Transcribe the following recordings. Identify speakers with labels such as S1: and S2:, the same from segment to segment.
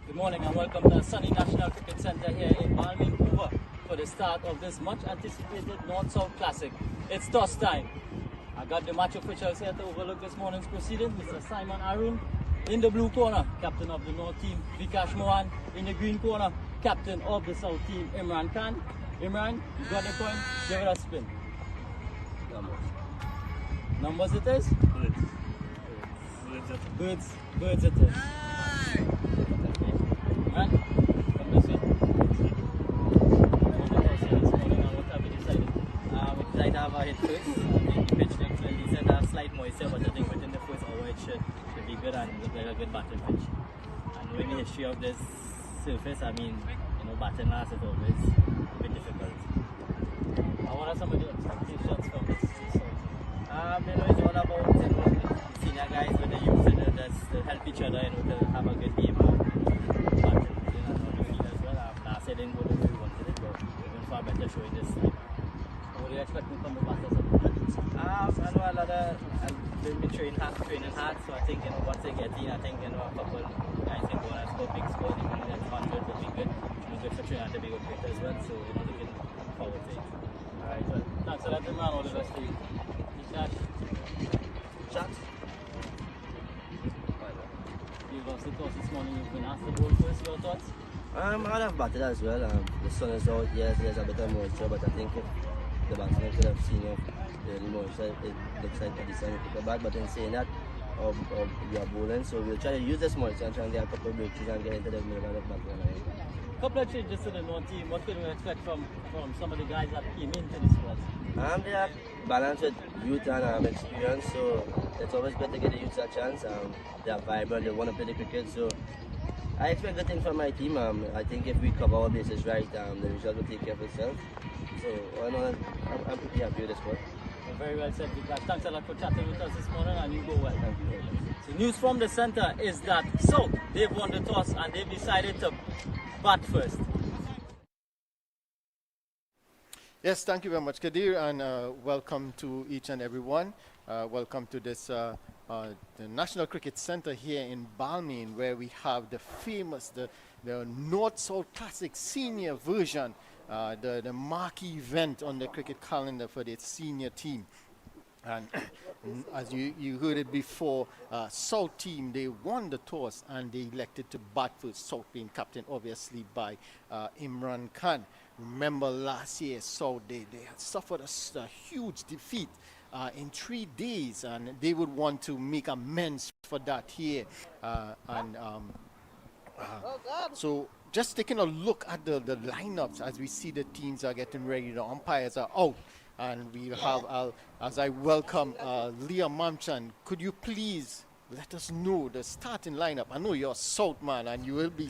S1: Good morning and welcome to the Sunny National Cricket Centre here in Balmain, Cuba for the start of this much anticipated North-South Classic. It's toss time. I got the match officials here to overlook this morning's proceedings. Mr. Simon Arun in the blue corner, captain of the North team, Vikash Mohan. In the green corner, captain of the South team, Imran Khan. Imran, you got the point, give it a spin. Numbers it is? Birds it is. Imran, come this way.
S2: We decided to have a hit first. I think the pitch looks well decent. I have slight moisture, but I think within the first hour it should be good and look like a good batting pitch. And knowing the history of this surface, I mean, batting last is always a bit difficult.
S1: What are some of the expectations from this?
S2: It's all about the senior guys with the youth to help each other, to have a good game. Batting, on the field as well. Last year didn't go the way we wanted it, but we're going for a better showing this time.
S1: What do you expect from the batters?
S2: I know a lot of they've been training hard, so I think once they get in, I think a couple guys can go and score big scores, even that's 100 will be good. Good for Trinidad to be good as well, so looking forward to it.
S1: Alright, well, thanks a lot, man. All the best to you.
S2: Chat.
S1: You've lost the toss this morning. You've been asked to bowl first. Your thoughts?
S3: I'd have batted as well. The sun is out, yes, there's a bit of moisture, but I think if the batsman could have seen the moisture, it looks like a decent kick back. But in saying that, we are bowling, so we'll try to use this moisture and try and get a couple of breakthroughs and get into the middle of the back.
S1: Couple of changes to the North team. What can we expect from some of the guys that came into the squad?
S3: They are balanced with youth and experience, so it's always good to get the youth a chance. They are vibrant, they want to play the cricket, so I expect good things from my team. I think if we cover our bases right, the result will take care of itself. So I'm pretty happy with the squad.
S1: Very well said, Vikas. Thanks a lot for chatting with us this morning, and you go well. Thank you very much. So news from the centre is that South, they've won the toss and they've decided to bat first.
S4: Yes, thank you very much, Kadir, and welcome to each and everyone. Welcome to this the National Cricket Centre here in Balmain, where we have the famous, the North-South Classic senior version, the marquee event on the cricket calendar for the senior team. And as you heard it before, South team, they won the toss and they elected to bat first. South being captain, obviously, by Imran Khan. Remember last year, South, they had suffered a huge defeat in 3 days, and they would want to make amends for that here. So just taking a look at the lineups as we see the teams are getting ready, the umpires are out. And we have, as I welcome Leah Mamchan, could you please let us know the starting lineup? I know you're a South man and you will be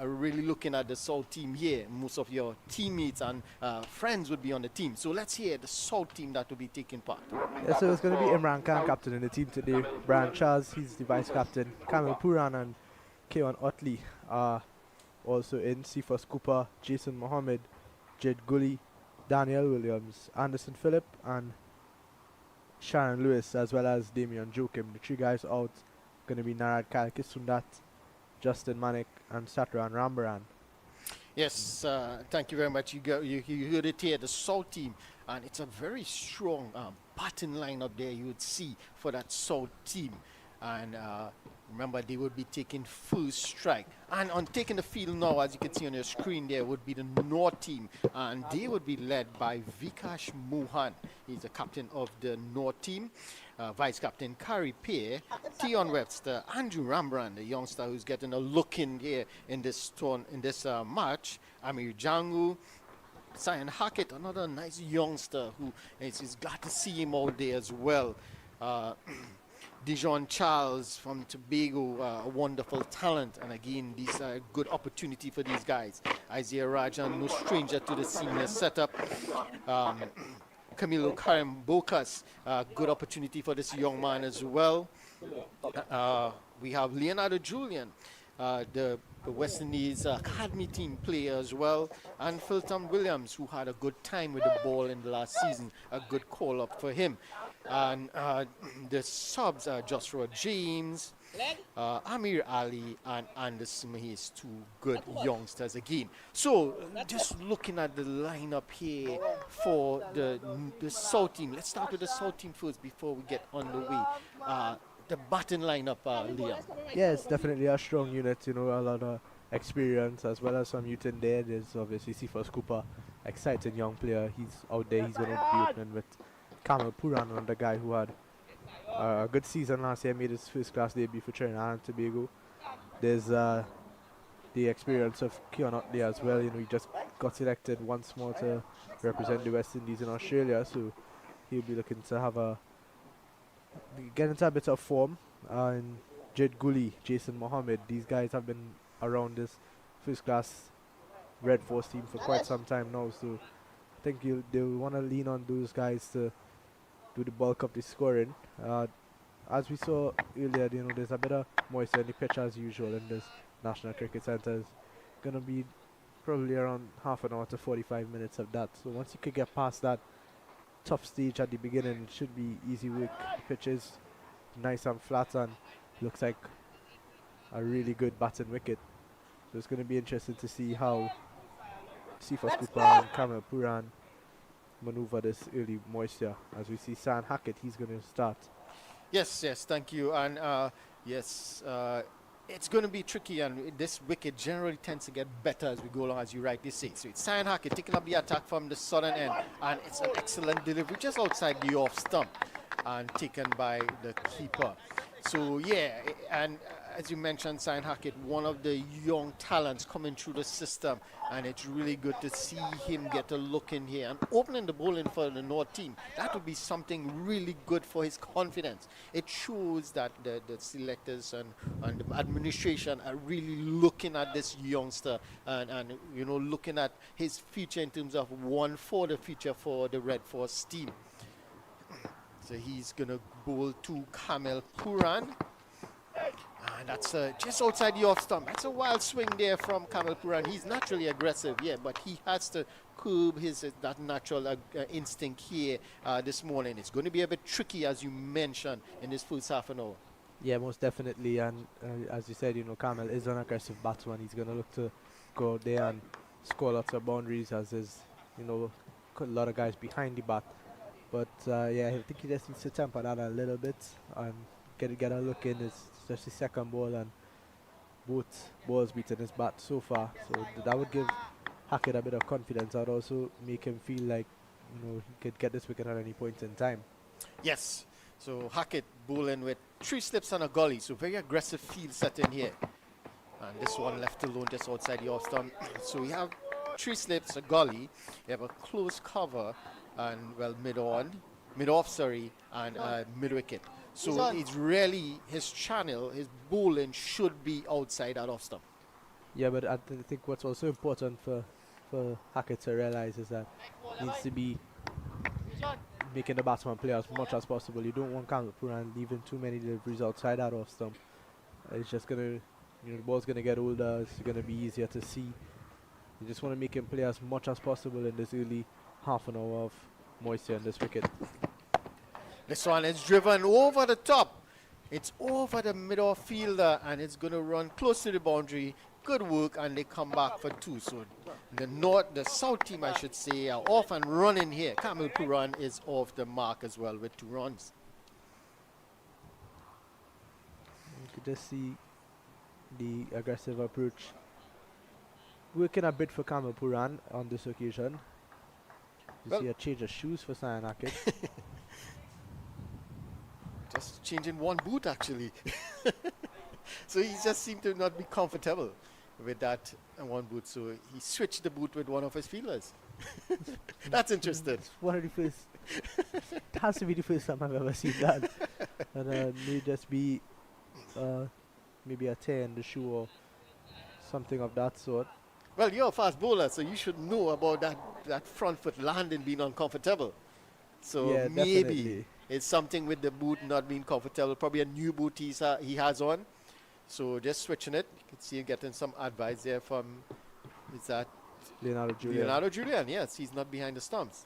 S4: really looking at the South team here. Most of your teammates and friends would be on the team. So let's hear the South team that will be taking part.
S5: Yeah, so it's going to be Imran Khan captain in the team today. Brian Charles, he's the vice captain. Kamil Puran and Kewan Otley are also in. Cephas Cooper, Jason Mohammed, Jed Gully, Daniel Williams, Anderson Phillip, and Sharon Lewis, as well as Damian Joachim. The 3 guys out going to be Narad Kalkisundat, Justin Manik, and Satran Rambaran.
S4: Yes, thank you very much. You heard it here, the South team, and it's a very strong batting lineup there you would see for that South team. And remember, they would be taking first strike. And on taking the field now, as you can see on your screen there, would be the North team. And they would be led by Vikash Mohan. He's the captain of the North team. Vice captain Kari Pear, Tion Webster, Andrew Rambran, the youngster who's getting a look in here in this match. Amir Jangu, Cyan Hackett, another nice youngster who is glad to see him out there as well. Dijon Charles from Tobago, a wonderful talent, and again, these are a good opportunity for these guys. Isaiah Rajan, no stranger to the senior setup. Camilo Karim Bokas, good opportunity for this young man as well. We have Leonardo Julian, the West Indies Academy team player as well, and Philton Williams, who had a good time with the ball in the last season, a good call-up for him. And the subs are Joshua James, Amir Ali and Anders Mahis, two good youngsters again. So just looking at the lineup here for the South team. Let's start with the South team first before we get on the way. The batting lineup, Liam.
S5: Yeah, it's definitely a strong unit, you know, a lot of experience as well as some youth in there. There's obviously Cephas Cooper, exciting young player. He's out there, he's going to be opening with Kamal Puran, the guy who had a good season last year, made his first class debut for Trinidad and Tobago. There's the experience of Keon Utley as well, you know, he just got selected once more to represent the West Indies in Australia, so he'll be looking to get into a bit of form. And Jed Gully, Jason Mohammed, these guys have been around this first class Red Force team for quite some time now, so I think they'll want to lean on those guys to do the bulk of the scoring. As we saw earlier, you know, there's a bit of moisture in the pitch as usual in this National Cricket Centre. It's going to be probably around half an hour to 45 minutes of that, so once you could get past that tough stage at the beginning, it should be easy work. The pitch is nice and flat and looks like a really good batting wicket, so it's going to be interesting to see how Cephas Cooper and Kamal Puran maneuver this early moisture. As we see San Hackett, he's going to start.
S4: Yes, thank you. And it's going to be tricky, and this wicket generally tends to get better as we go along, as you rightly say. So it's San Hackett taking up the attack from the southern end, and it's an excellent delivery just outside the off stump and taken by the keeper. So yeah, and as you mentioned, San Hackett, one of the young talents coming through the system, and it's really good to see him get a look in here and opening the bowling for the North team. That would be something really good for his confidence. It shows that the selectors and the administration are really looking at this youngster and you know, looking at his future in terms of for the future for the Red Force team. So he's going to bowl to Kamal Puran. And that's just outside the off stump. That's a wild swing there from Kamal Puran. He's naturally aggressive, yeah, but he has to curb his that natural instinct here this morning. It's going to be a bit tricky, as you mentioned, in this first half an hour.
S5: Yeah, most definitely. And as you said, you know, Kamal is an aggressive batsman. He's going to look to go out there and score lots of boundaries, as is, you know, a lot of guys behind the bat. But yeah, I think he just needs to temper that a little bit and get a look in. It's just his second ball, and both balls beating his bat so far. So that would give Hackett a bit of confidence. That would also make him feel like, you know, he could get this wicket at any point in time.
S4: Yes. So Hackett bowling with 3 slips and a gully. So very aggressive field set in here. And this one left alone just outside the off stump. So we have 3 slips, a gully. We have a close cover and, well, mid-off, and mid-wicket. So it's really his channel, his bowling should be outside that off stump.
S5: Yeah, but I think what's also important for Hackett to realize is that he needs to be making the batsman play as much as possible. You don't want Kamal Puran leaving too many deliveries outside that off stump. It's just going to, you know, the ball's going to get older, it's going to be easier to see. You just want to make him play as much as possible in this early half an hour of moisture in this wicket.
S4: This one is driven over the top. It's over the middle fielder, and it's going to run close to the boundary. Good work, and they come back for 2. So the south team, I should say, are off and running here. Kamal Puran is off the mark as well with 2 runs.
S5: You could just see the aggressive approach working a bit for Kamal Puran on this occasion. You see a change of shoes for San Hackett.
S4: Just changing one boot, actually. So he just seemed to not be comfortable with that one boot. So he switched the boot with one of his fielders. That's interesting.
S5: It's one of the first. It has to be the first time I've ever seen that. And may just be maybe a tear in the shoe or something of that sort.
S4: Well, you're a fast bowler, so you should know about that front foot landing being uncomfortable. So
S5: yeah,
S4: maybe
S5: definitely.
S4: It's something with the boot not being comfortable. Probably a new boot he has on. So just switching it. You can see him getting some advice there from, is that
S5: Leonardo Julian?
S4: Leonardo Julian, yes. He's not behind the stumps.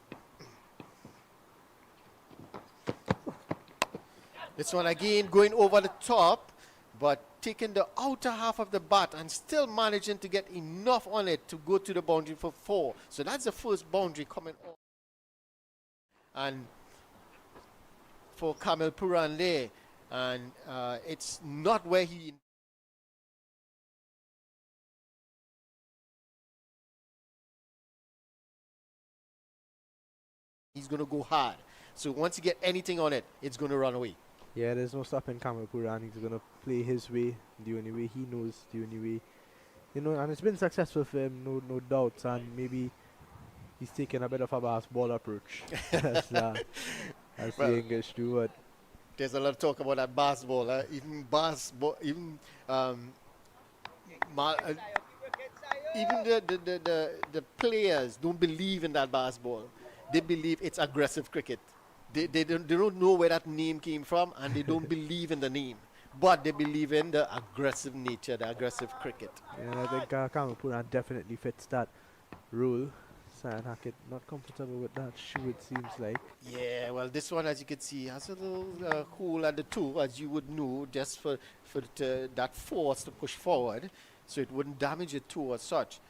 S4: This one again going over the top. but taking the outer half of the bat and still managing to get enough on it to go to the boundary for 4. So that's the first boundary coming off. And for Kamil Puran there, and it's not where he's going to go hard. So once you get anything on it, it's going to run away.
S5: Yeah, there's no stopping Kamil Puran. He's going to play his way, the only way he knows, the only way. You know, and it's been successful for him, no doubts. And maybe he's taking a bit of a basketball approach. As
S4: well,
S5: the English do. But
S4: there's a lot of talk about that basketball. Even basketball, even even the players don't believe in that basketball. They believe it's aggressive cricket. They don't know where that name came from, and they don't believe in the name. But they believe in the aggressive nature, the aggressive cricket.
S5: yeah, and I think Kamil Puran definitely fits that role. Sam Hackett not comfortable with that shoe, it seems like.
S4: Yeah, well, this one, as you can see, has a little hole at the toe, as you would know, just for that force to push forward, so it wouldn't damage your toe as such.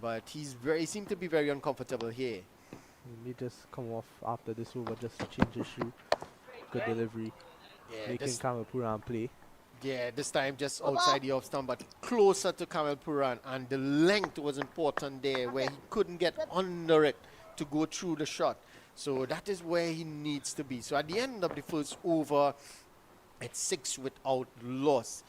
S4: But he seemed to be very uncomfortable here.
S5: He just come off after this over just to change his shoe. Good delivery.
S4: Yeah,
S5: Making Kamil Puran play.
S4: yeah, this time just outside the off stump, but closer to Kamil Puran, and the length was important there, where he couldn't get under it to go through the shot. So that is where he needs to be. So at the end of the first over, it's 6 without loss.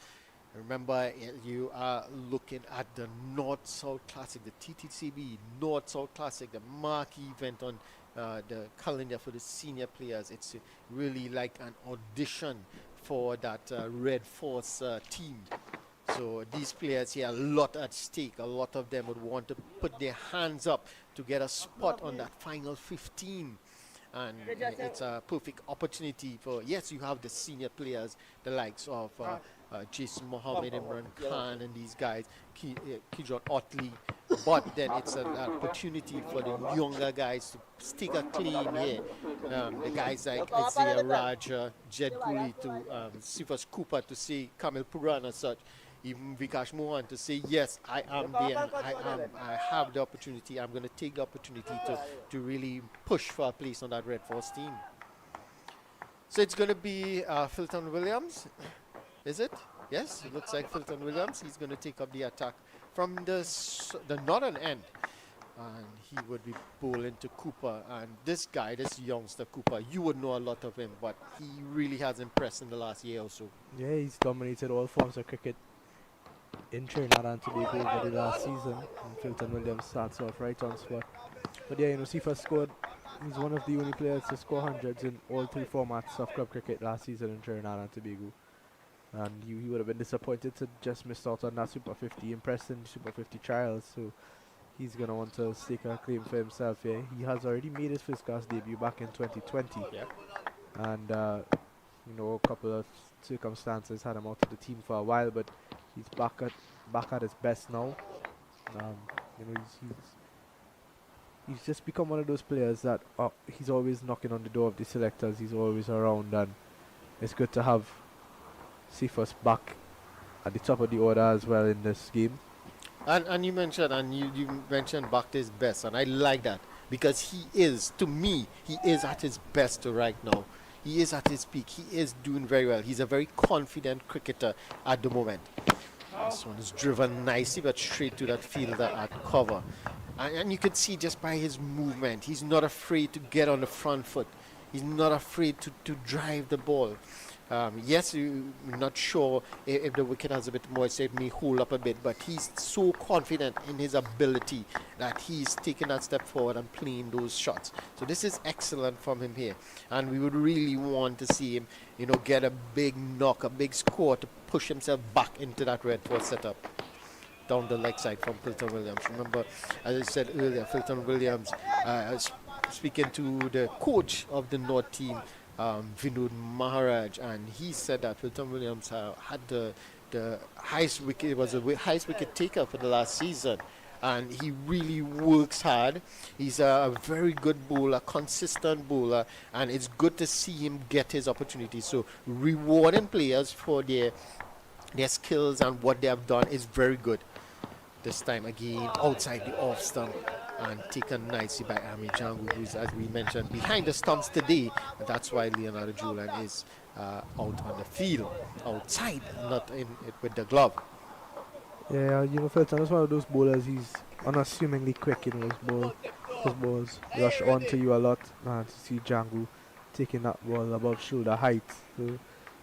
S4: Remember, you are looking at the North-South Classic, the Ttcb North-South Classic, the marquee event on the calendar for the senior players. It's really like an audition for that Red Force team. So these players here, a lot at stake. A lot of them would want to put their hands up to get a spot on that final 15. And it's a perfect opportunity for, yes, you have the senior players, the likes of Jason Mohammed, Imran Khan, and these guys, Kidron Otley. But then it's an opportunity for the younger guys to stick a claim here. The guys like Isaiah Raja, Jed Cooley, to Sifas Cooper to say Kamil Puran and such. Even Vikash Mohan to say, yes, I am there, I have the opportunity, I'm going to take the opportunity to really push for a place on that Red Force team. So it's going to be Filton Williams, is it? Yes, it looks like Filton Williams. He's going to take up the attack from the northern end. And he would be bowling to Cooper. And this guy, this youngster Cooper, you would know a lot of him, but he really has impressed in the last year or so.
S5: Yeah, he's dominated all forms of cricket in Trinidad and Tobago over the last season. And Filton Williams starts off right on spot. But yeah, you know, Sifa scored. He's one of the only players to score hundreds in all 3 formats of club cricket last season in Trinidad and Tobago. And he would have been disappointed to just miss out on that Super 50 impressed in Super 50 trials. So he's going to want to stake a claim for himself here. He has already made his first class debut back in 2020.
S4: Yeah.
S5: And, you know, a couple of circumstances had him out of the team for a while, but he's back at his best now. You know, he's just become one of those players that he's always knocking on the door of the selectors. He's always around, and it's good to have Cephas back at the top of the order as well in this game.
S4: And you mentioned, back to his best, and I like that, because he is, to me, he is at his best right now. He is at his peak. He is doing very well. He's a very confident cricketer at the moment. This one is driven nicely, but straight to that fielder at cover. And you can see just by his movement, he's not afraid to get on the front foot. He's not afraid to drive the ball. Yes, you're not sure if the wicket has a bit more, so it may hold up a bit, but he's so confident in his ability that he's taking that step forward and playing those shots. So this is excellent from him here. And we would really want to see him, you know, get a big knock, a big score to push himself back into that Red Force setup. Down the leg side from Filton Williams. Remember, as I said earlier, Filton Williams, speaking to the coach of the North team, Vinod Maharaj, and he said that Filton Williams had the highest wicket, was the highest wicket taker for the last season, and he really works hard. He's a very good bowler, consistent bowler, and it's good to see him get his opportunities. So rewarding players for their their skills and what they have done is very good. This time again, outside the off stump and taken nicely by Ami Jangu, who's, as we mentioned, behind the stumps today. And that's why Leonardo Julian is out on the field, outside, not in it with the glove.
S5: Yeah, you know, Fulton is one of those bowlers. He's unassumingly quick. You know, his balls rush onto you a lot. And to see Django taking that ball above shoulder height, so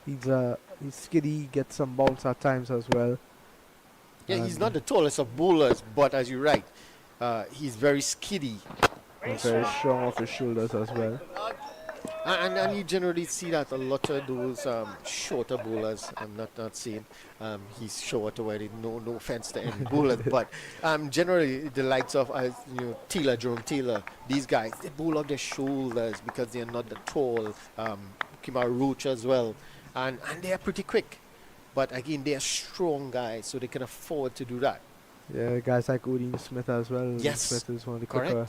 S5: he's skiddy, gets some bounce at times as well.
S4: Yeah, he's not the tallest of bowlers, but as you're right, he's very skiddy.
S5: And very strong off his shoulders as well.
S4: And you generally see that a lot of those shorter bowlers. I'm not saying he's short already. No offense to any bowler, but generally the likes of Taylor, Jerome Taylor, these guys, they bowl off their shoulders because they're not that tall. Kimar Roach as well, and they are pretty quick. But again, they are strong guys, so they can afford to do that.
S5: Yeah, guys like Odin Smith as well.
S4: Yes,
S5: Smith is one of the quicker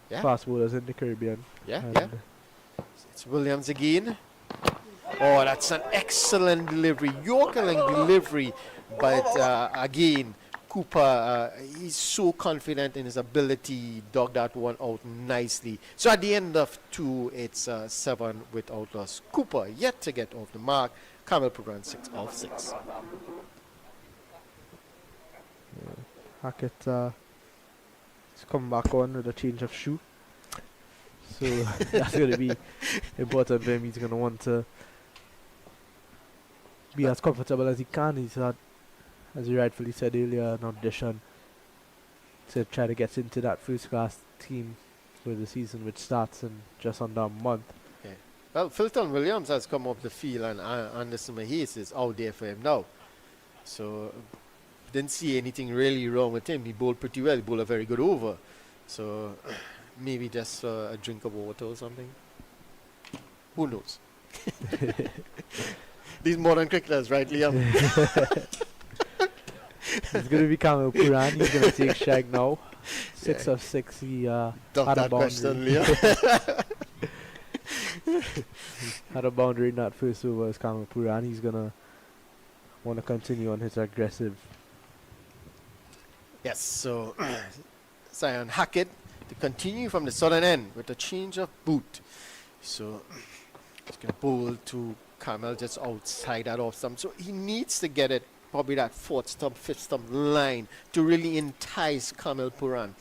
S5: fast bowlers in the Caribbean.
S4: Yeah. It's Williams again. Oh, that's an excellent delivery. Yorker delivery. But again, Cooper, he's so confident in his ability, dug that one out nicely. So at the end of 2, it's 7 without loss. Cooper yet to get off the mark. Kamil Puran 6 off 6.
S5: Hackett is coming back on with a change of shoe. So that's going to be important for him. He's going to want to be as comfortable as he can. He's had, as you rightfully said earlier, an audition to try to get into that first class team for the season, which starts in just under a month.
S4: Yeah. Well, Fulton Williams has come off the field, and Anderson Mahis is out there for him now. So didn't see anything really wrong with him. He bowled pretty well. He bowled a very good over. So maybe just a drink of water or something. Who knows? These modern cricketers, right, Liam?
S5: It's going to be Kamil Puran. He's going to take shag now. 6 of 6. He had a boundary. Had a boundary in that first over as Kamil Puran. He's going to want to continue on his aggressive.
S4: Yes, so Zion Hackett to continue from the southern end with a change of boot. So he's going to bowl to Kamil just outside that off stump. So he needs to get it probably that 4th stump, 5th stump line to really entice Kamil Puran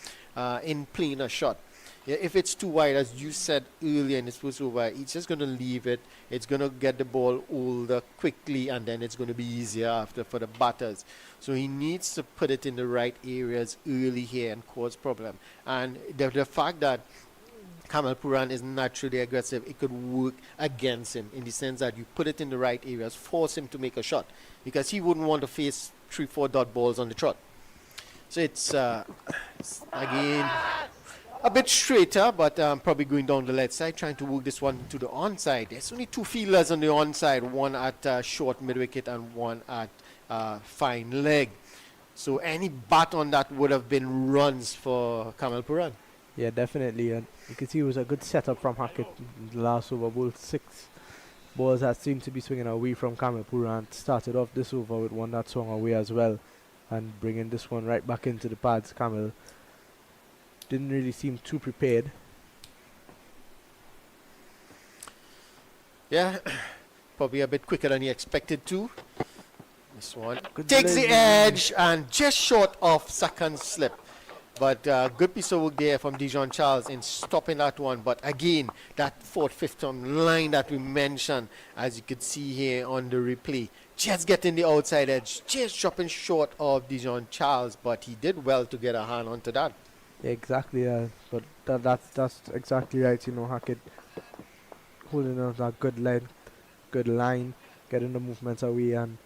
S4: in playing a shot. Yeah, if it's too wide, as you said earlier in this first over, he's just going to leave it. It's going to get the ball older quickly, and then it's going to be easier after for the batters. So he needs to put it in the right areas early here and cause problem. And the fact that Kamil Puran is naturally aggressive, it could work against him in the sense that you put it in the right areas, force him to make a shot, because he wouldn't want to face 3-4 dot balls on the trot. So it's again a bit straighter, but probably going down the left side, trying to work this one to the onside. There's only 2 fielders on the onside, one at short mid-wicket and one at fine leg. So any bat on that would have been runs for Kamil Puran.
S5: Yeah, definitely. And you can see it was a good setup from Hackett in the last over. Bowled 6 balls that seemed to be swinging away from Kamil Puran. Started off this over with one that swung away as well, and bringing this one right back into the pads. Kamil didn't really seem too prepared.
S4: Yeah, probably a bit quicker than he expected to. This one
S5: Good
S4: takes the
S5: delivery.
S4: edge and just short of second slip. But good piece of work there from Dijon Charles in stopping that one. But again, that 4th, 5th term line that we mentioned, as you could see here on the replay, just getting the outside edge, just dropping short of Dijon Charles. But he did well to get a hand onto that.
S5: Yeah, exactly. But that's exactly right. You know, Hackett holding on that good length, good line, getting the movements away, and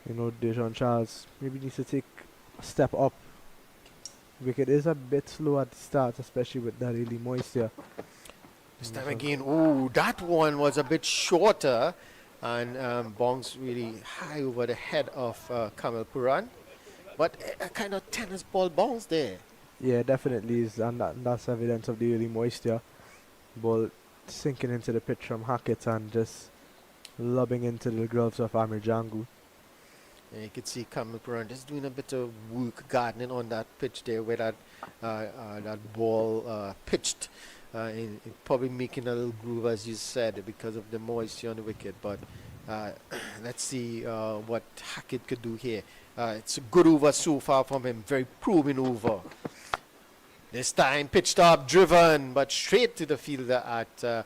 S5: you know, Dijon Charles maybe needs to take a step up. Wicket is a bit slow at the start, especially with that really moisture.
S4: This time again, ooh, that one was a bit shorter and bounced really high over the head of Kamil Puran. But a kind of tennis ball bounce there.
S5: Yeah, definitely is, and that's evidence of the early moisture. Ball sinking into the pitch from Hackett and just lobbing into the gloves of Amir Jangu.
S4: And you can see Kamil Puran just doing a bit of work gardening on that pitch there where that ball pitched. Probably making a little groove, as you said, because of the moisture on the wicket. But let's see what Hackett could do here. It's a good over so far from him. Very probing over. This time pitched up, driven, but straight to the fielder at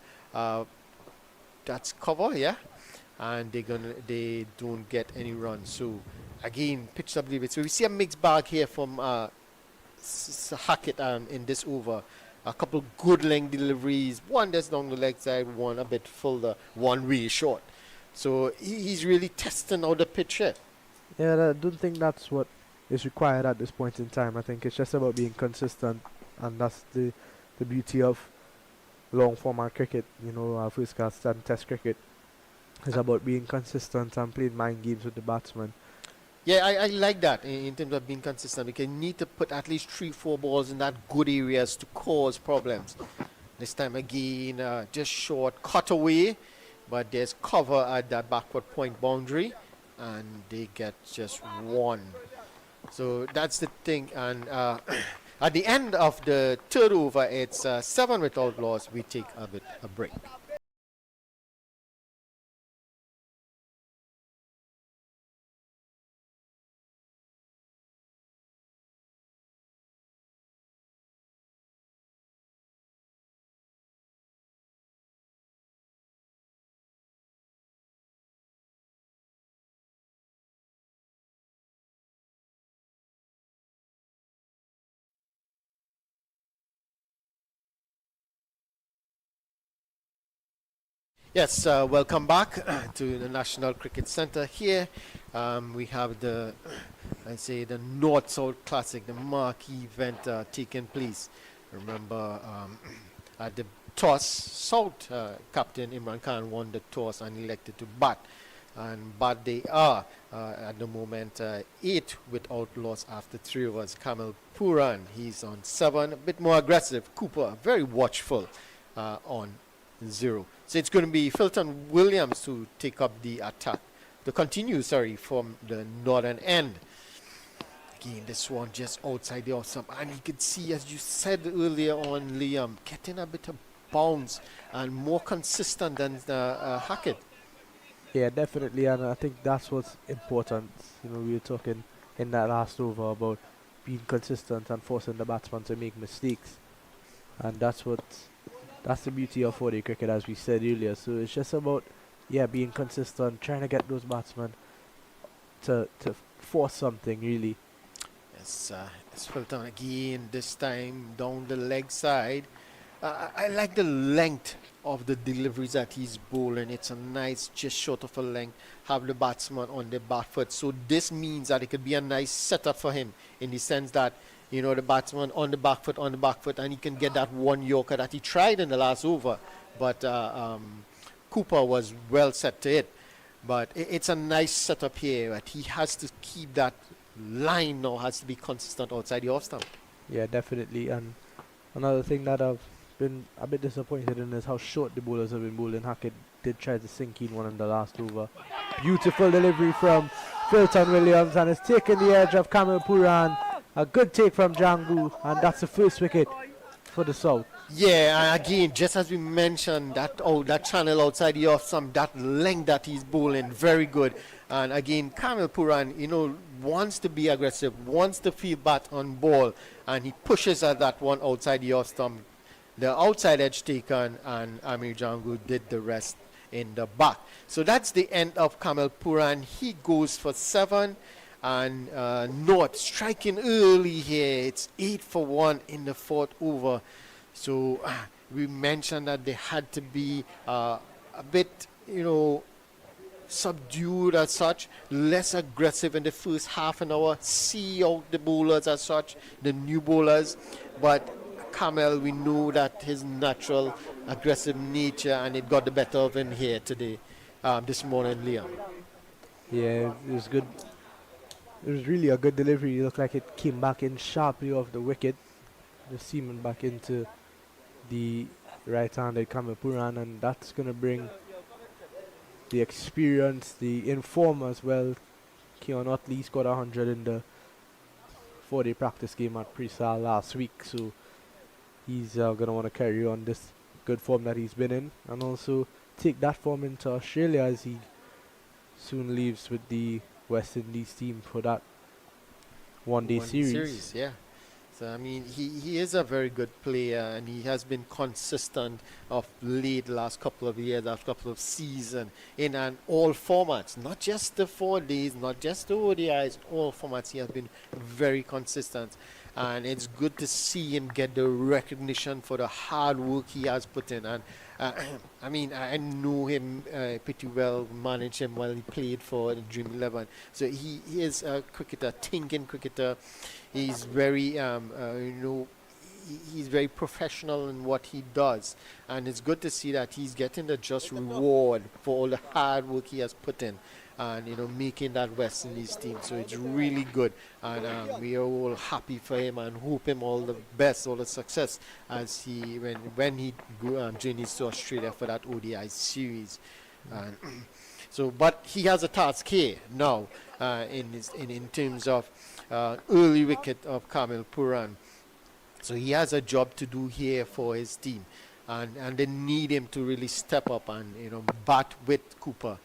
S4: that's cover, yeah. And they don't get any runs. So again, pitched up a little bit. So we see a mixed bag here from Hackett in this over. A couple good length deliveries, one that's down the leg side, one a bit fuller, one really short. So he's really testing out the pitch here.
S5: Yeah, I don't think that's what is required at this point in time. I think it's just about being consistent, and that's the beauty of long format cricket, first class and test cricket. It's about being consistent and playing mind games with the batsman.
S4: Yeah, I like that in terms of being consistent, because you need to put at least 3-4 balls in that good areas to cause problems. This time again, just short, cut away, but there's cover at that backward point boundary, and they get just one. So that's the thing. And at the end of the third over, it's 7 without loss. We take a break. Yes, welcome back to the National Cricket Centre here. We have the North-South Classic, the marquee event taking place. Remember, at the toss, South Captain Imran Khan won the toss and elected to bat. And bat they are at the moment 8 without loss after 3 overs. Kamil Puran, he's on 7, a bit more aggressive. Cooper, very watchful on 0. So it's going to be Filton Williams to take up the attack, to continue, from the northern end. Again, this one just outside the off stump. And you can see, as you said earlier on, Liam, getting a bit of bounce and more consistent than Hackett.
S5: Yeah, definitely, and I think that's what's important. We were talking in that last over about being consistent and forcing the batsman to make mistakes. And that's the beauty of 4-day cricket, as we said earlier. So it's just about, being consistent, trying to get those batsmen to force something, really.
S4: Yes, it's Filton again, this time down the leg side. I like the length of the deliveries that he's bowling. It's a nice, just short of a length, have the batsman on the back foot. So this means that it could be a nice setup for him, in the sense that the batsman on the back foot, and he can get that one Yorker that he tried in the last over. But Cooper was well set to it. But it's a nice setup here. But he has to keep that line now, has to be consistent outside the off stump.
S5: Yeah, definitely. And another thing that I've been a bit disappointed in is how short the bowlers have been bowling. Hackett did try to sink in one in the last over. Beautiful delivery from Filton Williams, and it's taken the edge of Kamil Puran. A good take from Jangu, and that's the first wicket for the South.
S4: Yeah, and again, just as we mentioned, that channel outside the off stump, that length that he's bowling, very good. And again, Kamil Puran, wants to be aggressive, wants to feel bat on ball, and he pushes at that one outside the off stump. The outside edge taken, and Amir Jangu did the rest in the back. So that's the end of Kamil Puran. He goes for 7. And North striking early here. It's 8 for 1 in the 4th over. So we mentioned that they had to be a bit, subdued as such, less aggressive in the first half an hour, see out the bowlers as such, the new bowlers. But Kamil, we know that his natural aggressive nature, and it got the better of him here today, this morning, Liam.
S5: Yeah, it was good. It was really a good delivery. It looked like it came back in sharply off the wicket, just seaming back into the right-handed Kamil Puran, and that's going to bring the experience, the inform as well, Keon Utley scored 100 in the 4-day practice game at Presal last week, so he's going to want to carry on this good form that he's been in, and also take that form into Australia as he soon leaves with the West Indies team for that one-day series.
S4: Yeah. So, I mean, he is a very good player, and he has been consistent of late last couple of years, last couple of seasons in all formats, not just the 4 days, not just the ODIs, all formats. He has been very consistent, and it's good to see him get the recognition for the hard work he has put in. And I mean, I know him pretty well, managed him while he played for the Dream 11. So he is a cricketer, thinking cricketer. He's very, he's very professional in what he does, and it's good to see that he's getting the just reward for all the hard work he has put in, and making that West Indies team. So it's really good, and we are all happy for him and hope him all the best, all the success as when he journeys to Australia for that ODI series. And so, but he has a task here now in terms of early wicket of Kamil Puran. So he has a job to do here for his team, and they need him to really step up and bat with Cooper.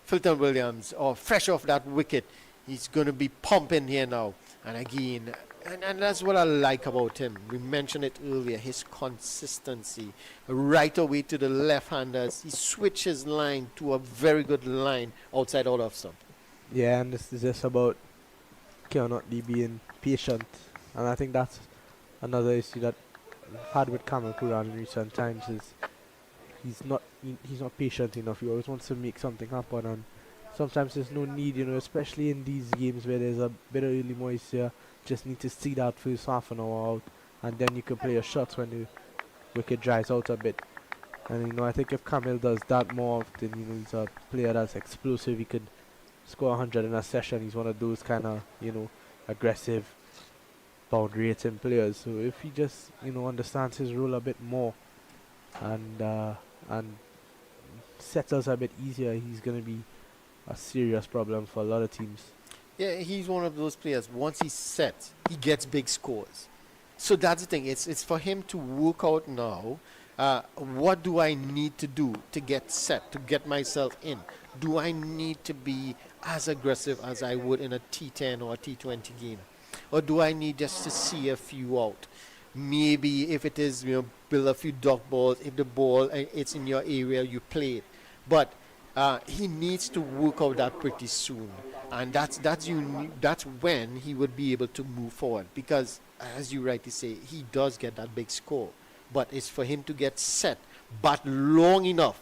S4: Fulton Williams, fresh off that wicket, he's going to be pumping here now. And again, and that's what I like about him. We mentioned it earlier, his consistency. Right away to the left-handers, he switches line to a very good line outside all of stump.
S5: Yeah, and this is just about Keon Utley being patient, and I think that's another issue that I've had with Kamil Puran in recent times is he's not patient enough. He always wants to make something happen, and sometimes there's no need, especially in these games where there's a bit of early moisture. Just need to see that first half an hour out, and then you can play your shots when the wicket dries out a bit. And I think if Kamil does that more often, he's a player that's explosive. He could score 100 in a session. He's one of those kind of aggressive boundary hitting players. So if he just understands his role a bit more and settles a bit easier, he's going to be a serious problem for a lot of teams.
S4: Yeah, he's one of those players. Once he's set, he gets big scores. So that's the thing. It's for him to work out now. What do I need to do to get set, to get myself in? Do I need to be as aggressive as I would in a T10 or a T20 game? Or do I need just to see a few out? Maybe if it is, build a few dot balls. If the ball, it's in your area, you play it. But he needs to work out that pretty soon. And that's when he would be able to move forward. Because, as you rightly say, he does get that big score. But it's for him to get set, but long enough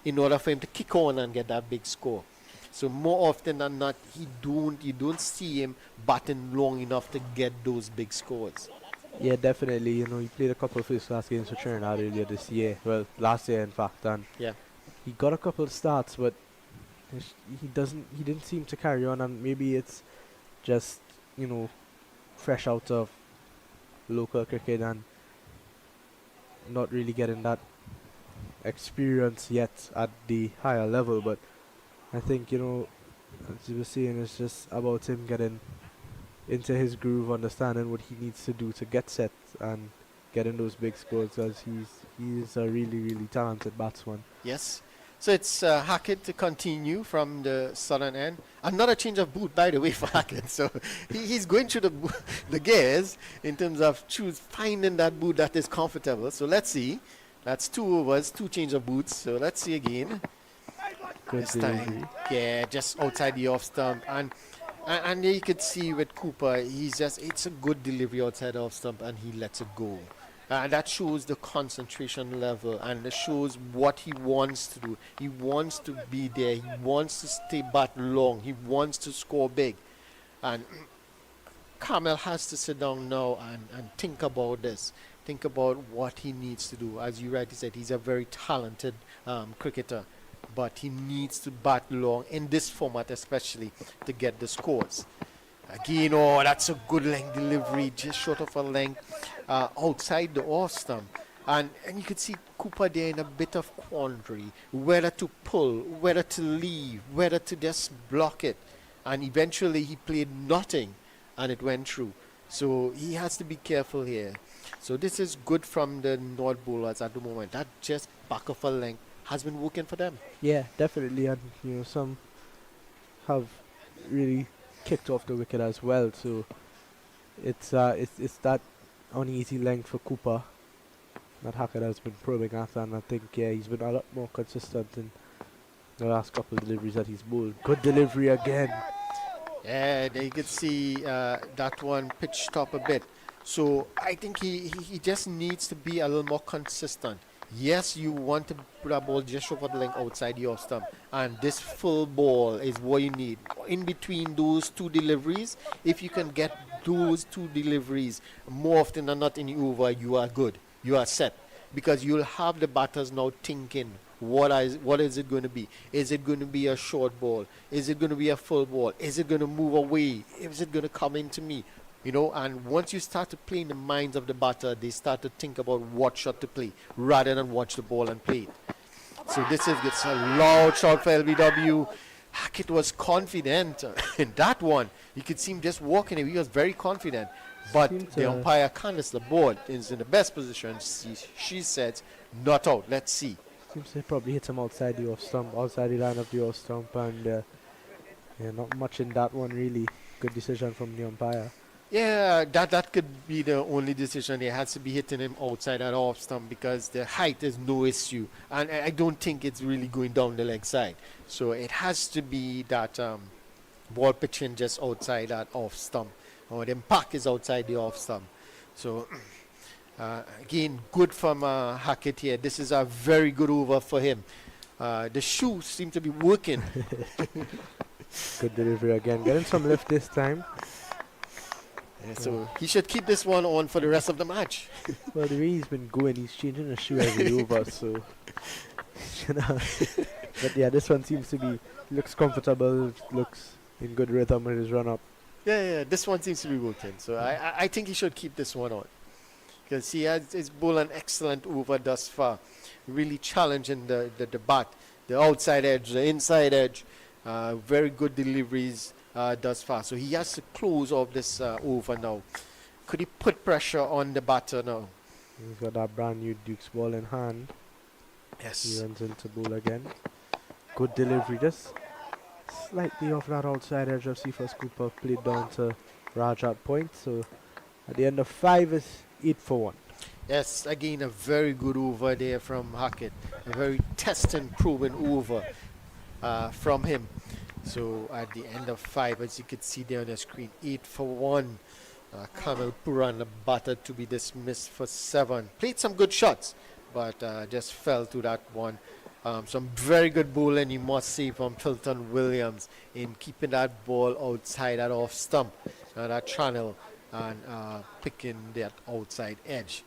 S4: in order for him to kick on and get that big score. So more often than not, you don't see him batting long enough to get those big scores.
S5: Yeah, definitely. He played a couple of first-class games for Trinidad earlier this year. Well, last year, in fact. And
S4: yeah,
S5: he got a couple of starts, but he didn't seem to carry on. And maybe it's just, fresh out of local cricket and not really getting that experience yet at the higher level. But I think, as you were saying, it's just about him getting into his groove, understanding what he needs to do to get set and getting those big scores, as he's a really, really talented batsman.
S4: Yes. So it's Hackett to continue from the southern end. Another change of boot, by the way, for Hackett. So he's going through the gears in terms of finding that boot that is comfortable. So let's see. That's 2 overs, 2 change of boots. So let's see again.
S5: Good
S4: this time. Yeah, just outside the off stump. And you could see with Cooper, it's a good delivery outside the off stump, and he lets it go. And that shows the concentration level, and it shows what he wants to do. He wants to be there. He wants to stay bat long. He wants to score big. And Kamil has to sit down now and think about this. Think about what he needs to do. As you rightly said, he's a very talented cricketer, but he needs to bat long in this format especially to get the scores. Again, that's a good length delivery, just short of a length outside the off stump. And you could see Cooper there in a bit of quandary, whether to pull, whether to leave, whether to just block it. and eventually he played nothing and it went through. So he has to be careful here. So this is good from the North bowlers at the moment. That just back of a length has been working for them.
S5: Yeah, definitely, and some have really kicked off the wicket as well. So it's that uneasy length for Cooper that Hackett has been probing at, and I think he's been a lot more consistent in the last couple of deliveries that he's bowled. Good delivery again.
S4: Yeah, there you can see that one pitched up a bit. So I think he just needs to be a little more consistent. Yes, you want to put a ball just over the length outside your stump, and this full ball is what you need. In between those two deliveries, if you can get those two deliveries more often than not in the over, you are good. You are set, because you'll have the batters now thinking, what is it going to be? Is it going to be a short ball? Is it going to be a full ball? Is it going to move away? Is it going to come into me? And once you start to play in the minds of the batter, they start to think about what shot to play rather than watch the ball and play it. So this is it's a loud shot for LBW. Hackett was confident in that one. You could see him just walking it. He was very confident. But the umpire, Candice Laborde, is in the best position. She said, not out. Let's see.
S5: Seems they probably hit him outside the off stump, outside the line of the off stump, and not much in that one really. Good decision from the umpire.
S4: Yeah, that could be the only decision. He has to be hitting him outside that off stump because the height is no issue. And I don't think it's really going down the leg side. So it has to be that ball pitching just outside that off stump. Or the impact is outside the off stump. So, again, good from Hackett here. This is a very good over for him. The shoes seem to be working.
S5: Good delivery again. Getting some lift this time.
S4: Yeah, so he should keep this one on for the rest of the match.
S5: Well, the way he's been going, he's changing the shoe every over, so but yeah, this one seems to be looks comfortable, looks in good rhythm with his run up.
S4: Yeah, this one seems to be working. So I think he should keep this one on because he's bowled an excellent over thus far, really challenging the bat, the outside edge, the inside edge, very good deliveries. Thus far. So he has to close off this over now. Could he put pressure on the batter now?
S5: He's got that brand new Duke's ball in hand.
S4: Yes.
S5: He runs into bowl again. Good delivery. Just slightly off that outside edge of Cephas Cooper. Played down to Raj at point. So at the end of 5 is 8 for 1.
S4: Yes, again a very good over there from Hackett. A very testing, proven over from him. So at the end of 5, as you can see there on the screen, 8 for 1. Kamil Puran, the batter, to be dismissed for 7. Played some good shots, but just fell to that one. Some very good bowling, you must say, from Filton Williams in keeping that ball outside that off stump, that channel, and picking that outside edge.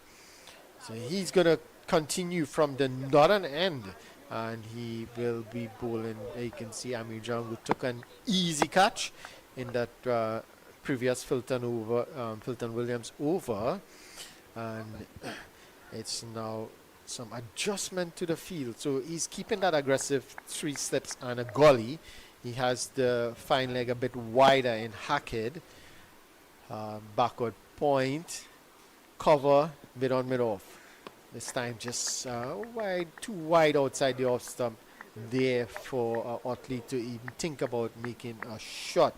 S4: So he's going to continue from the northern end. And he will be bowling. You can see Amir Jang took an easy catch in that previous Filton Williams over, and it's now some adjustment to the field. So he's keeping that aggressive 3 slips and a gully. He has the fine leg a bit wider in Hackett, backward point, cover, mid on, mid off. This time just too wide outside the off stump there for Otley to even think about making a shot.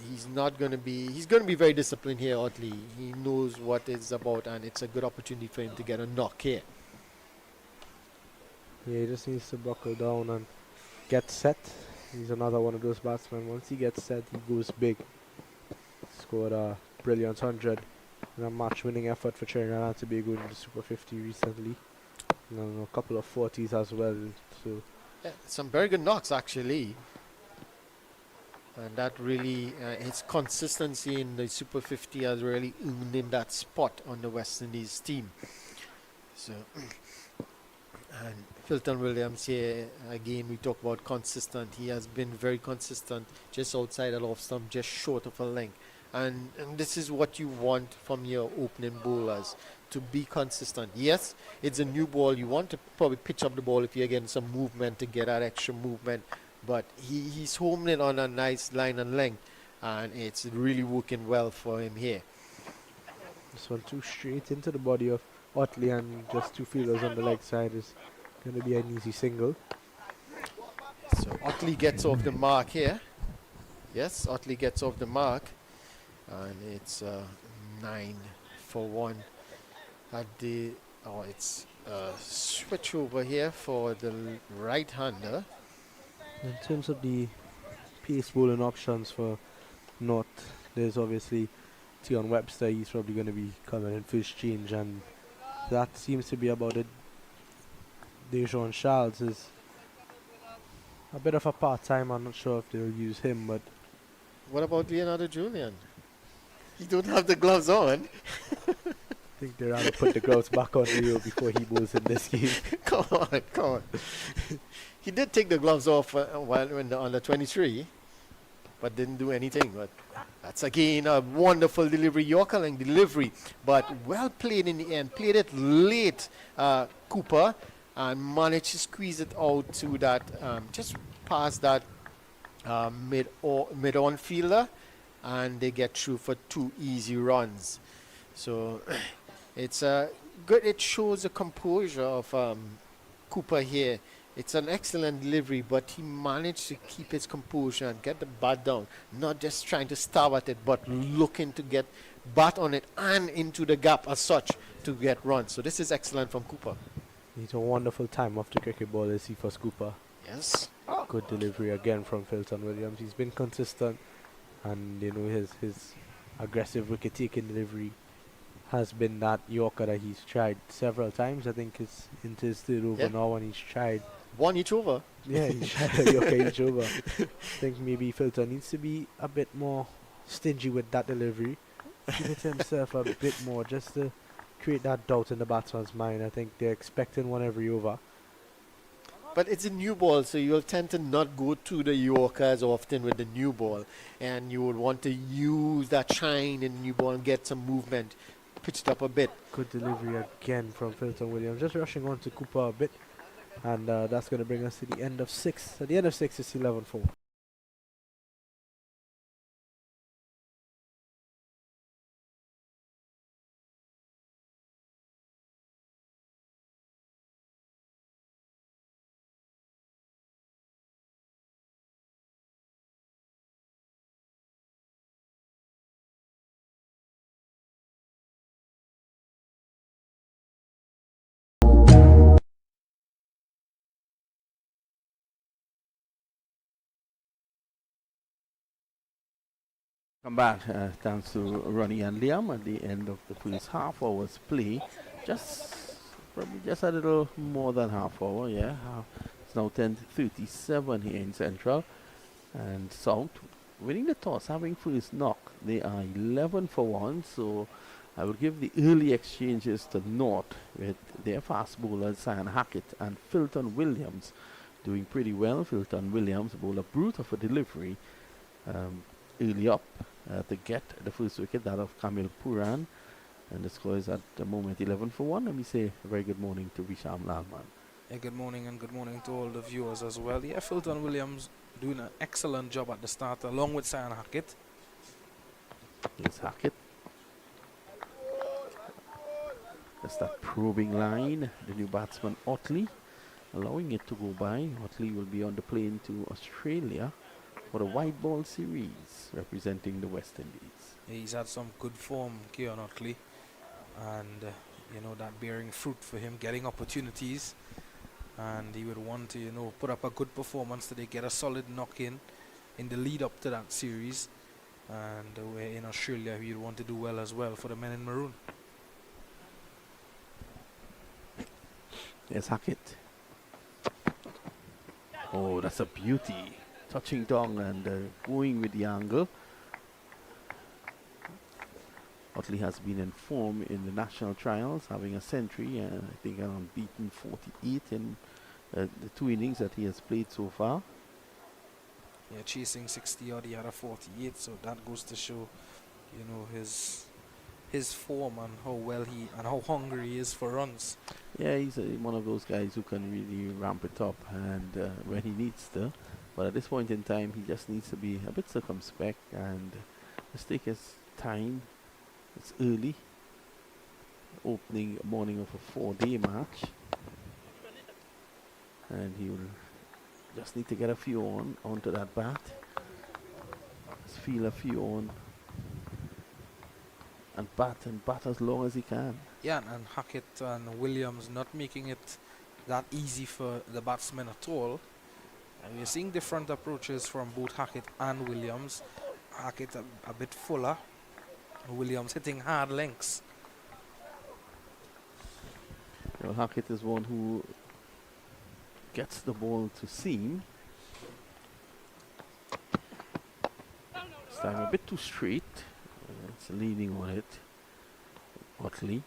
S4: He's going to be very disciplined here, Otley. He knows what it's about, and it's a good opportunity for him to get a knock here.
S5: Yeah, he just needs to buckle down and get set. He's another one of those batsmen. Once he gets set, he goes big. Scored a brilliant 100. And a match-winning effort for Trinidad and Tobago in the Super 50 recently. And a couple of 40s as well. So
S4: yeah, some very good knocks actually. And that really, his consistency in the Super 50 has really earned him that spot on the West Indies team. So, and Filton Williams here, again, we talk about consistent. He has been very consistent, just outside the off stump, just short of a length. And this is what you want from your opening bowlers, to be consistent. Yes, it's a new ball. You want to probably pitch up the ball if you're getting some movement to get that extra movement. but he's homing it on a nice line and length, and it's really working well for him here.
S5: This one too straight into the body of Otley, and just two fielders on the leg side is going to be an easy single.
S4: So Otley gets off the mark here. Yes, Otley gets off the mark, and it's 9 for 1 at the. Oh, it's switch over here for the right-hander.
S5: In terms of the pace bowling options for North, there's obviously Tion Webster. He's probably going to be coming in first change, and that seems to be about it. Dejon Charles is a bit of a part-time. I'm not sure if they'll use him, but
S4: What about Leonardo Julian? He don't have the gloves on.
S5: I think they'd rather put the gloves back on Leo before he bowls in this game.
S4: Come on. He did take the gloves off while when on the 23, but didn't do anything. But that's again a wonderful delivery, Yorker length delivery, but well played in the end. Played it late, Cooper, and managed to squeeze it out to that just past that mid-on fielder, and they get through for 2 easy runs. So it's good. It shows the composure of Cooper here. It's an excellent delivery, but he managed to keep his composure and get the bat down. Not just trying to stab at it, but looking to get bat on it and into the gap as such to get runs. So this is excellent from Cooper.
S5: He's a wonderful time off the cricket ball, is he, for Cooper.
S4: Yes.
S5: Good delivery again from Filton Williams. He's been consistent, and you know his aggressive wicket taking delivery has been that Yorker that he's tried several times. I think it's into his third over now, and he's tried
S4: one each over.
S5: Yeah, he's tried a Yorker each over. I think maybe Filton needs to be a bit more stingy with that delivery. Give it to himself a bit more, just to create that doubt in the batsman's mind. I think they're expecting one every over.
S4: But it's a new ball, so you'll tend to not go to the Yorker as often with the new ball, and you would want to use that shine in the new ball and get some movement, pitched up a bit.
S5: Good delivery again from Filton Williams, just rushing on to Cooper a bit, and that's going to bring us to the end of 6. At the end of 6, it's 11-4.
S6: Come back, thanks to Ronnie and Liam at the end of the first half hour's play. Probably just a little more than half hour, yeah. It's now 10:37 here in Central. And South winning the toss, having first knock. They are 11 for 1, so I will give the early exchanges to North with their fast bowlers, Cyan Hackett and Filton Williams doing pretty well. Filton Williams bowled a brute of a delivery early up to get the first wicket, that of Kamil Puran, and the score is at the moment 11 for 1. Let me say a very good morning to Visham Lalman.
S7: Yeah, good morning, and good morning to all the viewers as well. Yeah, Filton Williams doing an excellent job at the start, along with Cyan Hackett.
S6: Here's Hackett. That's that probing line, the new batsman Otley, allowing it to go by. Otley will be on the plane to Australia for the white ball series representing the West Indies.
S7: He's had some good form, Keon Otley, and you know, that bearing fruit for him, getting opportunities, and he would want to, you know, put up a good performance so they get a solid knock in the lead up to that series, and in Australia he would want to do well as well for the men in maroon.
S6: There's Hackett. Oh, that's a beauty. Touching down and going with the angle. Otley has been in form in the national trials, having a century, and I think around beaten 48 in the 2 innings that he has played so far.
S7: Yeah, chasing 60 odd, he had a 48, so that goes to show, you know, his form and how well and how hungry he is for runs.
S6: Yeah, he's one of those guys who can really ramp it up, and when he needs to, But at this point in time, he just needs to be a bit circumspect and just take his time. It's early, opening morning of a 4-day match, and he will just need to get a few onto that bat. Just feel a few on and bat as long as he can.
S7: Yeah, and Hackett and Williams not making it that easy for the batsmen at all. And we're seeing different approaches from both Hackett and Williams. Hackett a bit fuller, Williams hitting hard lengths.
S6: Well, Hackett is one who gets the ball to seam. This time a bit too straight. It's leaning on it. Otley.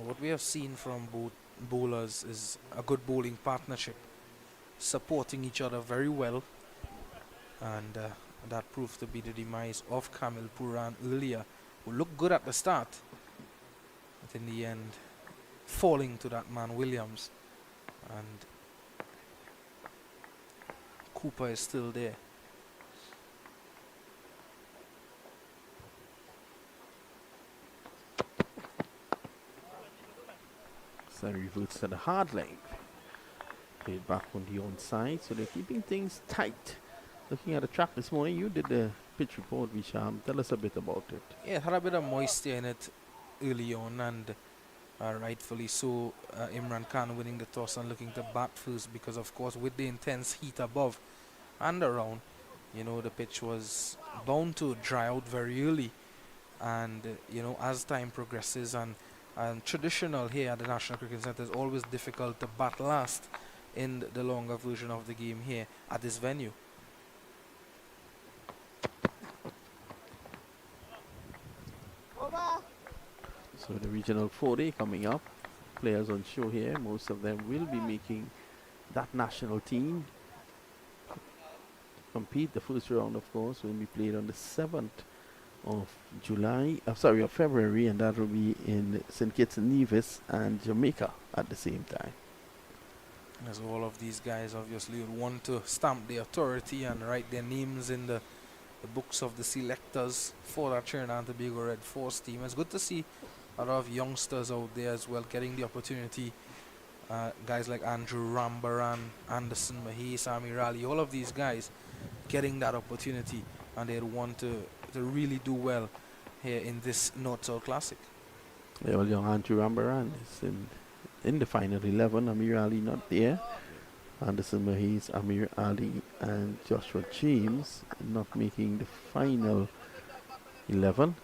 S7: What we have seen from both bowlers is a good bowling partnership, supporting each other very well, and that proved to be the demise of Kamil Puran earlier, who looked good at the start, but in the end falling to that man Williams, and Cooper is still there.
S6: So reverts to the hard length. Played back on the onside, so they're keeping things tight. Looking at the track this morning, you did the pitch report, Visham. Tell us a bit about it.
S7: Yeah, it had a bit of moisture in it early on, and rightfully so. Imran Khan winning the toss and looking to bat first, because of course with the intense heat above and around, you know, the pitch was bound to dry out very early, and you know, as time progresses, and traditional here at the National Cricket Centre, is always difficult to bat last in the longer version of the game here at this venue.
S6: So the regional 4-day coming up. Players on show here. Most of them will be making that national team compete. The first round, of course, will be played on the 7th of February, and that will be in St. Kitts and Nevis and Jamaica at the same time.
S7: As all of these guys obviously would want to stamp the authority and write their names in the books of the selectors for that Trinidad and Tobago Red Force team. It's good to see a lot of youngsters out there as well getting the opportunity. Guys like Andrew Rambaran, Anderson Mahis, Amir Ali, all of these guys getting that opportunity, and they'd want to really do well here in this North-South Classic.
S6: Yeah, well, young Andrew Rambaran is in the final 11. Amir Ali not there. Anderson Mahis, Amir Ali and Joshua James not making the final 11.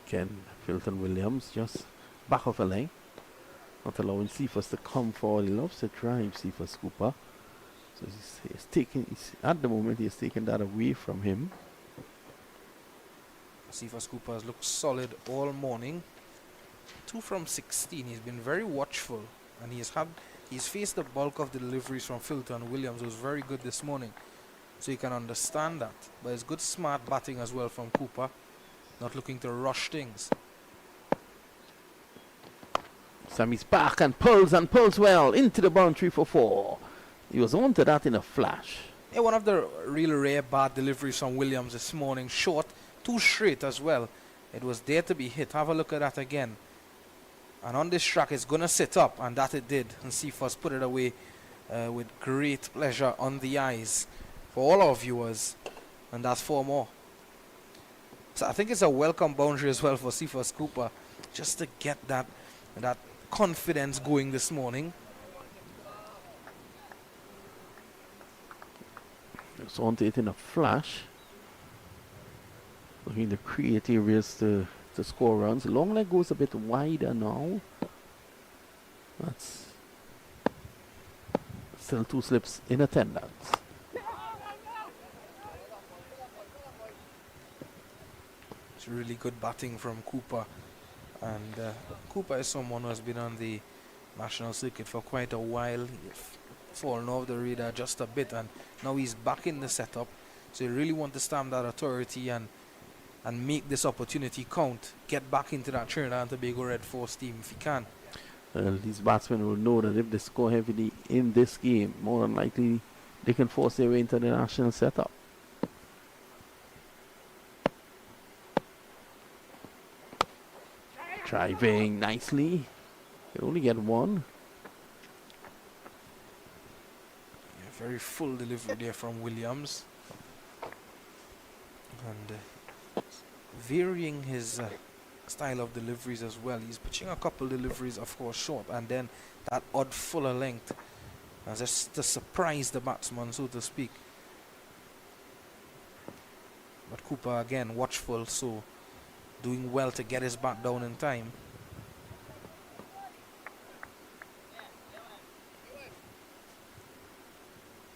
S6: Again, Filton Williams just back of a lane, not allowing Cephas to come forward. He loves to drive Cephas Cooper. So at the moment he's taking that away from him.
S7: Cephas Cooper has looked solid all morning. 2 from 16. He's been very watchful, and he's faced the bulk of the deliveries from Filton Williams, who was very good this morning. So you can understand that. But it's good smart batting as well from Cooper, not looking to rush things.
S6: Sammy's back and pulls well into the boundary for 4. He was on to that in a flash.
S7: Yeah, one of the real rare bad deliveries from Williams this morning. Short, too straight as well. It was there to be hit. Have a look at that again. And on this track, it's going to sit up, and that it did. And Cephas put it away with great pleasure on the eyes for all our viewers. And that's 4 more. So I think it's a welcome boundary as well for Cephas Cooper, just to get that confidence going this morning.
S6: It's onto it in a flash. Looking to create areas to score runs. Long leg goes a bit wider now. That's still 2 slips in attendance.
S7: It's really good batting from Cooper. And Cooper is someone who has been on the national circuit for quite a while. fallen off the radar just a bit, and now he's back in the setup. So you really want to stamp that authority and make this opportunity count. Get back into that Trinidad and Tobago Red Force team if you can.
S6: These batsmen will know that if they score heavily in this game, more than likely they can force their way into the national setup. Driving nicely. Can only get one.
S7: Yeah, very full delivery there from Williams. And varying his style of deliveries as well. He's pitching a couple deliveries, of course, short, and then that odd fuller length just to surprise the batsman, so to speak. But Cooper again watchful, so doing well to get his bat down in time.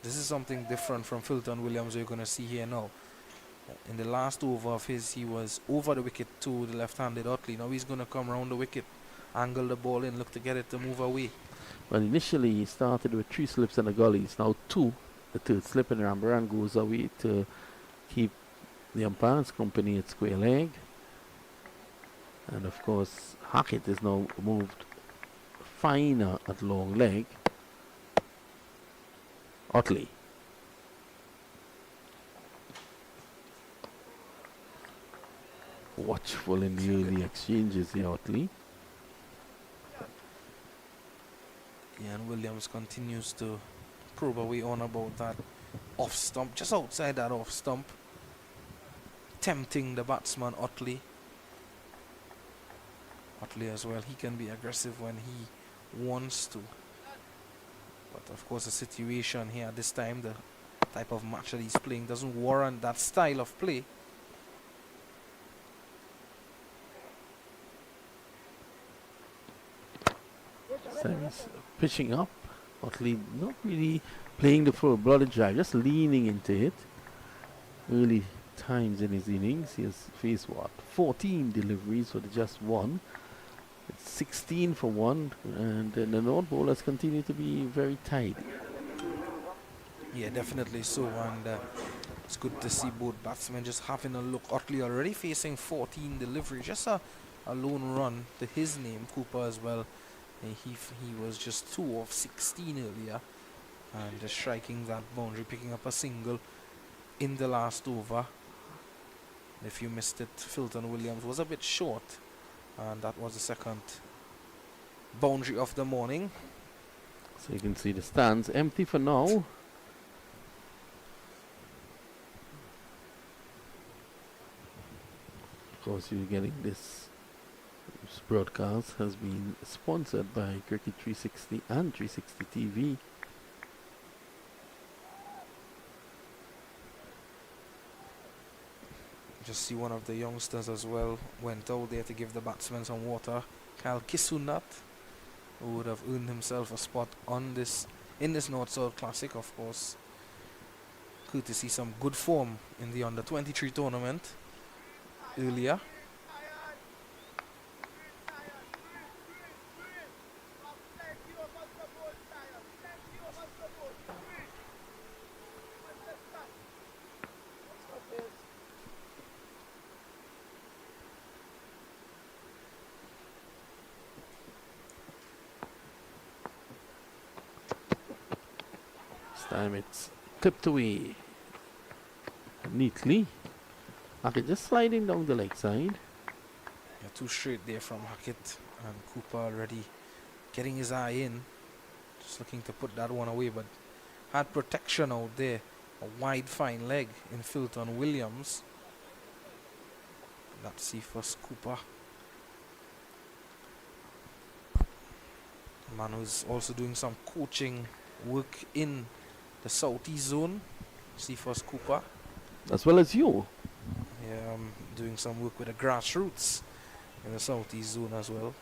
S7: This is something different from Filton Williams you're going to see here now. In the last over of his, he was over the wicket to the left-handed Utley. Now he's going to come around the wicket, angle the ball in, look to get it to move away.
S6: Well, initially he started with 3 slips in the gullies, now 2. The third slip in Rambaran goes away to keep the umpire's company at square leg. And of course, Hackett is now moved finer at long leg. Utley. Watchful in the early exchanges here, Utley.
S7: Yeah, and Williams continues to probe away on about that off stump, just outside that off stump, tempting the batsman Utley. Utley as well, he can be aggressive when he wants to. But of course the situation here at this time, the type of match that he's playing, doesn't warrant that style of play.
S6: So he's pitching up. Utley not really playing the full-blooded drive, just leaning into it. Early times in his innings, he has faced 14 deliveries with just 1. It's 16 for 1, and the North bowlers continue to be very tight.
S7: Yeah, definitely so, and it's good to see both batsmen just having a look. Utley already facing 14 deliveries, just a lone run to his name. Cooper as well. He was just 2 of 16 earlier, and just striking that boundary, picking up a single in the last over. If you missed it, Filton Williams was a bit short, and that was the second boundary of the morning.
S6: So you can see the stands empty for now. Of course, you're getting this broadcast has been sponsored by Cricket 360 and 360 TV.
S7: Just see one of the youngsters as well went out there to give the batsmen some water. Kyle Kisunat, who would have earned himself a spot on this in this North-South Classic, of course. Good to see some good form in the under-23 tournament earlier.
S6: Time it's clipped away neatly. Hackett just sliding down the leg side.
S7: Yeah, 2 straight there from Hackett, and Cooper already getting his eye in, just looking to put that one away, but had protection out there. A wide fine leg in Filton Williams. Let's see first Cooper. A man who's also doing some coaching work in the Southeast zone. See first Cooper.
S6: As well as you.
S7: Yeah, doing some work with the grassroots in the Southeast zone as well.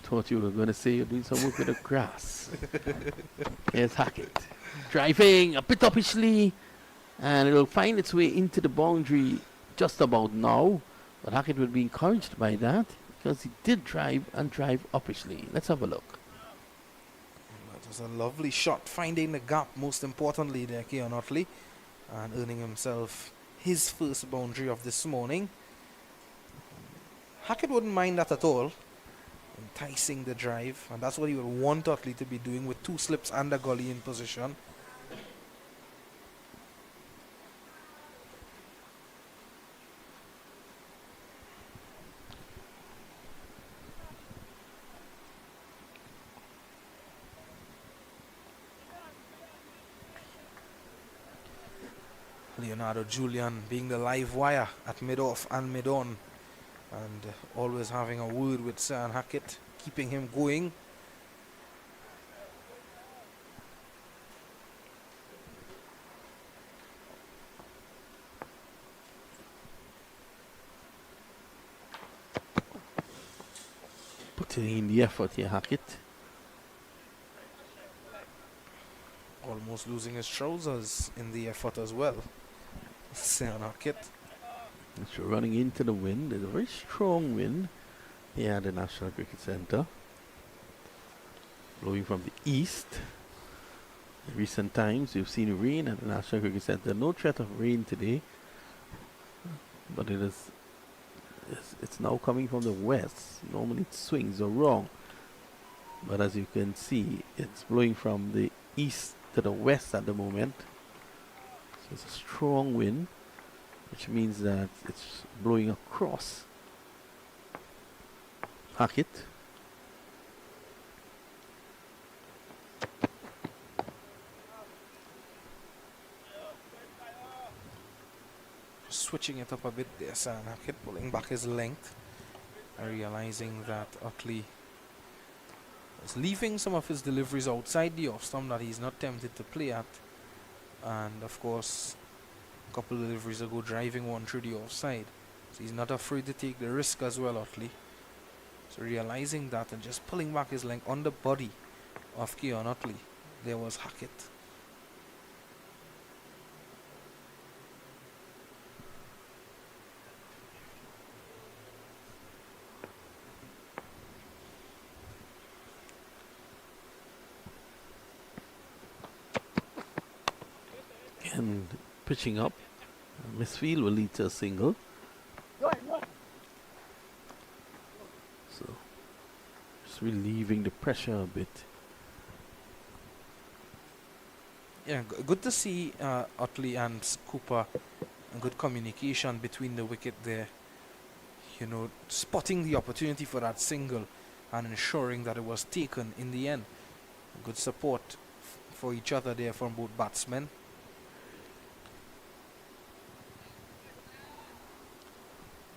S6: Thought you were going to say you're doing some work with the grass. Here's Hackett. Driving a bit uppishly, and it'll find its way into the boundary just about now. But Hackett will be encouraged by that. because he did drive and drive uppishly. Let's have a look.
S7: That was a lovely shot, finding the gap most importantly there, Keon Otley, and earning himself his first boundary of this morning. Hackett wouldn't mind that at all, enticing the drive, and that's what he would want Otley to be doing with 2 slips and a gully in position. Leonardo Julian being the live wire at mid-off and mid-on, and always having a word with Sir Hackett, keeping him going.
S6: Putting in the effort here, Hackett.
S7: Almost losing his trousers in the effort as well. Sir Hackett.
S6: So running into the wind. There's a very strong wind here at the National Cricket Centre, blowing from the east. In recent times, we've seen rain at the National Cricket Centre. No threat of rain today, but it's now coming from the west. Normally it swings or wrong, but as you can see, it's blowing from the east to the west at the moment. So it's a strong wind, which means that it's blowing across Hackett.
S7: Switching it up a bit there, Sir Hackett, pulling back his length, and realizing that Otley is leaving some of his deliveries outside the off stump that he's not tempted to play at. And of course, a couple of deliveries ago, driving one through the offside. So he's not afraid to take the risk as well, Otley. So realizing that and just pulling back his length on the body of Keon Otley, there was Hackett.
S6: And pitching up, Misfield will lead to a single. So just relieving the pressure a bit.
S7: Yeah, good to see Otley and Cooper, and good communication between the wicket there. You know, spotting the opportunity for that single and ensuring that it was taken in the end. Good support for each other there from both batsmen.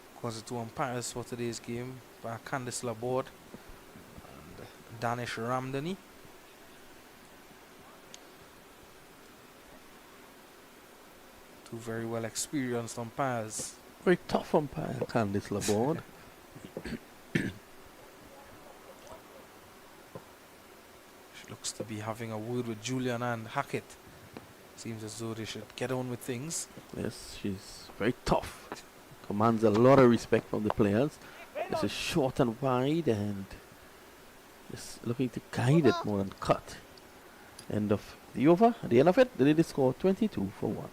S7: Of course, the 2 umpires for today's game, Candice Laborde and Danish Ramdani. Two very well experienced umpires.
S6: Very tough umpire, Candice Laborde.
S7: She looks to be having a word with Julian and Hackett. Seems as though they should get on with things.
S6: Yes, she's very tough. Commands a lot of respect from the players. This is short and wide and just looking to guide it more than cut. End of the over. At the end of it, the ladies score 22 for 1.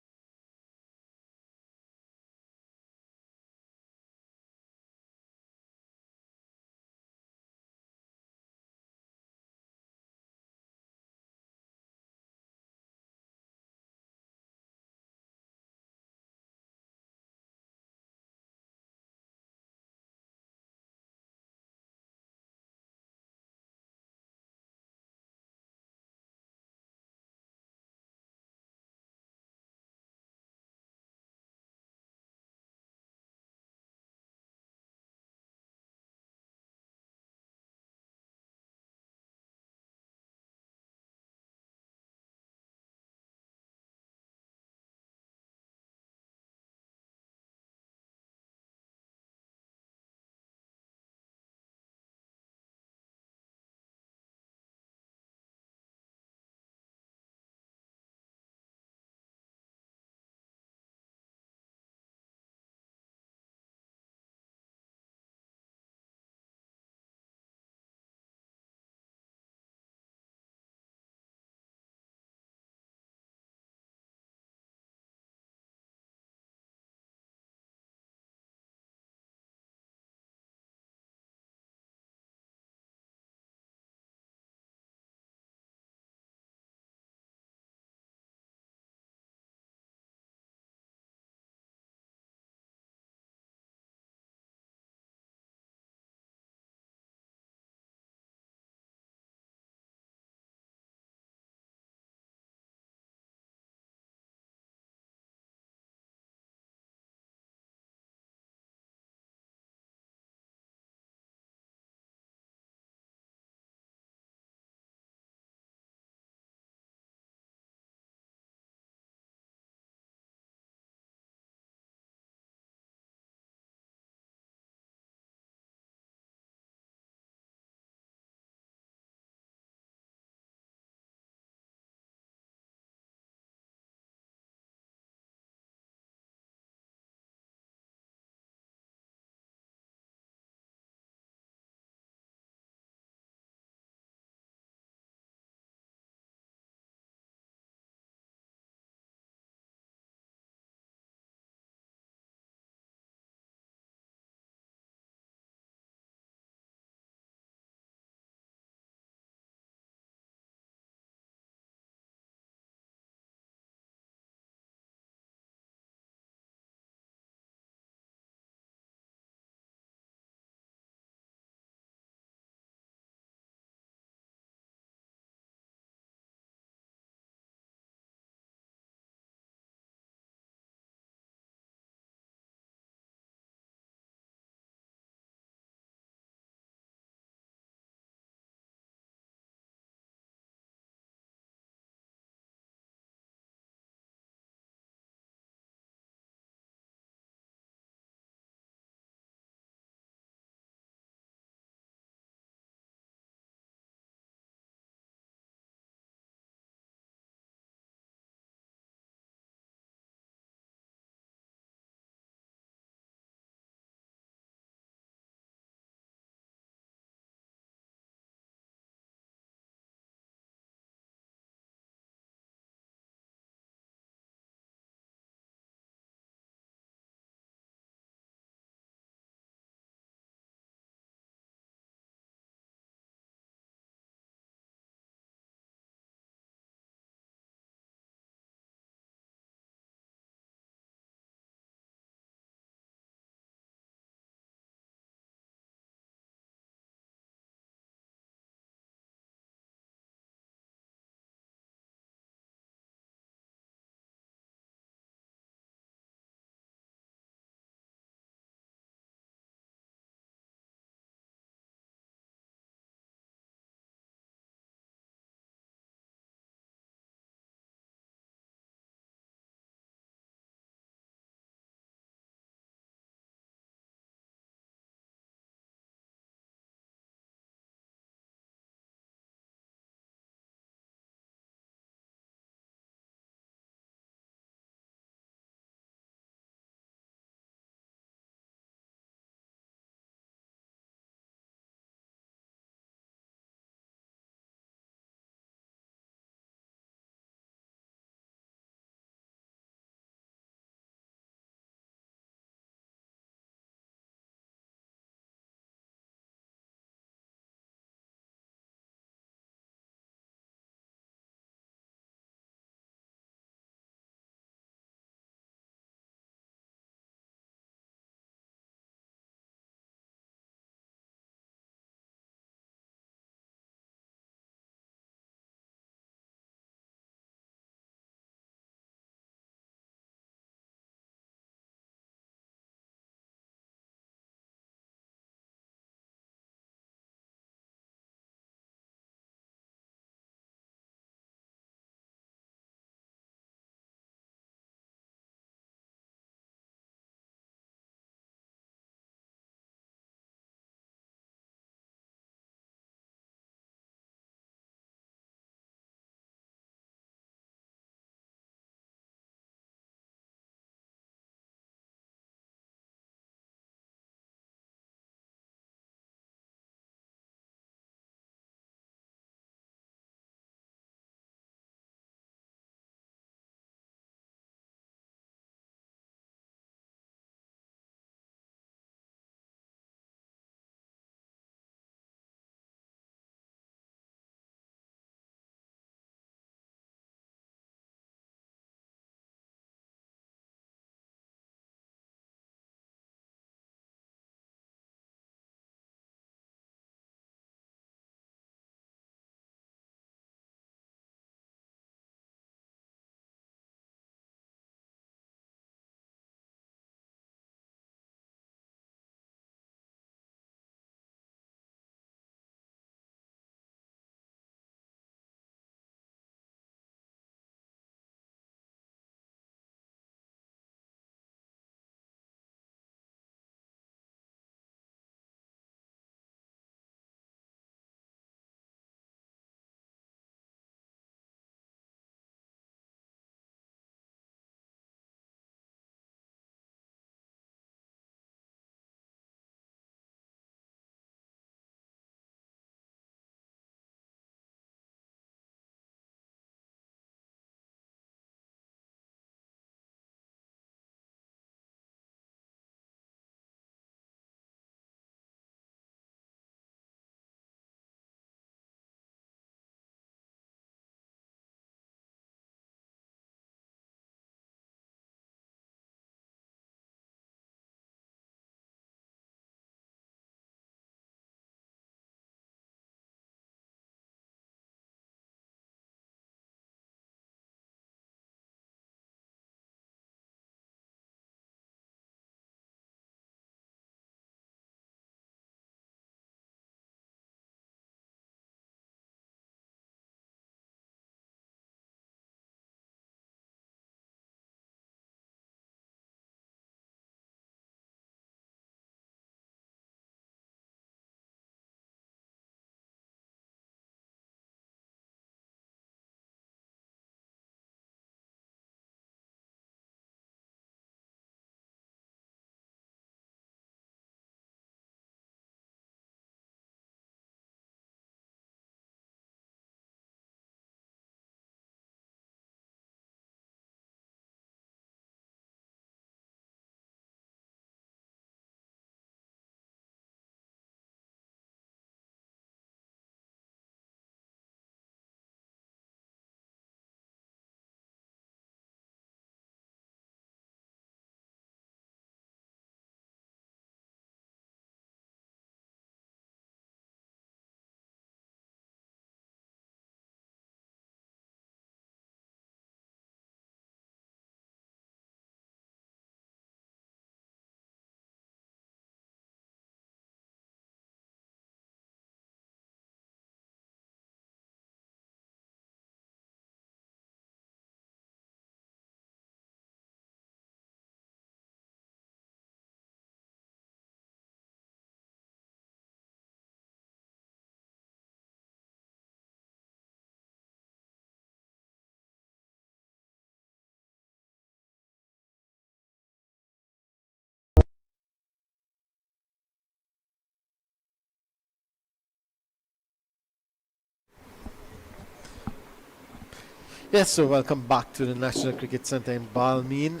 S4: Yes, so welcome back to the National Cricket Centre in Balmain.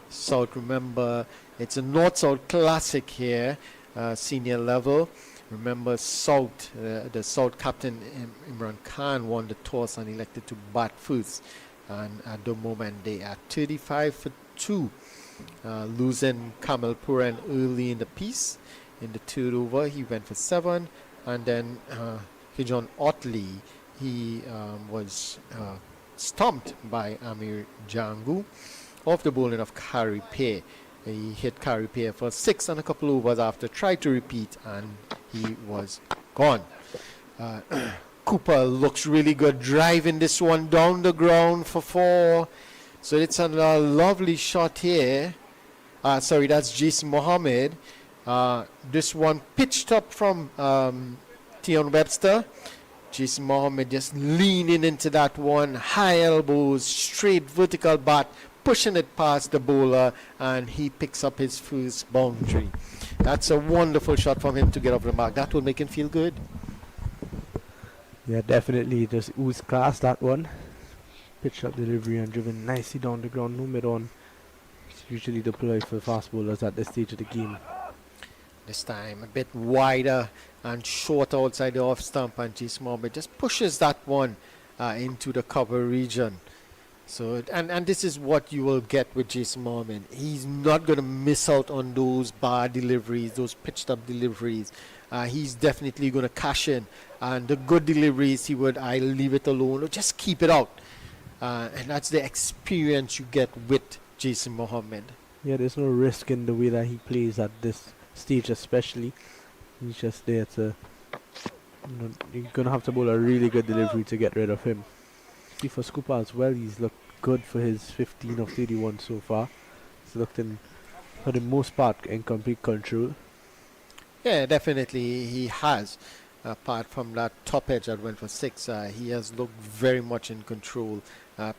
S4: South, remember, it's a North-South classic here, senior level. Remember, South, the South captain Imran Khan won the toss and elected to bat first. And at the moment, they are 35 for 2, losing Kamal Puran early in the piece. In the third over, he went for 7. And then Kijon Otley, he was stumped by Amir Jangu off the bowling of Kari Pay. He hit Kari Pay for 6 and a couple overs after, tried to repeat, and he was gone. Cooper looks really good, driving this one down the ground for 4. So it's a lovely shot here. Sorry, that's Jason Mohammed. This one pitched up from Tion Webster. Jason Mohammed just leaning into that one, high elbows, straight vertical bat, pushing it past the bowler, and he picks up his first boundary. That's a wonderful shot from him to get off the mark. That will make him feel good.
S5: Yeah, definitely. Just ooze class, that one. Pitch up delivery and driven nicely down the ground, no mid-on. It's usually deployed for fast bowlers at this stage of the game.
S4: This time a bit wider and short outside the off stump, and Jason Mohammed just pushes that one into the cover region. So and this is what you will get with Jason Mohammed. He's not going to miss out on those bar deliveries, those pitched up deliveries. He's definitely going to cash in, and the good deliveries he would either leave it alone or just keep it out. And that's the experience you get with Jason Mohammed.
S5: Yeah, there's no risk in the way that he plays at this stage, especially. He's just there to, you're gonna have to bowl a really good delivery to get rid of him. See, for Scooper as well, he's looked good for his 15 of 31 so far. He's looked in, for the most part, in complete control.
S4: Yeah, definitely he has. Apart from that top edge that went for 6, he has looked very much in control.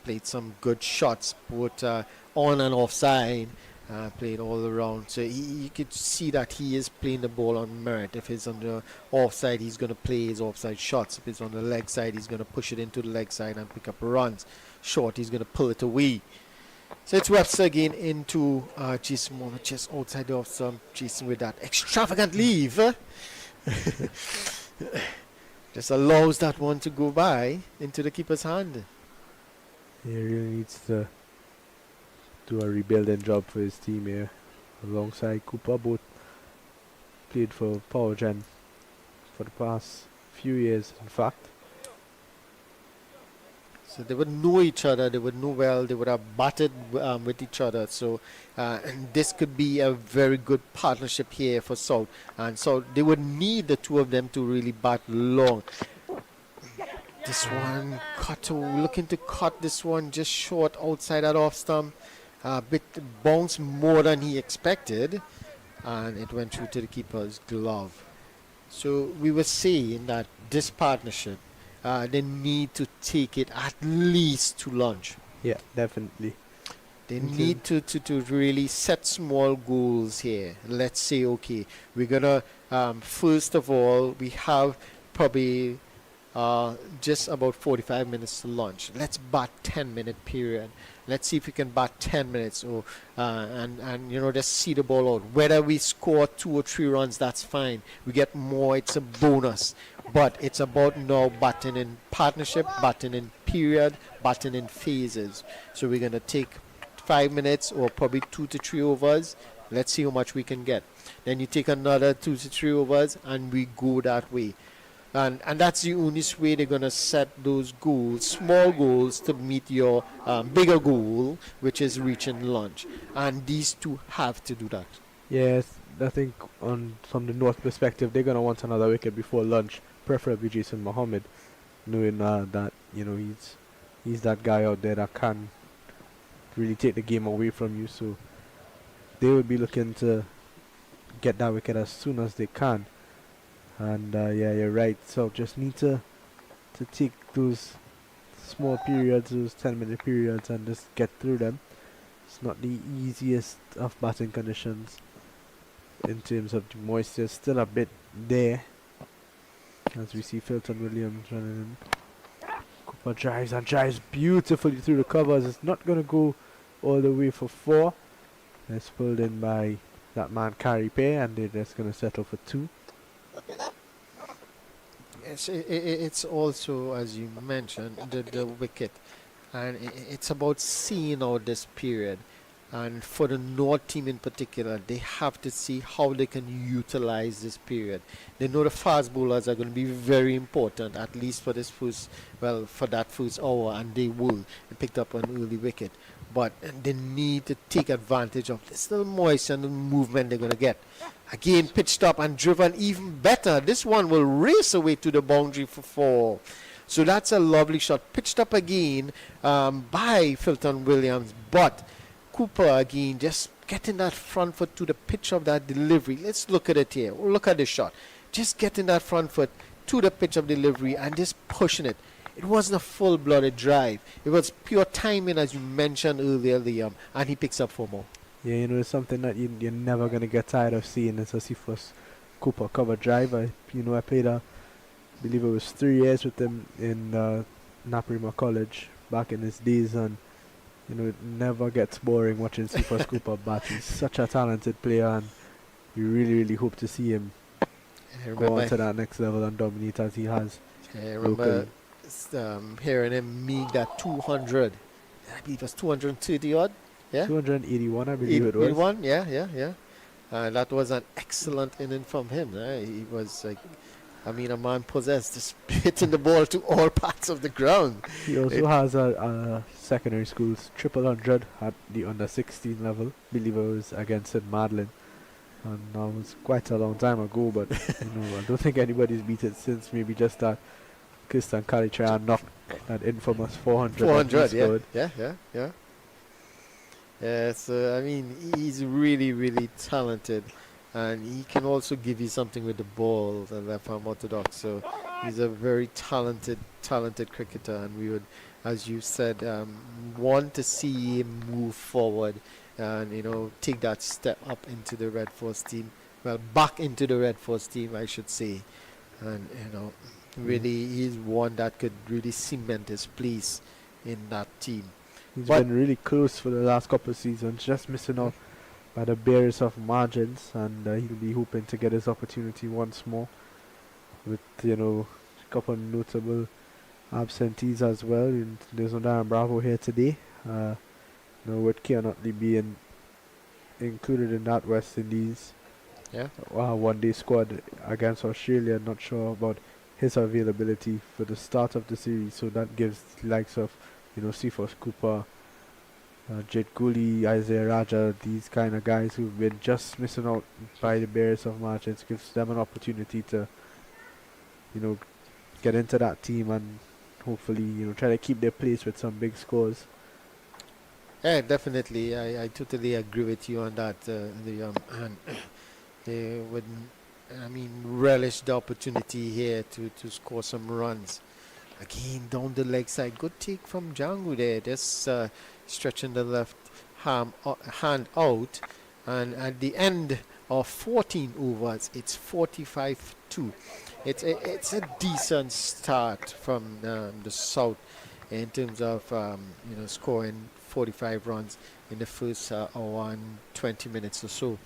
S4: Played some good shots, both on and offside. Played all around, so you could see that he is playing the ball on merit. If it's on the offside, he's going to play his offside shots. If it's on the leg side, he's going to push it into the leg side and pick up runs. Short, he's going to pull it away. So it's Webster again into Jason Mohammed, just outside the off stump. Jason with that extravagant leave. Just allows that one to go by into the keeper's hand.
S5: He really needs to do a rebuilding job for his team here. Alongside Cooper, both played for Power Gen for the past few years, in fact.
S4: So they would know each other, they would know well, they would have batted with each other. So and this could be a very good partnership here for South. And so they would need the two of them to really bat long. This one, looking to cut this one just short outside that off stump. A bit bounced more than he expected, and it went through to the keeper's glove. So we were saying that this partnership, they need to take it at least to lunch.
S5: Yeah, definitely.
S4: They need to really set small goals here. Let's say, okay, we're gonna first of all, we have probably just about 45 minutes to lunch. Let's bat 10-minute period. Let's see if we can bat 10 minutes or and just see the ball out. Whether we score 2 or 3 runs, that's fine. We get more, it's a bonus. But it's about now batting in partnership, batting in period, batting in phases. So we're going to take 5 minutes or probably 2 to 3 overs. Let's see how much we can get. Then you take another 2 to 3 overs and we go that way. And that's the only way they're going to set those goals, small goals, to meet your bigger goal, which is reaching lunch. And these two have to do that.
S5: Yes, I think from the North perspective, they're going to want another wicket before lunch, preferably Jason Mohammed, knowing that he's that guy out there that can really take the game away from you. So they will be looking to get that wicket as soon as they can. And yeah, you're right. So just need to take those small periods, those 10-minute periods, and just get through them. It's not the easiest of batting conditions in terms of the moisture. Still a bit there, as we see Filton Williams running in. Cooper drives and drives beautifully through the covers. It's not going to go all the way for 4. It's pulled in by that man Carrie Pay, and they're just going to settle for 2.
S4: Yes, it's also, as you mentioned, the wicket. And it's about seeing out this period. And for the North team in particular, they have to see how they can utilize this period. They know the fast bowlers are going to be very important, at least for this for that first hour, and they will. They picked up an early wicket. But they need to take advantage of this little moisture and the movement they're going to get. Again, pitched up and driven even better. This one will race away to the boundary for 4. So that's a lovely shot. Pitched up again by Filton Williams. But Cooper again just getting that front foot to the pitch of that delivery. Let's look at it here. Look at the shot. Just getting that front foot to the pitch of delivery and just pushing it. It wasn't a full-blooded drive. It was pure timing, as you mentioned earlier, Liam, and he picks up 4 more.
S5: Yeah, you know, it's something that you're never going to get tired of seeing. It's a Cephas Cooper cover drive. I played believe it was 3 years with him in Naparima College back in his days, and you know, it never gets boring watching Cephas Cooper bat. He's such a talented player, and we really, really hope to see him go on to that next level and dominate as he has.
S4: I remember hearing him meet that 200. I believe it was 230 odd. Yeah,
S5: 281, I believe it was.
S4: 81, yeah. That was an excellent inning from him. He was like, a man possessed, just hitting the ball to all parts of the ground.
S5: He also has a secondary school's 100 at the under 16 level. I believe it was against St. Madeleine. And that was quite a long time ago, but I don't think anybody's beat it since. Maybe just that Christian Kalitria knocked that infamous 400.
S4: 400, yeah. So he's really, really talented, and he can also give you something with the ball, the left arm orthodox. So he's a very talented cricketer, and we would, as you said, want to see him move forward and take that step up into the Red Force team. Well, back into the Red Force team, I should say, and really he's one that could really cement his place in that team.
S5: He's been really close for the last couple of seasons, just missing out by the barest of margins, and he'll be hoping to get his opportunity once more with, a couple of notable absentees as well. And there's no Darren Bravo here today, with Keon Utley being included in that West Indies one-day squad against Australia. Not sure about his availability for the start of the series, so that gives the likes of Cephas Cooper, Jet Cooley, Isaiah Raja, these kind of guys who've been just missing out by the barest of margins, gives them an opportunity to, get into that team and hopefully, try to keep their place with some big scores.
S4: Yeah, definitely. I totally agree with you on that. And they would, relish the opportunity here to score some runs. Again, down the leg side. Good take from Django there. Just stretching the left hand out. And at the end of 14 overs, it's 45-2. It's a decent start from the South in terms of scoring 45 runs in the first hour and 20 minutes or so.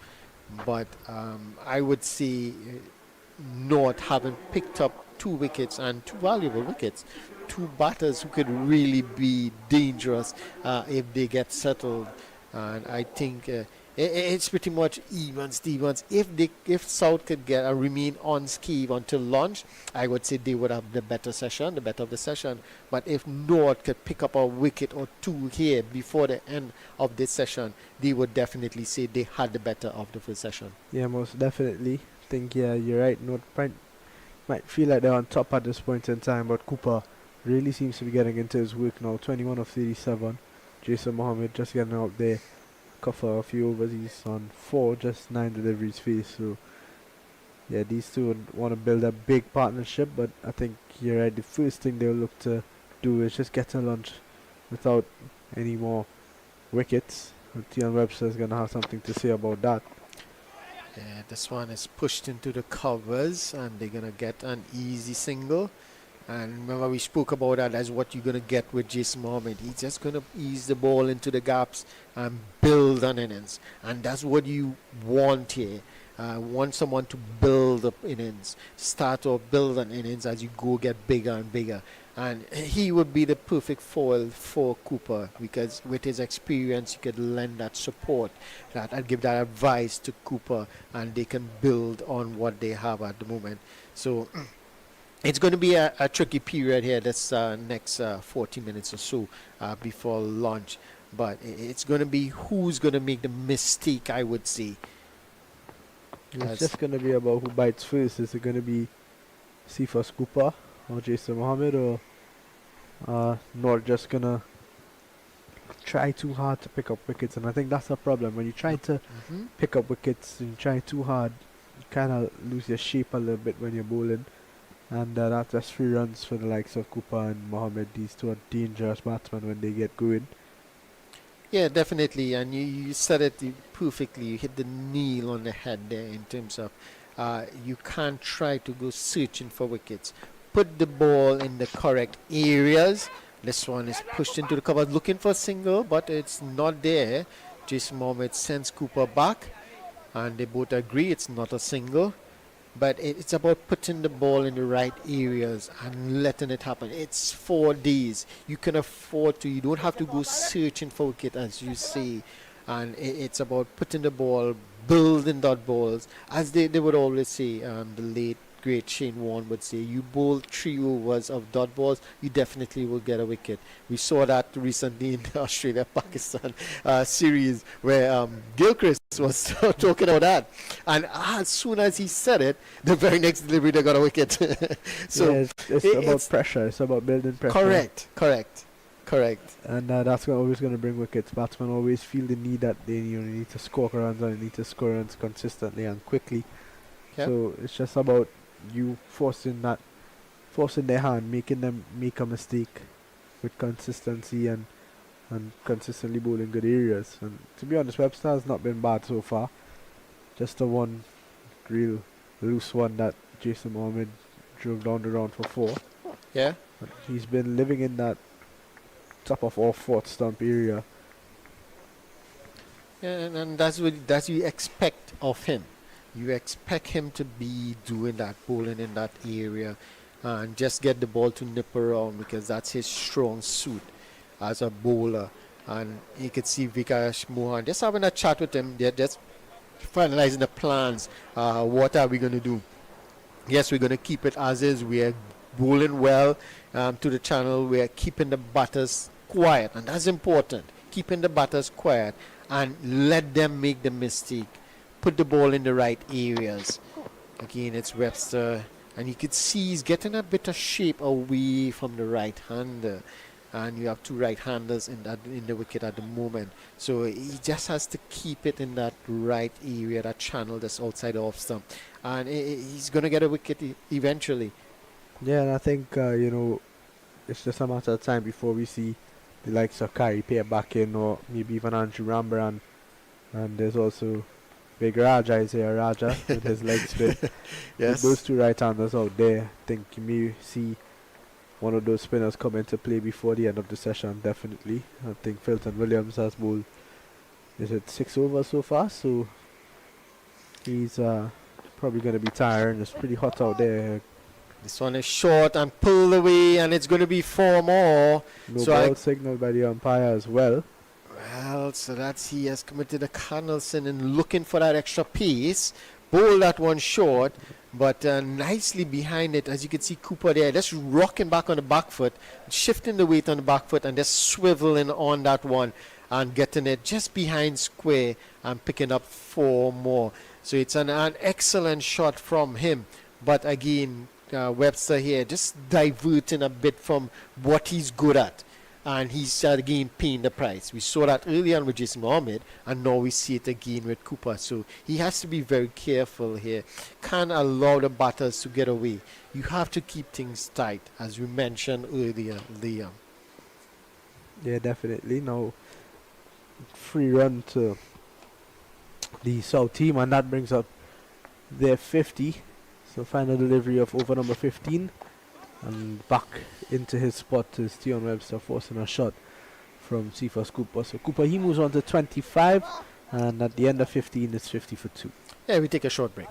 S4: But I would say North having picked up 2 wickets and 2 valuable wickets, 2 batters who could really be dangerous if they get settled. And I think it's pretty much even, Stevens. If South could get remain unscathed until lunch, I would say they would have the better of the session. But if North could pick up a wicket or 2 here before the end of this session, they would definitely say they had the better of the first session.
S5: Yeah, most definitely. I think, you're right. North might feel like they're on top at this point in time, but Cooper really seems to be getting into his work now. 21 of 37. Jason Mohammed just getting out there. Cover a few overs. He's on 4, just 9 deliveries faced. So, these two would want to build a big partnership, but I think you're right. The first thing they'll look to do is just get to lunch without any more wickets. Tion Webster is going to have something to say about that.
S4: Yeah, this one is pushed into the covers, and they're going to get an easy single. And remember, we spoke about that as what you're going to get with Jason Mohammed. He's just going to ease the ball into the gaps and build an innings. And that's what you want here. Want someone to build up innings, start or build an innings as you go get bigger and bigger. And he would be the perfect foil for Cooper, because with his experience, he could lend that support, that and give that advice to Cooper, and they can build on what they have at the moment. So it's going to be a tricky period here, this next 40 minutes or so before lunch. But it's going to be who's going to make the mistake, I would say.
S5: It's just going to be about who bites first. Is it going to be Cephas Cooper or Jason Mohammed, or not just going to try too hard to pick up wickets? And I think that's the problem. When you try to pick up wickets and you try too hard, you kind of lose your shape a little bit when you're bowling. And that's just 3 runs for the likes of Cooper and Mohammed. These two are dangerous batsmen when they get going.
S4: Yeah, definitely. And you said it perfectly. You hit the nail on the head there in terms of you can't try to go searching for wickets. Put the ball in the correct areas. This one is pushed into the cover looking for a single, but it's not there. Jason Mohammed sends Cooper back, and they both agree it's not a single. But it's about putting the ball in the right areas and letting it happen. It's 4 days. You can afford to. You don't have to go searching for wicket, as you say. And it's about putting the ball, building dot balls. As they would always say, the late, great Shane Warne would say, you bowl 3 overs of dot balls, you definitely will get a wicket. We saw that recently in the Australia-Pakistan series where Gilchrist was talking about that. And as soon as he said it, the very next delivery they got a wicket. So
S5: yeah, it's about pressure. It's about building pressure.
S4: Correct.
S5: And that's always going to bring wickets. Batsmen always feel the need that they need to score runs, and they need to score runs consistently and quickly. Yeah. So it's just about you forcing their hand, making them make a mistake with consistency and consistently bowling good areas. And to be honest, Webster has not been bad so far. Just the one real loose one that Jason Mohammed drove down the ground for 4.
S4: Yeah.
S5: But he's been living in that top of our 4th stump area.
S4: Yeah, and that's what you expect of him. You expect him to be doing that, bowling in that area, and just get the ball to nip around, because that's his strong suit as a bowler. And you could see Vikash Mohan just having a chat with him. They're just finalizing the plans. What are we going to do? Yes, we're going to keep it as is. We are bowling well to the channel. We are keeping the batters quiet, and that's important. Keeping the batters quiet and let them make the mistake. Put the ball in the right areas. Again, it's Webster, and you could see he's getting a bit of shape away from the right-hander, and you have 2 right-handers in the wicket at the moment. So he just has to keep it in that right area, that channel that's outside the off stump, and he's going to get a wicket eventually.
S5: Yeah, and I think it's just a matter of time before we see the likes of Kari Pair back in, or maybe even Andrew Rambaran, and there's also Big Raja is here, Raja, with his leg spin.
S4: Yes.
S5: With those 2 right-handers out there, I think you may see one of those spinners come into play before the end of the session, definitely. I think Filton Williams has bowled, is it 6 overs so far? So he's probably going to be tired, and it's pretty hot out there.
S4: This one is short and pulled away, and it's going to be 4 more.
S5: No ball signal by the umpire as well.
S4: Well, so that's he has committed a Connelson and looking for that extra pace. Bowl that one short, but nicely behind it. As you can see, Cooper there just rocking back on the back foot, shifting the weight on the back foot, and just swiveling on that one and getting it just behind square and picking up 4 more. So it's an excellent shot from him. But again, Webster here just diverting a bit from what he's good at. And he's again paying the price. We saw that early on with Jason Mohammed, and now we see it again with Cooper. So he has to be very careful here. Can't allow the batters to get away. You have to keep things tight, as we mentioned earlier, Liam.
S5: Yeah, definitely. Now, 3 run to the South team, and that brings up their 50. So final delivery of over number 15. And back into his spot is Tion Webster forcing a shot from Cephas Cooper. So Cooper, he moves on to 25, and at the end of 15, it's 50 for 2.
S4: Yeah, we take a short break.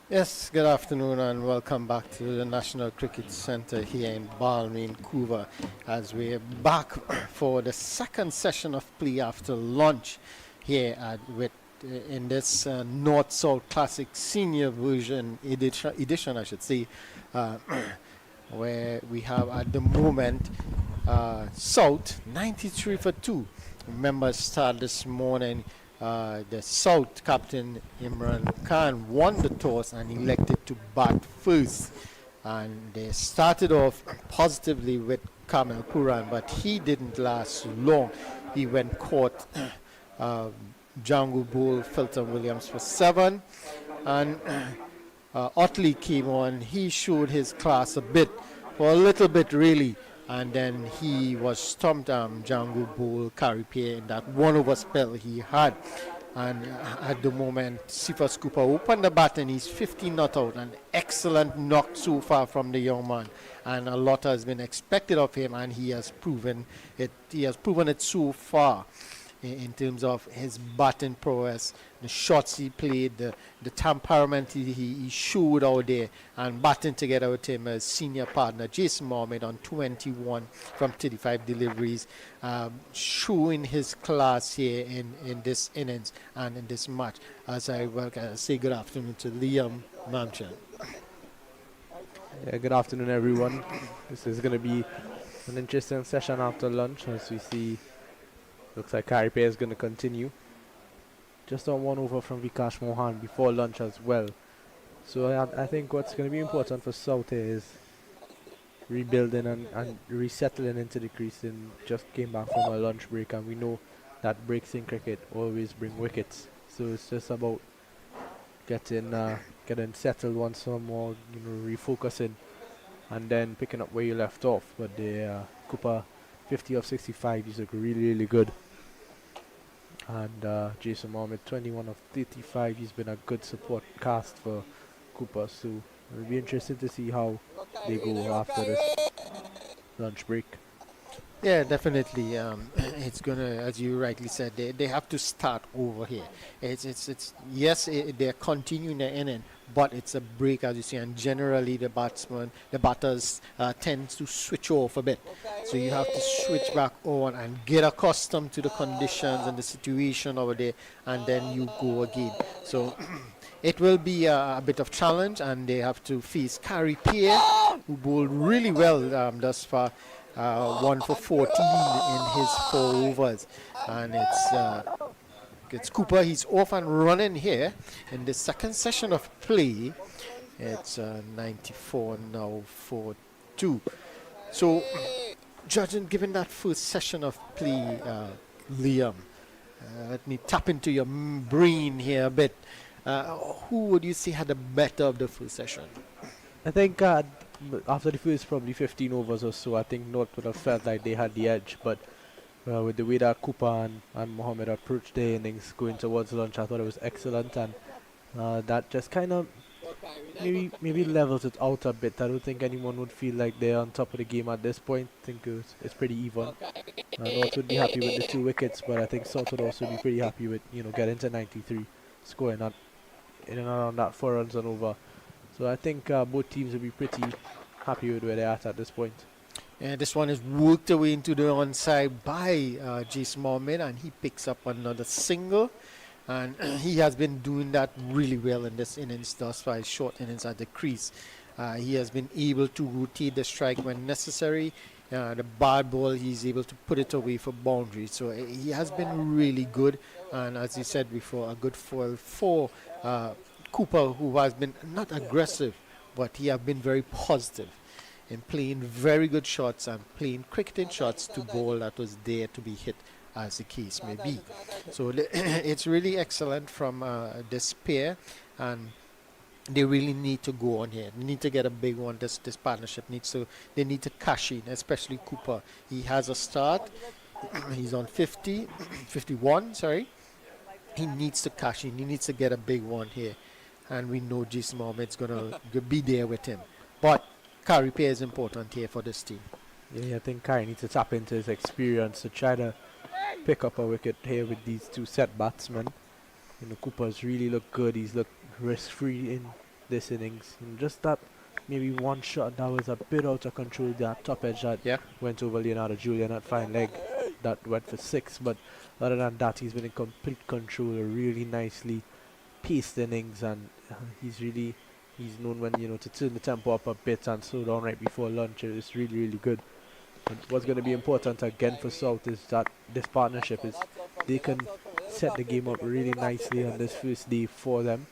S4: Yes, good afternoon and welcome back to the National Cricket Centre here in Balmain, Vancouver, as we're back for the second session of play after lunch here in this North-South Classic Senior Version edition, I should say, uh, where we have at the moment South 93 for 2. Members start this morning. The South captain Imran Khan won the toss and elected to bat first. And they started off positively with Kamel Puran, but he didn't last long. He went caught Jungle Bull, Felton Williams for 7. And Otley came on. He showed his class for a little bit really. And then he was stumped Jungle Bull, Carripier in that 1 over spell he had. And at the moment, Cephas Cooper opened the bat and he's 15 not out. An excellent knock so far from the young man. And a lot has been expected of him, and he has proven it. He has proven it so far in terms of his batting prowess, the shots he played, the temperament he showed out there, and batting together with him as senior partner Jason Mohammed on 21 from 35 deliveries, showing his class here in this innings and in this match. As I say good afternoon to Liam Mamchan.
S5: Yeah, good afternoon, everyone. This is going to be an interesting session after lunch, as we see. Looks like Carripier is going to continue. Just on 1 over from Vikash Mohan before lunch as well. So I think what's going to be important for South is rebuilding and resettling into the crease. And just came back from a lunch break, and we know that breaks in cricket always bring wickets. So it's just about getting settled once more, refocusing, and then picking up where you left off. But the Cooper 50 of 65, these look really, really good. And Jason Mohammed 21 of 35, he's been a good support cast for Cooper. So it'll be interesting to see how they go after this lunch break.
S4: Yeah, definitely. It's gonna, as you rightly said, they have to start over here. It's yes, they're continuing their inning, but it's a break, as you see, and generally the batters tend to switch off a bit. So you have to switch back on and get accustomed to the conditions and the situation over there, and then you go again. So it will be a bit of challenge, and they have to face Carripier, who bowled really well thus far. 1 for 14 in his 4 overs, and it's Cooper. He's off and running here in the second session of play. It's 94 now for 2. So, judging, given that first session of play, Liam, let me tap into your brain here a bit. Who would you say had the better of the first session?
S5: I think after the first probably 15 overs or so, I think North would have felt like they had the edge. But with the way that Cooper and Mohammed approached their innings going towards lunch, I thought it was excellent. And that just kind of maybe levels it out a bit. I don't think anyone would feel like they're on top of the game at this point. I think it's pretty even. North would be happy with the 2 wickets, but I think South would also be pretty happy with getting to 93, scoring in and around that 4 runs and over. So I think both teams will be pretty happy with where they're at this point.
S4: Yeah, this one is worked away into the onside by Jason Mohammed, and he picks up another single. And he has been doing that really well in this innings thus far, his short innings at the crease. He has been able to rotate the strike when necessary. The bad ball, he's able to put it away for boundaries. So he has been really good. And as you said before, a good foil for Cooper, who has been not aggressive, but he has been very positive in playing very good shots and playing cricketing shots to ball that was there to be hit, as the case may be. So it's really excellent from this pair, and they really need to go on here. They need to get a big one. This partnership they need to cash in, especially Cooper. He has a start. He's on 51, sorry. He needs to cash in. He needs to get a big one here. And we know Jason Mohammed's going to be there with him. But Carripier is important here for this team.
S5: Yeah, I think Carey needs to tap into his experience to try to pick up a wicket here with these 2 set batsmen. Cooper's really looked good. He's looked risk-free this innings. And just that maybe one shot that was a bit out of control, that top edge that
S4: Yeah.
S5: went over Leonardo Julian at fine leg, that went for 6. But other than that, he's been in complete control, a really nicely paced innings, and he's known when, to turn the tempo up a bit and slow down right before lunch. It's really, really good. And what's going to be important again for South is that this partnership is they can set the game up really nicely on this first day for them.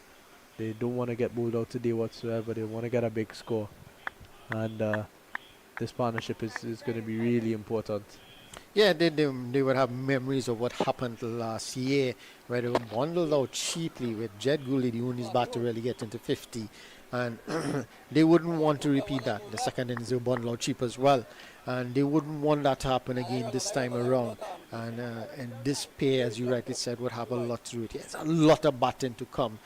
S5: They don't want to get bowled out today whatsoever. They want to get a big score. And this partnership is going to be really important.
S4: Yeah, they would have memories of what happened last year, where they were bundled out cheaply with Jed Gooley, the only batter to really get into 50. And they wouldn't want to repeat that. The second innings, they were bundled out cheap as well. And they wouldn't want that to happen again this time around. And this pair, as you rightly said, would have a lot to do it. There's a lot of batting to come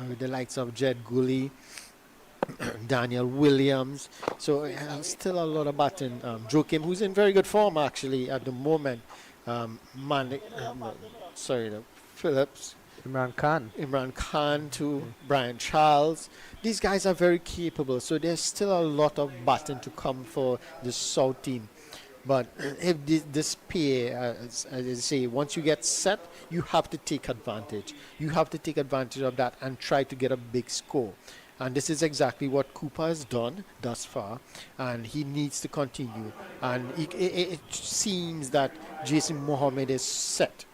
S4: with the likes of Jed Gooley, Daniel Williams. So still a lot of batting. Joakim, who's in very good form actually at the moment. Phillips. Imran Khan to Brian Charles. These guys are very capable. So there's still a lot of batting to come for the South team. But if this pair, as I say, once you get set, you have to take advantage. You have to take advantage of that and try to get a big score. And this is exactly what Cooper has done thus far, and he needs to continue. And it seems that Jason Mohammed is set.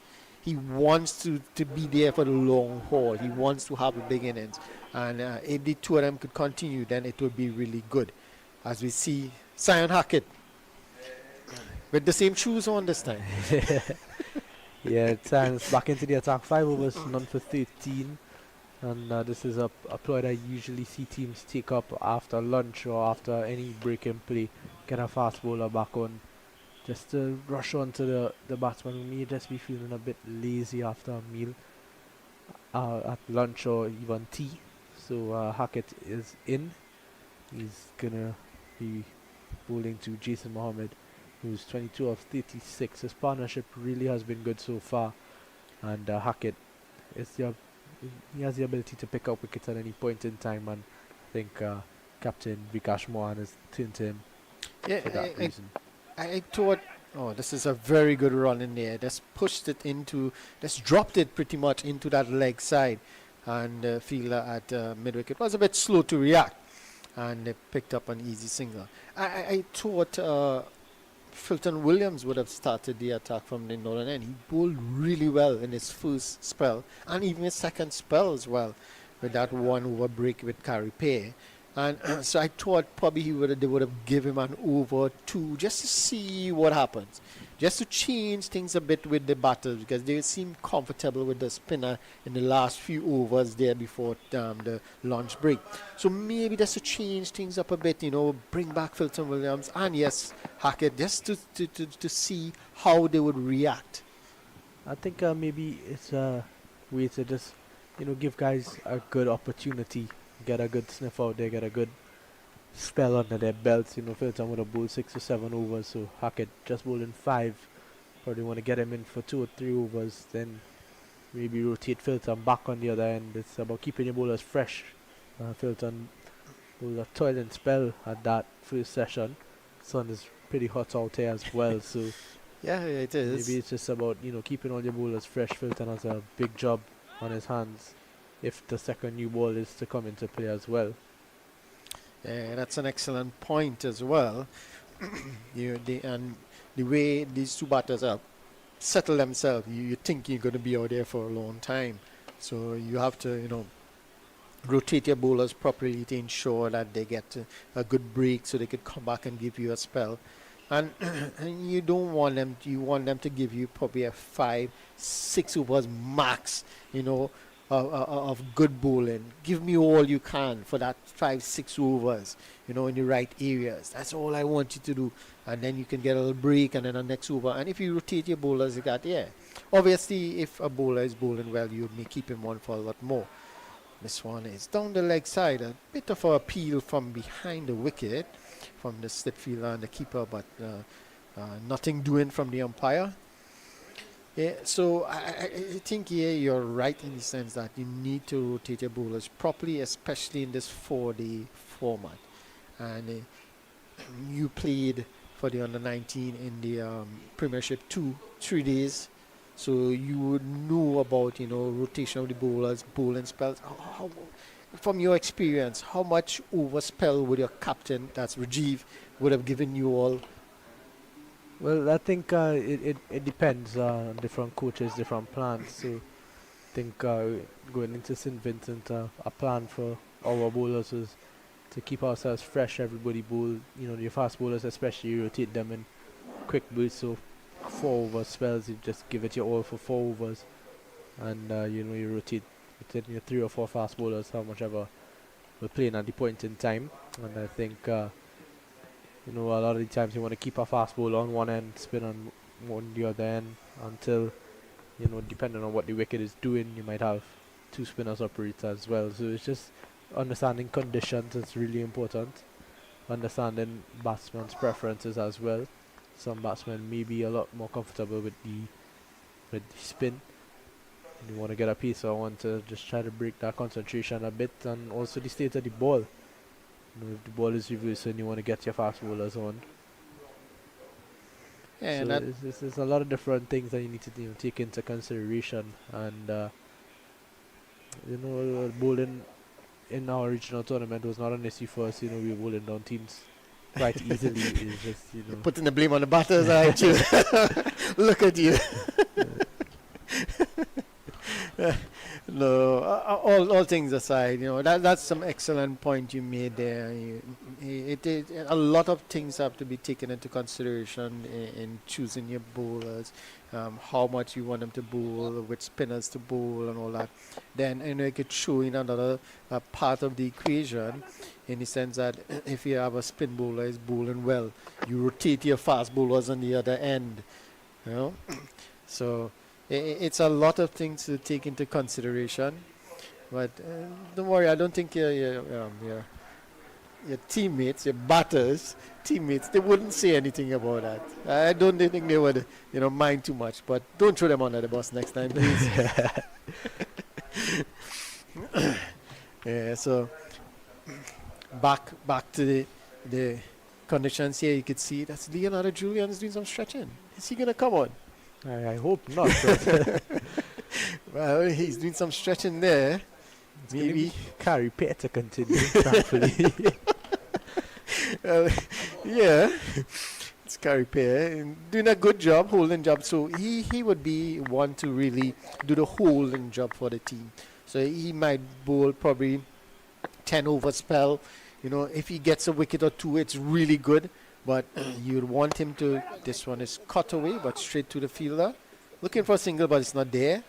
S4: He wants to be there for the long haul. He wants to have a big innings. And if the two of them could continue, then it would be really good. As we see Sion Hackett with the same shoes on this time.
S5: Yeah, Sion's back into the attack. 5 overs, none for 13. And this is a ploy that I usually see teams take up after lunch or after any break in play. Get a fast bowler back on, just to rush on to the batsman who may just be feeling a bit lazy after a meal at lunch or even tea. So Hackett is in. He's gonna be bowling to Jason Mohammed, who's 22 of 36. His partnership really has been good so far, and Hackett he has the ability to pick up wickets at any point in time, and I think Captain Vikash Mohan has turned to him for that reason.
S4: I thought, this is a very good run in there. Just dropped it pretty much into that leg side, and the fielder at mid-wicket was a bit slow to react, and they picked up an easy single. I thought Fulton Williams would have started the attack from the northern end. He bowled really well in his first spell, and even his second spell as well, with that 1 over break with Carey Paye. And so I thought probably they would have given him an over 2 just to see what happens, just to change things a bit with the batters, because they seem comfortable with the spinner in the last few overs there before the lunch break. So maybe just to change things up a bit, bring back Fulton Williams and yes, Hackett, just to see how they would react.
S5: I think maybe it's a way to just give guys a good opportunity. Get a good sniff out there, get a good spell under their belts. Fulton would have bowled 6 or 7 overs, so Hackett just bowling 5. Probably want to get him in for 2 or 3 overs, then maybe rotate Fulton back on the other end. It's about keeping your bowlers fresh. Fulton bowled a toiling spell at that first session. Sun is pretty hot out here as well, so
S4: yeah, it is.
S5: Maybe it's just about keeping all your bowlers fresh. Fulton has a big job on his hands if the second new ball is to come into play as well.
S4: Yeah, that's an excellent point as well. And the way these two batters have settled themselves, you think you're going to be out there for a long time. So you have to, rotate your bowlers properly to ensure that they get a good break so they could come back and give you a spell. And you don't want them, you want them to give you probably a 5-6 overs max, of good bowling. Give me all you can for that 5-6 overs, in the right areas. That's all I want you to do. And then you can get a little break and then a next over. And if you rotate your bowlers like that, yeah. Obviously, if a bowler is bowling well, you may keep him on for a lot more. This one is down the leg side. A bit of an appeal from behind the wicket, from the slip fielder and the keeper, but nothing doing from the umpire. Yeah, so I think you're right in the sense that you need to rotate your bowlers properly, especially in this 4-day format. And you played for the under 19 in the Premiership 3 days, so you would know about rotation of the bowlers, bowling spells. From your experience, how much overspell would your captain, that's Rajiv, would have given you all?
S5: Well, I think it depends on different coaches, different plans. So I think going into St. Vincent, a plan for our bowlers was to keep ourselves fresh. Everybody bowl, your fast bowlers especially, you rotate them in quick bursts. So 4 over spells, you just give it your all for 4 overs, and you rotate within your 3 or 4 fast bowlers, how much ever we're playing at the point in time. And I think a lot of the times you want to keep a fast bowler on one end, spin on the other end until, depending on what the wicket is doing, you might have 2 spinners operator as well. So it's just understanding conditions is really important. Understanding batsmen's preferences as well. Some batsmen may be a lot more comfortable with the spin. You want to get a pace, or want to just try to break that concentration a bit, and also the state of the ball. If the ball is reversing, you want to get your fast bowlers on.
S4: Yeah,
S5: So there's a lot of different things that you need to take into consideration, and bowling in our regional tournament was not an issue for us. We were bowling down teams quite easily. It's just
S4: you're putting the blame on the batters, aren't you? Look at you. No, all things aside, that's some excellent point you made there. A lot of things have to be taken into consideration in choosing your bowlers, how much you want them to bowl, which spinners to bowl, and all that. Then it could show in another part of the equation, in the sense that if you have a spin bowler is bowling well, you rotate your fast bowlers on the other end. So it's a lot of things to take into consideration, but don't worry. I don't think your teammates, your batters, teammates, they wouldn't say anything about that. I don't think they would, mind too much. But don't throw them under the bus next time, please. Yeah. So back to the conditions here. You could see that's Leonardo Julian is doing some stretching. Is he gonna come on?
S5: I hope not.
S4: Well, he's doing some stretching there. Maybe
S5: Carry Pear to continue. Thankfully.
S4: Yeah, it's Carry Pear doing a good job, holding job. So he would be one to really do the holding job for the team. So he might bowl probably 10 over spell. If he gets a wicket or two, it's really good. But you'd want him to. This one is cut away, but straight to the fielder. Looking for a single, but it's not there.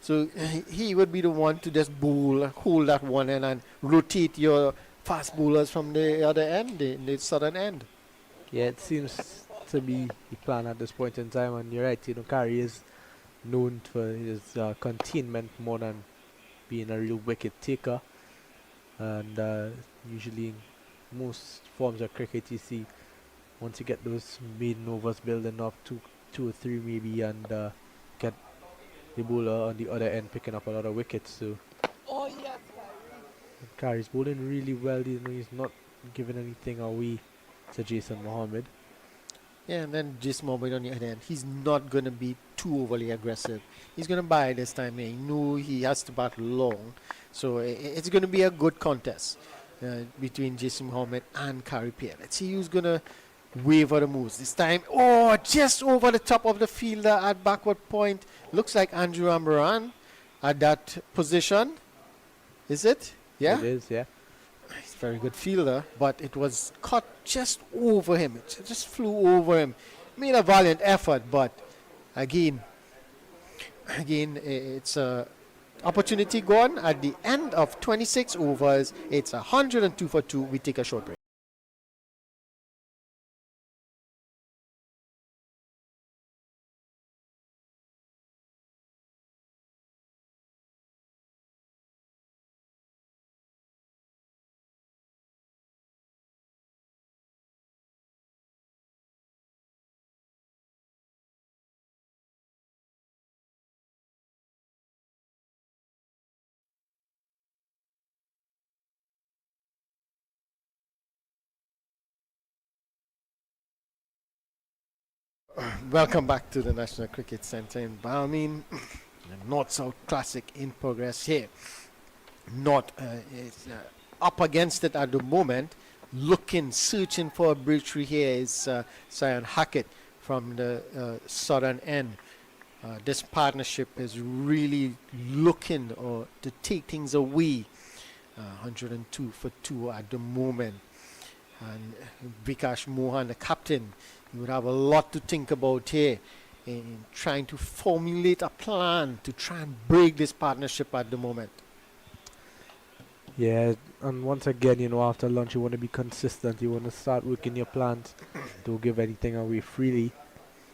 S4: So he would be the one to just bowl, hold that one end, and rotate your fast bowlers from the other end, the southern end.
S5: Yeah, it seems to be the plan at this point in time, and you're right. Carey is known for his containment more than being a real wicket taker. And usually, in most forms of cricket, you see once you get those maiden overs building up to 2 or 3 maybe, and get the bowler on the other end picking up a lot of wickets. So Carey's bowling really well. He's not giving anything away to Jason Mohammed.
S4: Yeah, and then Jason Mohammed on the other end, he's not going to be too overly aggressive. He's going to buy this time. He knew he has to bat long, so it's going to be a good contest between Jason Mohammed and Carey Pear. Let's see who's going to waver the moves this time. Oh, just over the top of the fielder at backward point. Looks like Andrew Ambaran at that position. Is it? Yeah?
S5: It is, yeah.
S4: He's a very good fielder, but it was caught just over him. It just flew over him. Made a valiant effort, but again, it's a opportunity gone. At the end of 26 overs, it's 102 for 2. We take a short break. Welcome back to the National Cricket Centre in Balmain. The North-South Classic in progress here. North is up against it at the moment. Searching for a breakthrough here is Sion Hackett from the southern end. This partnership is really looking to take things away. 102 for 2 at the moment. And Vikash Mohan, the captain, he would have a lot to think about here in trying to formulate a plan to try and break this partnership at the moment.
S5: Yeah, and once again, after lunch, you want to be consistent. You want to start working your plans. Don't give anything away freely.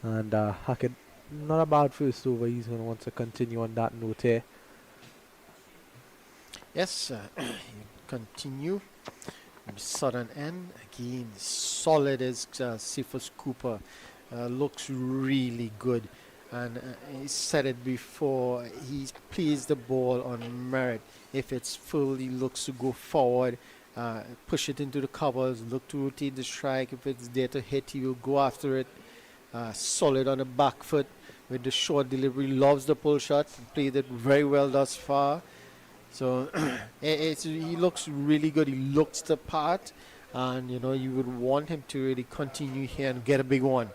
S5: And Hackett, not a bad first over. He's going to want to continue on that note here.
S4: Yes, continue. Southern end again, solid as Cephas Cooper. Looks really good, and he said it before, he plays the ball on merit. If it's full, he looks to go forward, push it into the covers, look to rotate the strike. If it's there to hit, he will go after it. Solid on the back foot with the short delivery, loves the pull shot, played it very well thus far. So he looks really good. He looks the part, and you would want him to really continue here and get a big one.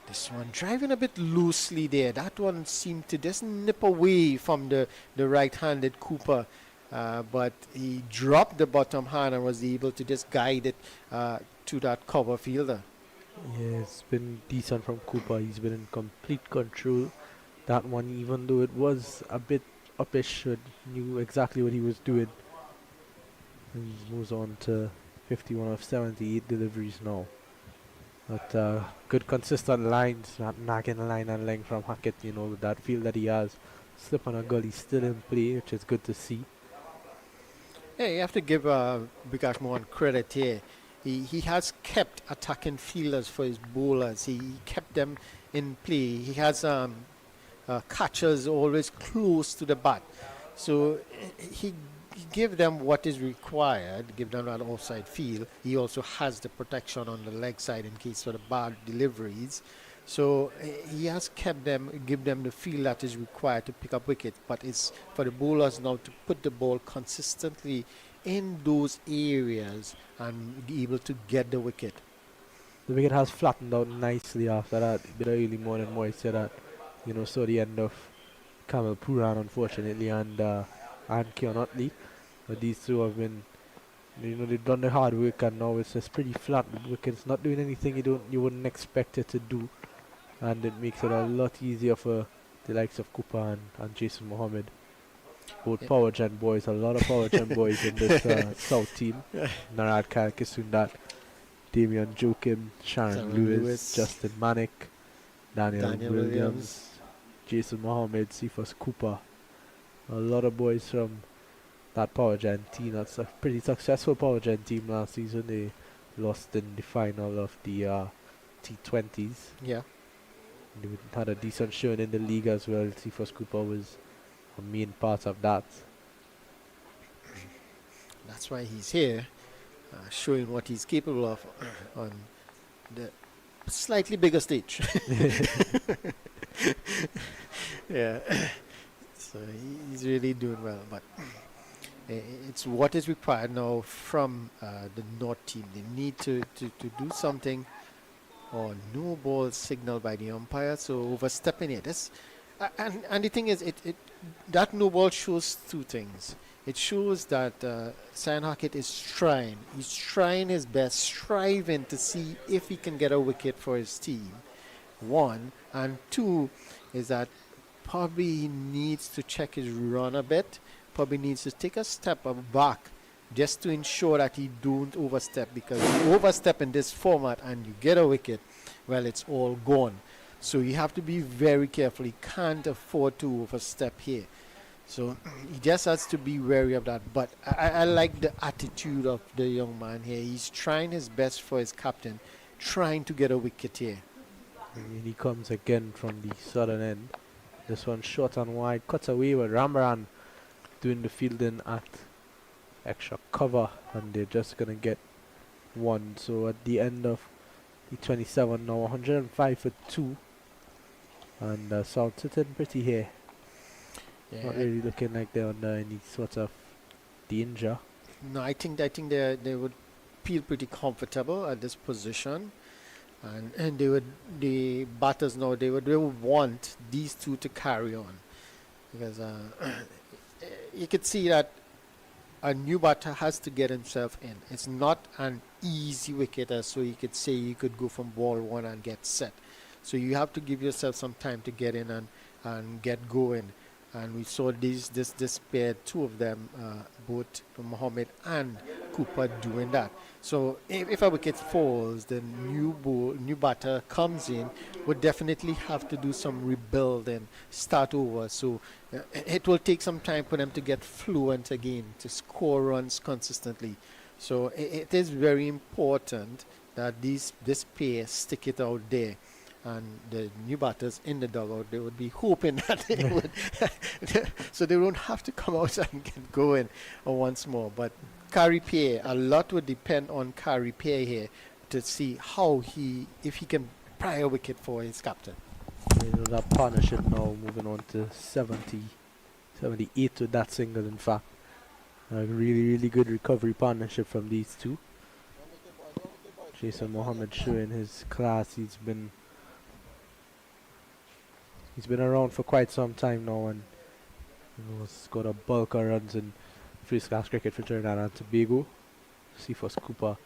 S4: This one driving a bit loosely there. That one seemed to just nip away from the right-handed Cooper, but he dropped the bottom hand and was able to just guide it to that cover fielder.
S5: Yeah, it's been decent from Cooper. He's been in complete control. That one, even though it was a bit uppish, knew exactly what he was doing. And he moves on to 51 of 78 deliveries now. But good consistent lines, not nagging a line and length from Hackett, with that feel that he has. Slip on a gully still in play, which is good to see.
S4: Yeah, you have to give Vikash Mohan credit here. He has kept attacking fielders for his bowlers. He kept them in play. He has catchers always close to the bat. So he give them what is required, give them that offside feel. He also has the protection on the leg side in case of the bad deliveries. So he has kept them, give them the feel that is required to pick up wickets. But it's for the bowlers now to put the ball consistently in those areas and be able to get the wicket.
S5: The wicket has flattened out nicely after that. A bit early morning moisture that saw the end of Kamal Puran, unfortunately, and Keon Utley. But these two have been, they've done the hard work, and now it's just pretty flat. The wicket's not doing anything you wouldn't expect it to do, and it makes it a lot easier for the likes of Cooper and Jason Mohammed. Both power gen boys, a lot of power gen boys in this South team. Narad Kyle Kisundat, Damian Joachim, Sharon Lewis, Justin Manick, Daniel Williams, Jason Mohammed, Cephas Cooper. A lot of boys from that power gen team. That's a pretty successful power gen team last season. They lost in the final of the T20s.
S4: Yeah.
S5: They had a decent showing in the league as well. Cephas Cooper was a main part of that.
S4: That's why he's here, showing what he's capable of on the slightly bigger stage. Yeah. So he's really doing well, but it's what is required now from the North team. They need to do something, or no ball signal by the umpire, so overstepping it. And the thing is, that no ball shows two things. It shows that Sion Hackett is trying. He's trying his best, striving to see if he can get a wicket for his team. One. And two is that probably he needs to check his run a bit. Probably needs to take a step back just to ensure that he don't overstep. Because you overstep in this format and you get a wicket, well, it's all gone. So you have to be very careful. He can't afford to overstep here. So he just has to be wary of that. But I like the attitude of the young man here. He's trying his best for his captain, trying to get a wicket here.
S5: And he comes again from the southern end. This one short and wide, cuts away with Ramran doing the fielding at extra cover, and they're just going to get one. So at the end of The 27 now 105 for 2. And South sitting pretty here.
S4: Yeah.
S5: Not really looking like they're under any sort of danger.
S4: No, I think they would feel pretty comfortable at this position, and the batters now they would want these two to carry on, because you could see that a new batter has to get himself in. It's not an easy wicket, so you could say you could go from ball one and get set. So you have to give yourself some time to get in and get going. And we saw this pair, two of them, both Mohammed and Cooper, doing that. So if a wicket falls, the new batter comes in, would definitely have to do some rebuild and start over. So it will take some time for them to get fluent again, to score runs consistently. So it is very important that this pair stick it out there. And the new batters in the dugout, they would be hoping that they would, so they don't have to come out and get going once more. But Kari Pierre, a lot would depend on Kari Pierre here to see if he can pry a wicket for his captain.
S5: That partnership now moving on to 78 with that single, in fact. A really, really good recovery partnership from these two. Jason Mohammed showing his class. He's been around for quite some time now, and has got a bulk of runs in first class cricket for Trinidad and Tobago. Cephas Cooper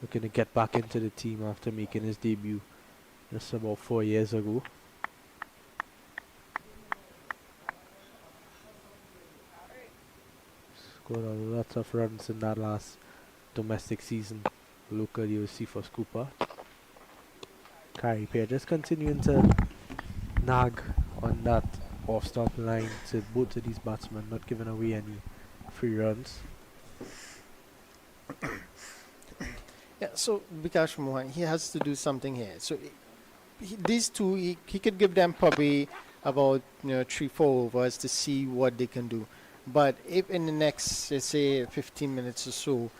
S5: looking to get back into the team after making his debut just about 4 years ago. Scored a lot of runs in that last domestic season locally with Cephas Cooper. Kari Pierre just continuing to nag on that off-stump line to both of these batsmen, not giving away any free runs.
S4: Yeah, so Vikash Mohan, he has to do something here. So these two, he could give them probably about 3-4 overs to see what they can do. But if in the next, let's say, 15 minutes or so,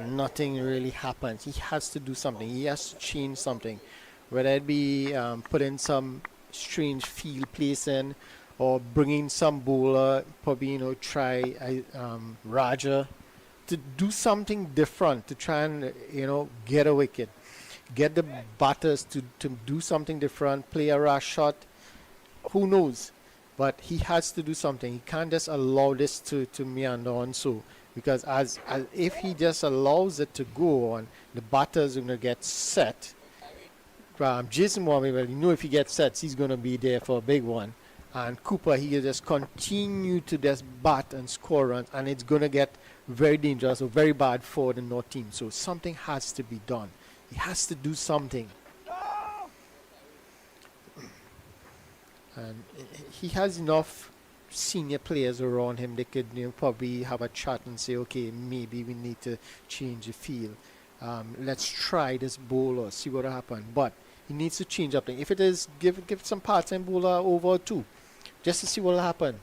S4: nothing really happens, he has to do something. He has to change something, whether it be put in some strange field placing, or bringing some bowler, probably try Raja to do something different to try and get a wicket, get the batters to do something different, play a rush shot. Who knows? But he has to do something. He can't just allow this to meander on, so because as if he just allows it to go on, the batters are going to get set. Jason Mohammed, well, if he gets set, he's going to be there for a big one. And Cooper, he will just continue to just bat and score runs, and it's going to get very dangerous or very bad for the North team. So something has to be done. He has to do something. And he has enough senior players around him. They could probably have a chat and say, okay, maybe we need to change the field. Let's try this bowler, see what will happen. But he needs to change up things. If it is, give some part-time bowler over two, just to see what will happen.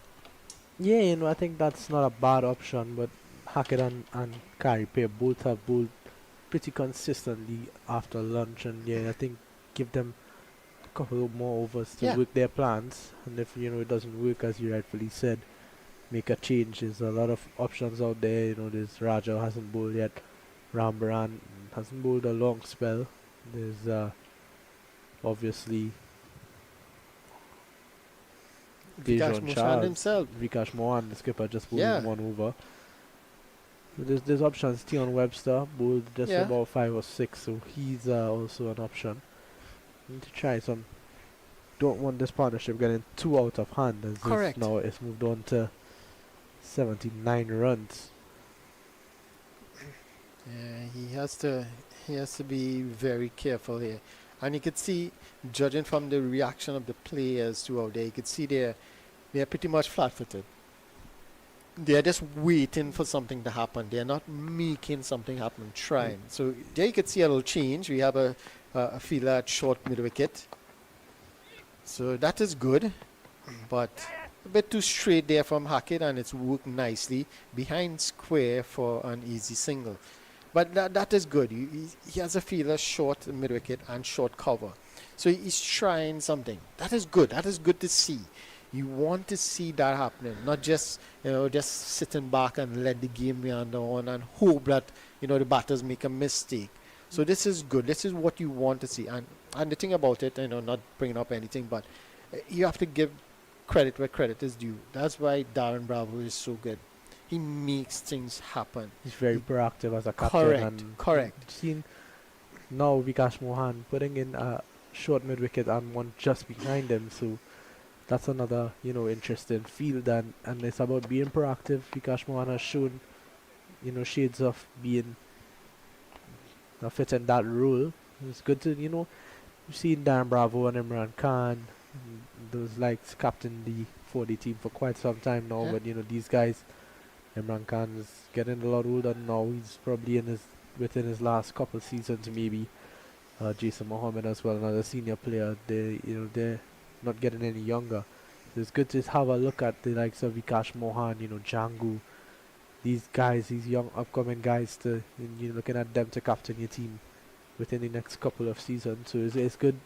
S5: Yeah, I think that's not a bad option, but Hackett and Kari Pierre both have bowled pretty consistently after lunch, and yeah, I think give them a couple of more overs to work their plans, and if it doesn't work as you rightfully said, make a change. There's a lot of options out there. There's Raja hasn't bowled yet, Rambaran hasn't bowled a long spell. There's obviously
S4: Vikash Mohan himself.
S5: Vikash Mohan, the skipper, just bowled one over. There's options. Tion Webster bowled just about 5 or 6, so he's also an option. Need to try some. Don't want this partnership getting too out of hand, as
S4: correct.
S5: Now it's moved on to 79 runs.
S4: Yeah, he has to be very careful here. And you could see, judging from the reaction of the players throughout there, you could see they're pretty much flat-footed. They're just waiting for something to happen. They're not making something happen, trying. So there you could see a little change. We have a fielder at short mid-wicket. So that is good. But a bit too straight there from Hackett, and it's worked nicely behind square for an easy single. But that is good. He has a fielder short mid wicket and short cover. So he's trying something. That is good. That is good to see. You want to see that happening, not just just sitting back and let the game meander on and hope that the batters make a mistake. So this is good. This is what you want to see. And the thing about it, not bringing up anything, but you have to give credit where credit is due. That's why Darren Bravo is so good. He makes things happen.
S5: He's very proactive as a captain.
S4: Correct.
S5: And
S4: Correct.
S5: Seen now Vikash Mohan putting in a short mid wicket and one just behind him. So that's another interesting field, and it's about being proactive. Vikash Mohan has shown shades of being fit in that role. It's good to you've seen Dan Bravo and Imran Khan, those likes captain the 40 team for quite some time now.
S4: Yeah.
S5: But these guys, Imran Khan is getting a lot older now. He's probably within his last couple seasons maybe. Jason Mohammed as well, another senior player. They're not getting any younger. So it's good to have a look at the likes of Vikash Mohan, Jangu, these guys, these young upcoming guys, looking at them to captain your team within the next couple of seasons. So it's good.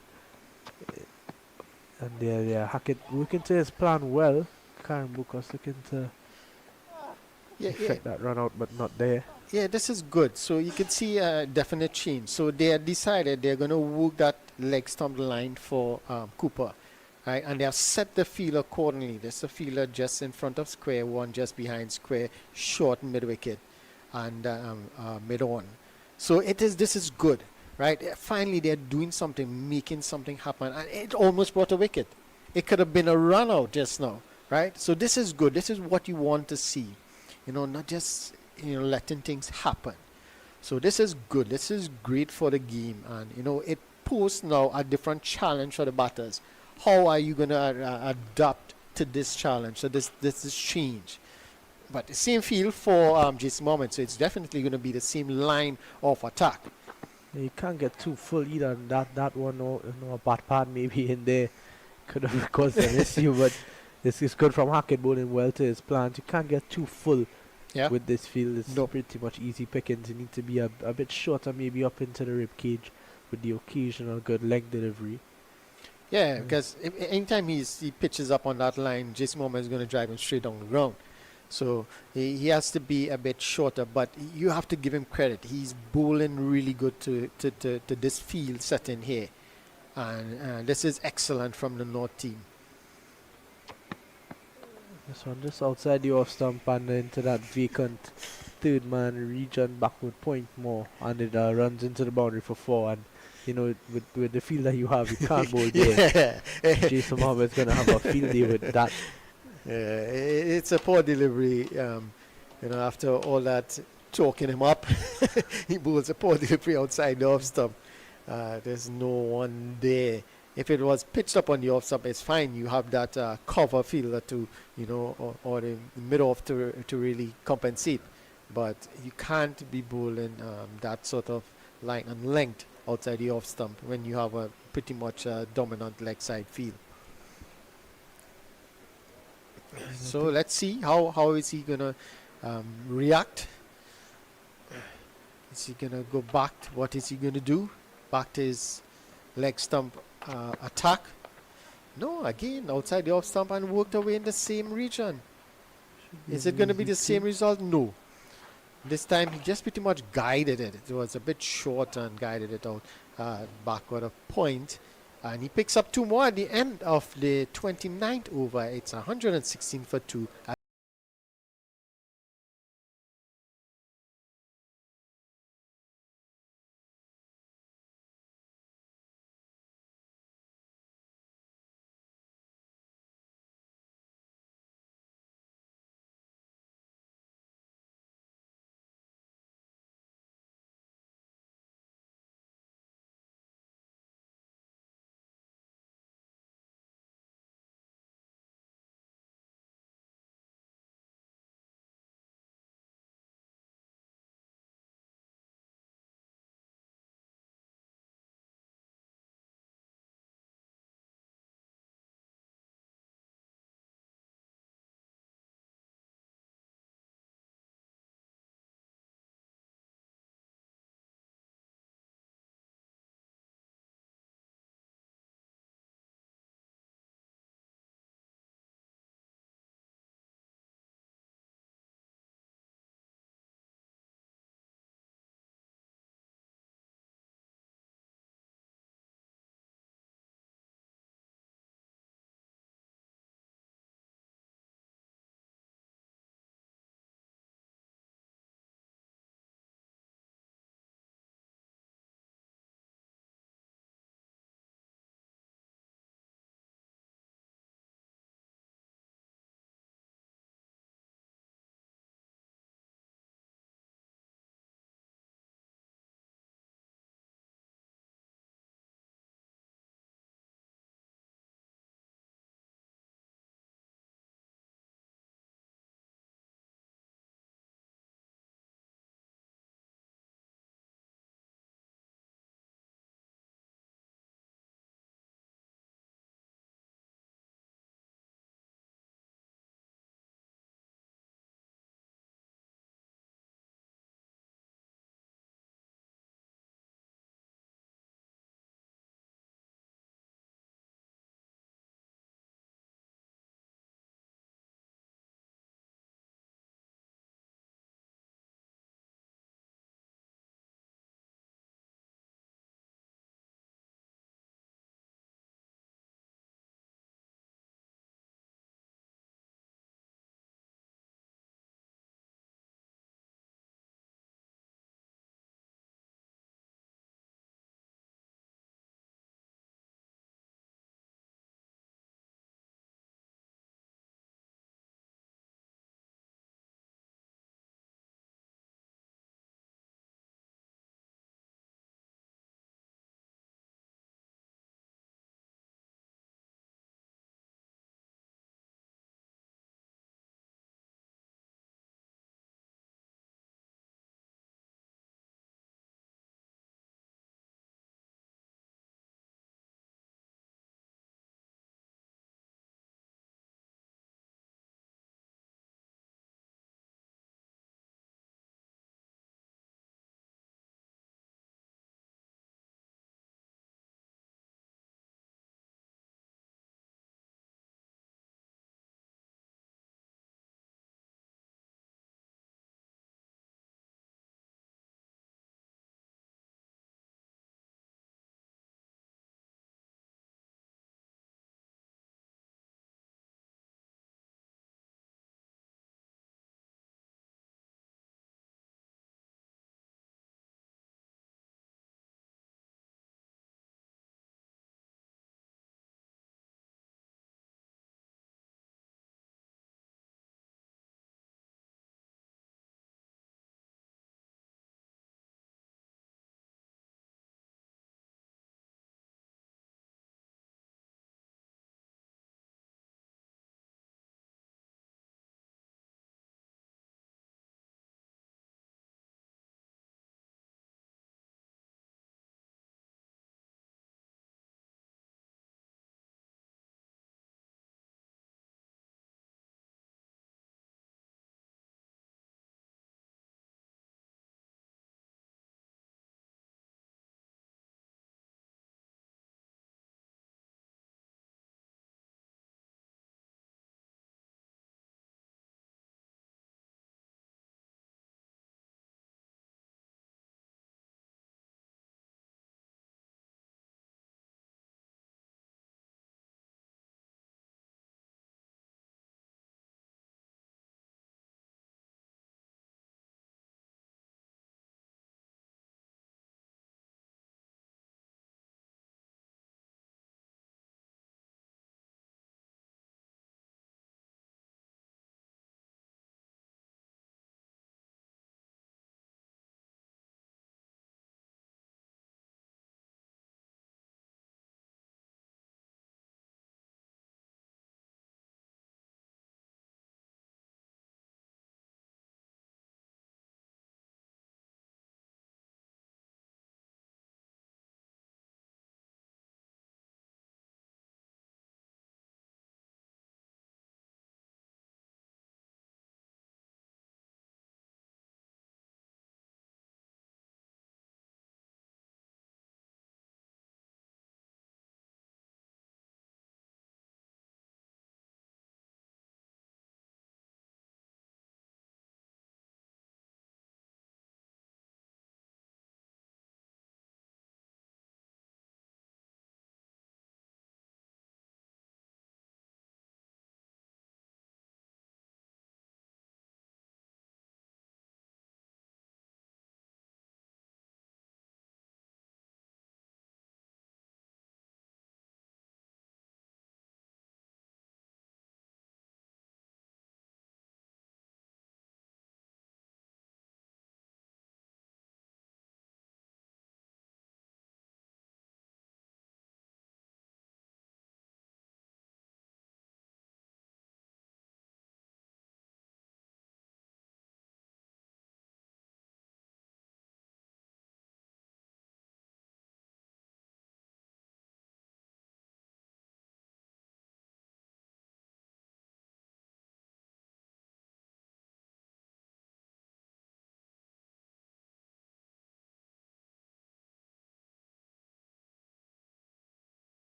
S5: And Hackett working to his plan well. Karen Bukas looking to effect that run out, but not there.
S4: Yeah, this is good. So you can see a definite change. So they have decided they're going to work that leg stump line for Cooper. Right? And they have set the field accordingly. There's a fielder just in front of square, one just behind square, short mid wicket, and mid on. So this is good. Right? Finally, they're doing something, making something happen. And it almost brought a wicket. It could have been a run out just now. Right? So this is good. This is what you want to see. Not just letting things happen. So this is good. This is great for the game, and it poses now a different challenge for the batters. How are you going to adapt to this challenge? So this is change. But the same field for Jason Mohammed, so it's definitely going to be the same line of attack.
S5: You can't get too full either. That one, a bad part maybe in there could have caused an issue, but it's good from Hackett bowling well to his plans. You can't get too full.
S4: Yeah.
S5: With this field, it's pretty much easy pickings. You need to be a bit shorter, maybe up into the rib cage with the occasional good leg delivery.
S4: Yeah, because anytime he pitches up on that line, Jason Mohammed is going to drive him straight down the ground. So he has to be a bit shorter, but you have to give him credit. He's bowling really good to this field setting here. And this is excellent from the North team.
S5: This one just outside the off stump and into that vacant third man region backward point more, and it runs into the boundary for 4. And with the field that you have, you can't bowl there. Jason Mohammed's gonna have a field day with that.
S4: It's a poor delivery. After all that talking him up, he bowls a poor delivery outside the off stump. There's no one there. If it was pitched up on the off stump, it's fine. You have that cover fielder to, or the mid off to really compensate. But you can't be bowling that sort of line and length outside the off stump when you have a pretty much dominant leg side field. So let's see how is he gonna react. Is he gonna go back? What is he gonna do? Back to his leg stump attack? No, again outside the off stump and worked away in the same region. Is it going to be the same result? No. This time he just pretty much guided it. It was a bit short and guided it out backward of point. And he picks up 2 more at the end of the 29th over. It's 116 for 2.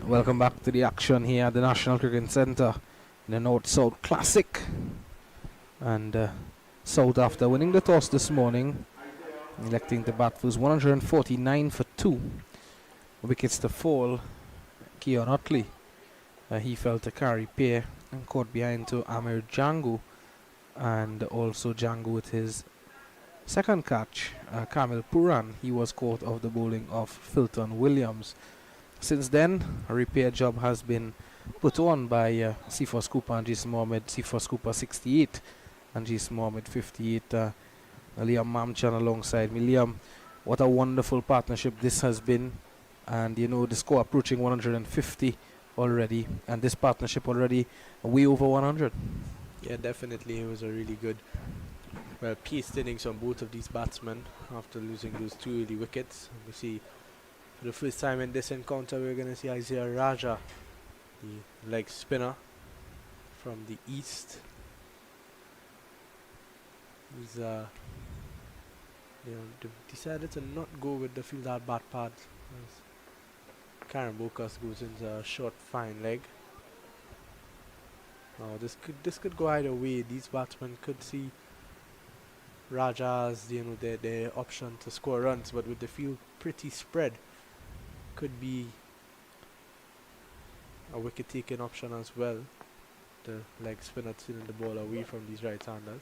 S7: Welcome back to the action here at the National Cricket Centre in the North-South Classic. And South, after winning the toss this morning, electing to bat was 149 for 2. Wickets to fall. Keon Utley, he fell to carry pair and caught behind to Amir Jangu, and also Jangu with his second catch. Kamil Puran, he was caught off the bowling of Filton Williams. Since then, a repair job has been put on by Sifos Cooper and Jason Mohammed. Sifos Cooper 68 and Jason Mohammed 58. Liam Mamchan alongside me. Liam, what a wonderful partnership this has been. And you know, the score approaching 150 already, and this partnership already way over 100.
S5: Yeah, definitely. It was a really good, paced innings from both of these batsmen after losing those 2 early wickets. We see for the first time in this encounter, we're going to see Isaiah Raja, the leg spinner from the east. He's decided to not go with the field out bat path. Karen Bokas goes into a short fine leg. Now this could go either way. These batsmen could see Raja as their option to score runs, but with the field pretty spread, could be a wicket taking option as well. The leg spinner stealing the ball away from these right-handers.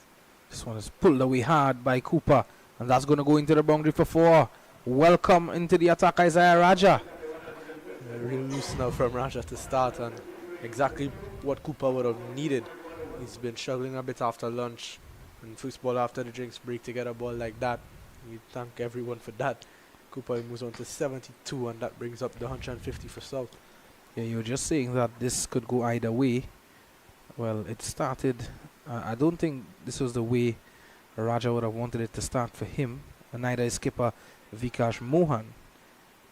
S7: This one is pulled away hard by Cooper, and that's going to go into the boundary for 4. Welcome into the attack, Isaiah Raja.
S5: Real loose now from Raja to start, and exactly what Cooper would have needed. He's been struggling a bit after lunch, and first ball after the drinks break to get a ball like that. We thank everyone for that. Cooper moves on to 72, and that brings up the 150 for South.
S7: Yeah, you were just saying that this could go either way. Well, it started, I don't think this was the way Raja would have wanted it to start for him, and neither is skipper Vikash Mohan.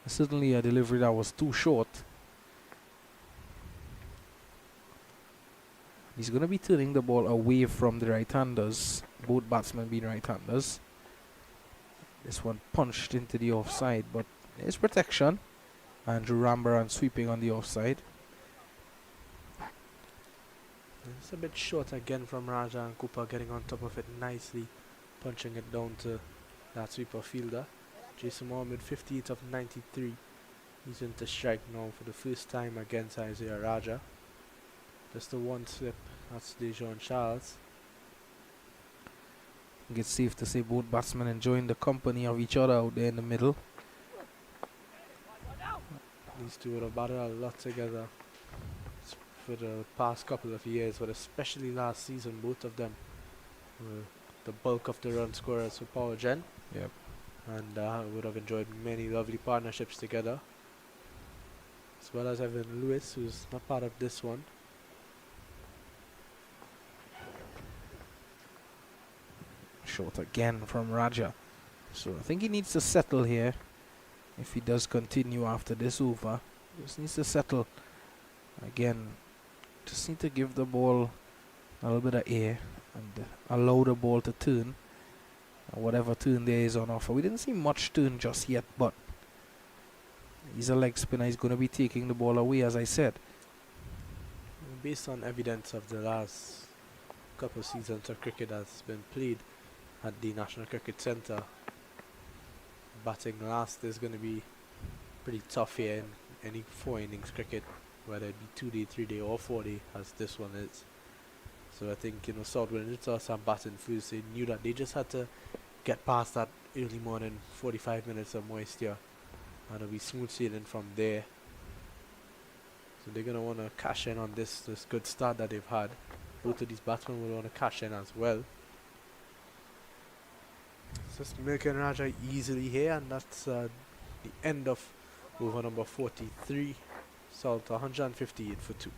S7: Certainly a delivery that was too short. He's going to be turning the ball away from the right-handers, both batsmen being right-handers. This one punched into the offside, but there's protection. Andrew Rambaran sweeping on the offside.
S5: It's a bit short again from Raja, and Cooper getting on top of it nicely, punching it down to that sweeper fielder. Jason Mohammed 58 of 93. He's into strike now for the first time against Isaiah Raja. Just the one slip. That's Dejon Charles.
S7: I think it's safe to say both batsmen enjoying the company of each other out there in the middle.
S5: These two would have battled a lot together for the past couple of years, but especially last season, both of them were the bulk of the run scorers for Power Gen.
S7: Yep.
S5: And would have enjoyed many lovely partnerships together, as well as Evan Lewis, who's not part of this one.
S7: Short again from Raja. So I think he needs to settle here. If he does continue after this over, just needs to settle. Again, just need to give the ball a little bit of air and allow the ball to turn. Whatever turn there is on offer. We didn't see much turn just yet, but he's a leg spinner. He's going to be taking the ball away, as I said.
S5: Based on evidence of the last couple of seasons of cricket that's been played at the National Cricket Centre, batting last is going to be pretty tough here in any 4 innings cricket, whether it be 2-day, 3-day or 4-day, as this one is. So I think, South winning the toss and batting first, they knew that they just had to get past that early morning 45 minutes of moisture, and it'll be smooth sailing from there. So they're going to want to cash in on this good start that they've had. Both of these batsmen will want to cash in as well. Just milking Raja easily here, and that's the end of over number 43. South 158 for 2.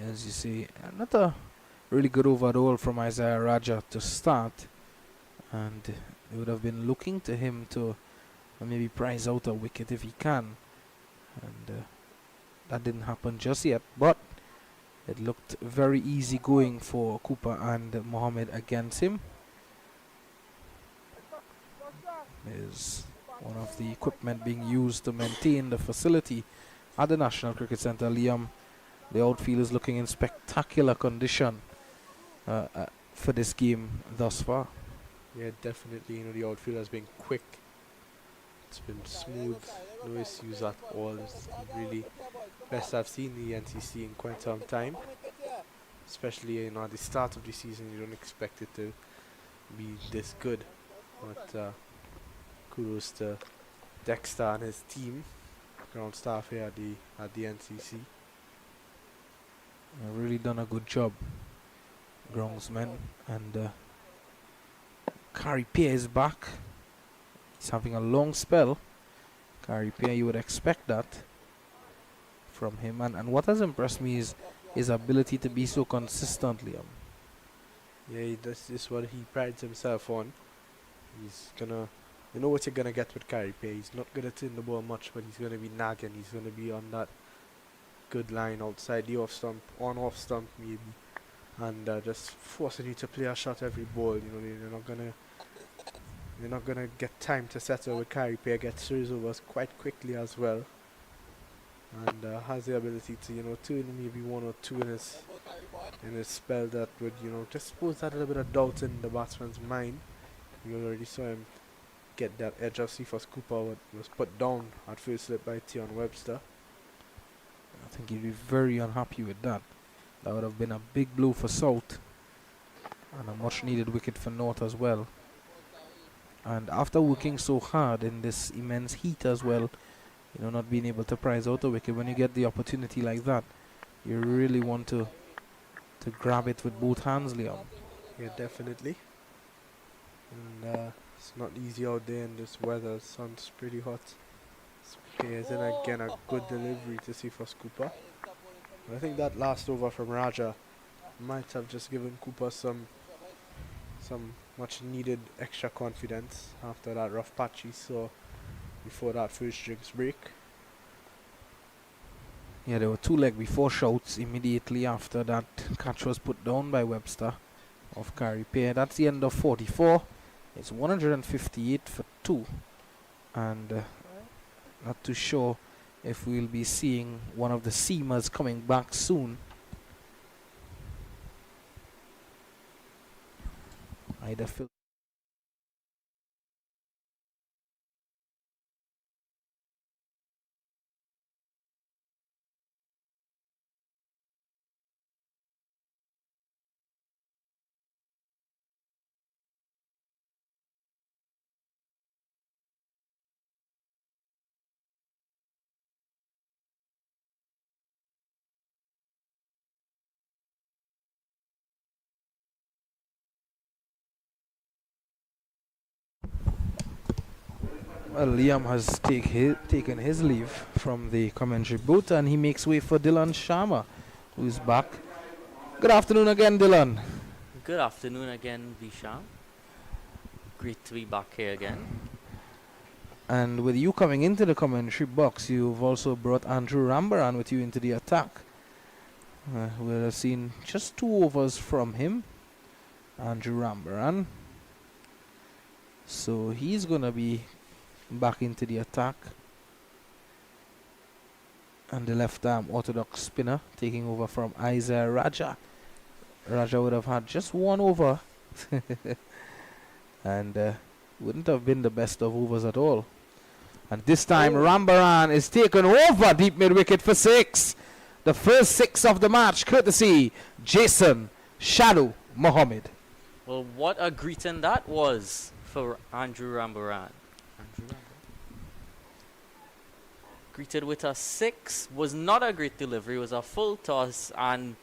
S7: As you see, not a really good overall from Isaiah Raja to start, and they would have been looking to him to maybe prize out a wicket if he can, and that didn't happen just yet, but it looked very easy going for Cooper and Mohammed against him. There's one of the equipment being used to maintain the facility at the National Cricket Centre, Liam, the outfield is looking in spectacular condition for this game thus far.
S5: Yeah, definitely. You know, the outfield has been quick. It's been smooth, no issues at all. It's really best I've seen the NCC in quite some time. Especially, you know, at the start of the season, you don't expect it to be this good. But kudos to Dexter and his team, ground staff here at the NCC.
S7: Really done a good job, groundsmen. And Carey Pear is back. He's having a long spell. Carey Pear, you would expect that from him. And what has impressed me is his ability to be so consistently.
S5: Yeah, this is what he prides himself on. He's gonna, you know what you're gonna get with Carey Pear. He's not gonna turn the ball much, but he's gonna be nagging. He's gonna be on that good line outside the off stump, on off stump maybe, and just forcing you to play a shot every ball. You know, you're not gonna get time to settle with Carey Pear. Gets through his overs quite quickly as well, and has the ability to, you know, turn maybe one or two in his spell that would, you know, just pose that little bit of doubt in the batsman's mind. You already saw him get that edge of Cephas Cooper, what was put down at first slip by Tion Webster.
S7: I think he'd be very unhappy with that. That would have been a big blow for South and a much needed wicket for North as well. And after working so hard in this immense heat as well, you know, not being able to prize out a wicket, when you get the opportunity like that, you really want to grab it with both hands, Leon.
S5: Yeah, definitely. And it's not easy out there in this weather. The sun's pretty hot. Spears in again, a good delivery to Cephas Cooper. I think that last over from Raja might have just given Cooper some much needed extra confidence after that rough patch he saw before that first drinks break.
S7: Yeah, there were two leg before shouts immediately after that catch was put down by Webster of Carey Pear. That's the end of 44. It's 158 for 2. And not too sure if we'll be seeing one of the seamers coming back soon. Either Phil. Well, Liam has taken his leave from the commentary booth, and he makes way for Dylan Sharma, who's back. Good afternoon again, Dylan.
S8: Good afternoon again, Vishal. Great to be back here again.
S7: And with you coming into the commentary box, you've also brought Andrew Rambaran with you into the attack. We'll have seen just 2 overs from him, Andrew Rambaran. So he's going to be back into the attack. And the left arm orthodox spinner taking over from Isaiah Raja. Raja would have had just 1 over and wouldn't have been the best of overs at all. And this time Rambaran is taken over deep mid wicket for 6. The first 6 of the match, courtesy Jason Shadow Mohammed.
S8: Well, what a greeting that was for Andrew Rambaran. Greeted with a 6, was not a great delivery, was a full toss and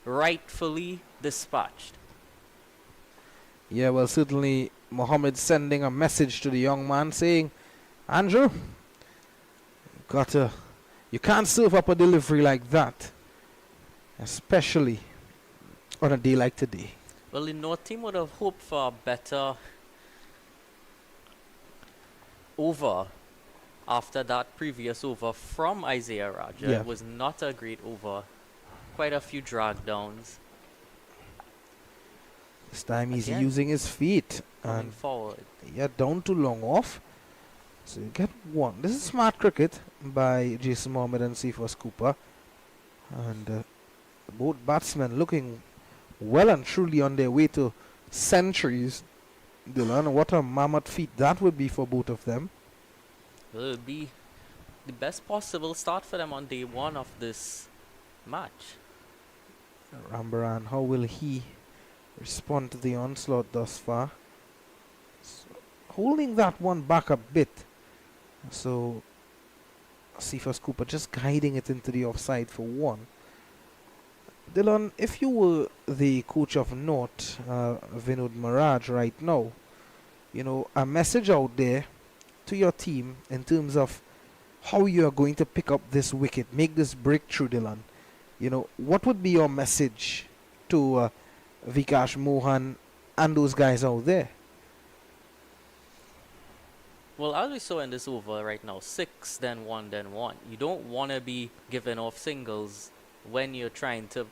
S8: rightfully dispatched.
S7: Yeah, well, certainly Mohammed sending a message to the young man saying, Andrew, you can't serve up a delivery like that, especially on a day like today.
S8: Well, the North team would have hoped for a better over after that previous over from Isaiah Raja.
S7: Yeah.
S8: It was not a great over. Quite a few drag downs.
S7: This time he's
S8: Again,
S7: using his feet
S8: Coming
S7: and
S8: forward.
S7: yeah, down too long off. So you get one. This is smart cricket by Jason Mohammed and Cephas Cooper. And both batsmen looking well and truly on their way to centuries. Dylan, what a mammoth feat that would be for both of them.
S8: Well, it would be the best possible start for them on day one of this match.
S7: Rambaran, how will he respond to the onslaught thus far? Holding that one back a bit. So Cephas Cooper just guiding it into the offside for one. Dylan, if you were the coach of North, Vinod Maharaj, right now, you know, a message out there to your team in terms of how you are going to pick up this wicket, make this breakthrough, Dylan. You know, what would be your message to Vikash Mohan and those guys out there?
S8: Well, as we saw in this over right now, 6, then 1, then 1. You don't want to be giving off singles when you're trying to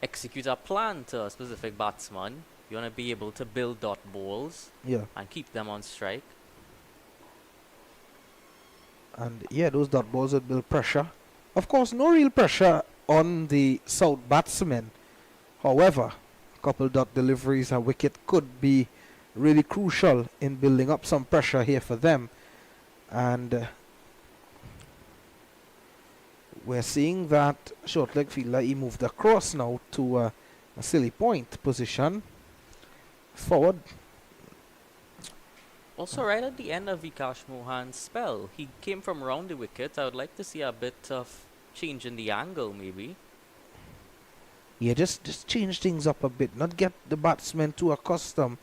S8: execute a plan to a specific batsman. You want to be able to build dot balls and keep them on strike.
S7: And yeah, those dot balls would build pressure. Of course, no real pressure on the South batsmen. However, a couple dot deliveries, a wicket could be really crucial in building up some pressure here for them. And we're seeing that short leg fielder, he moved across now to a silly point position. Forward.
S8: Also, right at the end of Vikash Mohan's spell, he came from round the wicket. I would like to see a bit of change in the angle, maybe.
S7: Yeah, just change things up a bit, not get the batsmen too accustomed.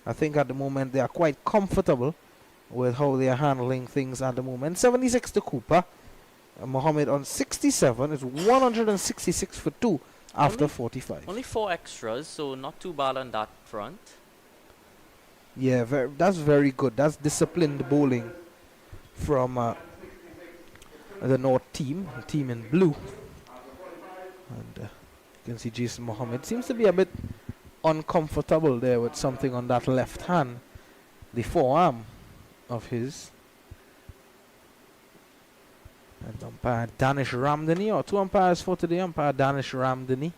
S7: I think at the moment they are quite comfortable with how they are handling things at the moment. 76 to Cooper. Mohammed on 67. It's 166 for 2 after 45.
S8: Only 4 extras, so not too bad on that front.
S7: Yeah, that's very good. That's disciplined bowling from the North team, the team in blue. And you can see Jason Mohammed seems to be a bit uncomfortable there with something on that left hand, the forearm of his. And umpire Danish Ramdani, or 2 umpires for today, umpire Danish Ramdani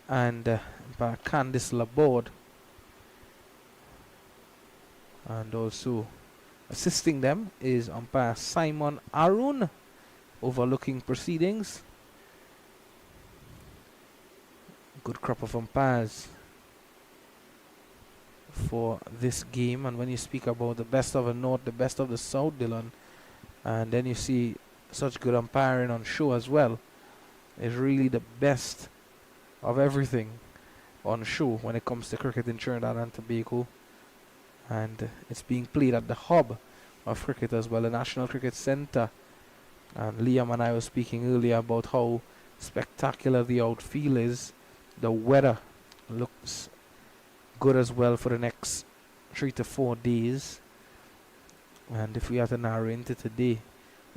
S7: and umpire Candice Laborde. And also assisting them is umpire Simon Arun, overlooking proceedings. Good crop of umpires for this game. And when you speak about the best of the North, the best of the South, Dylan, and then you see such good umpiring on show as well, is really the best of everything on show when it comes to cricket in Trinidad and Tobago. And it's being played at the hub of cricket as well, the National Cricket Centre. And Liam and I were speaking earlier about how spectacular the outfield is. The weather looks good as well for the next 3 to 4 days. And if we have to narrow into today,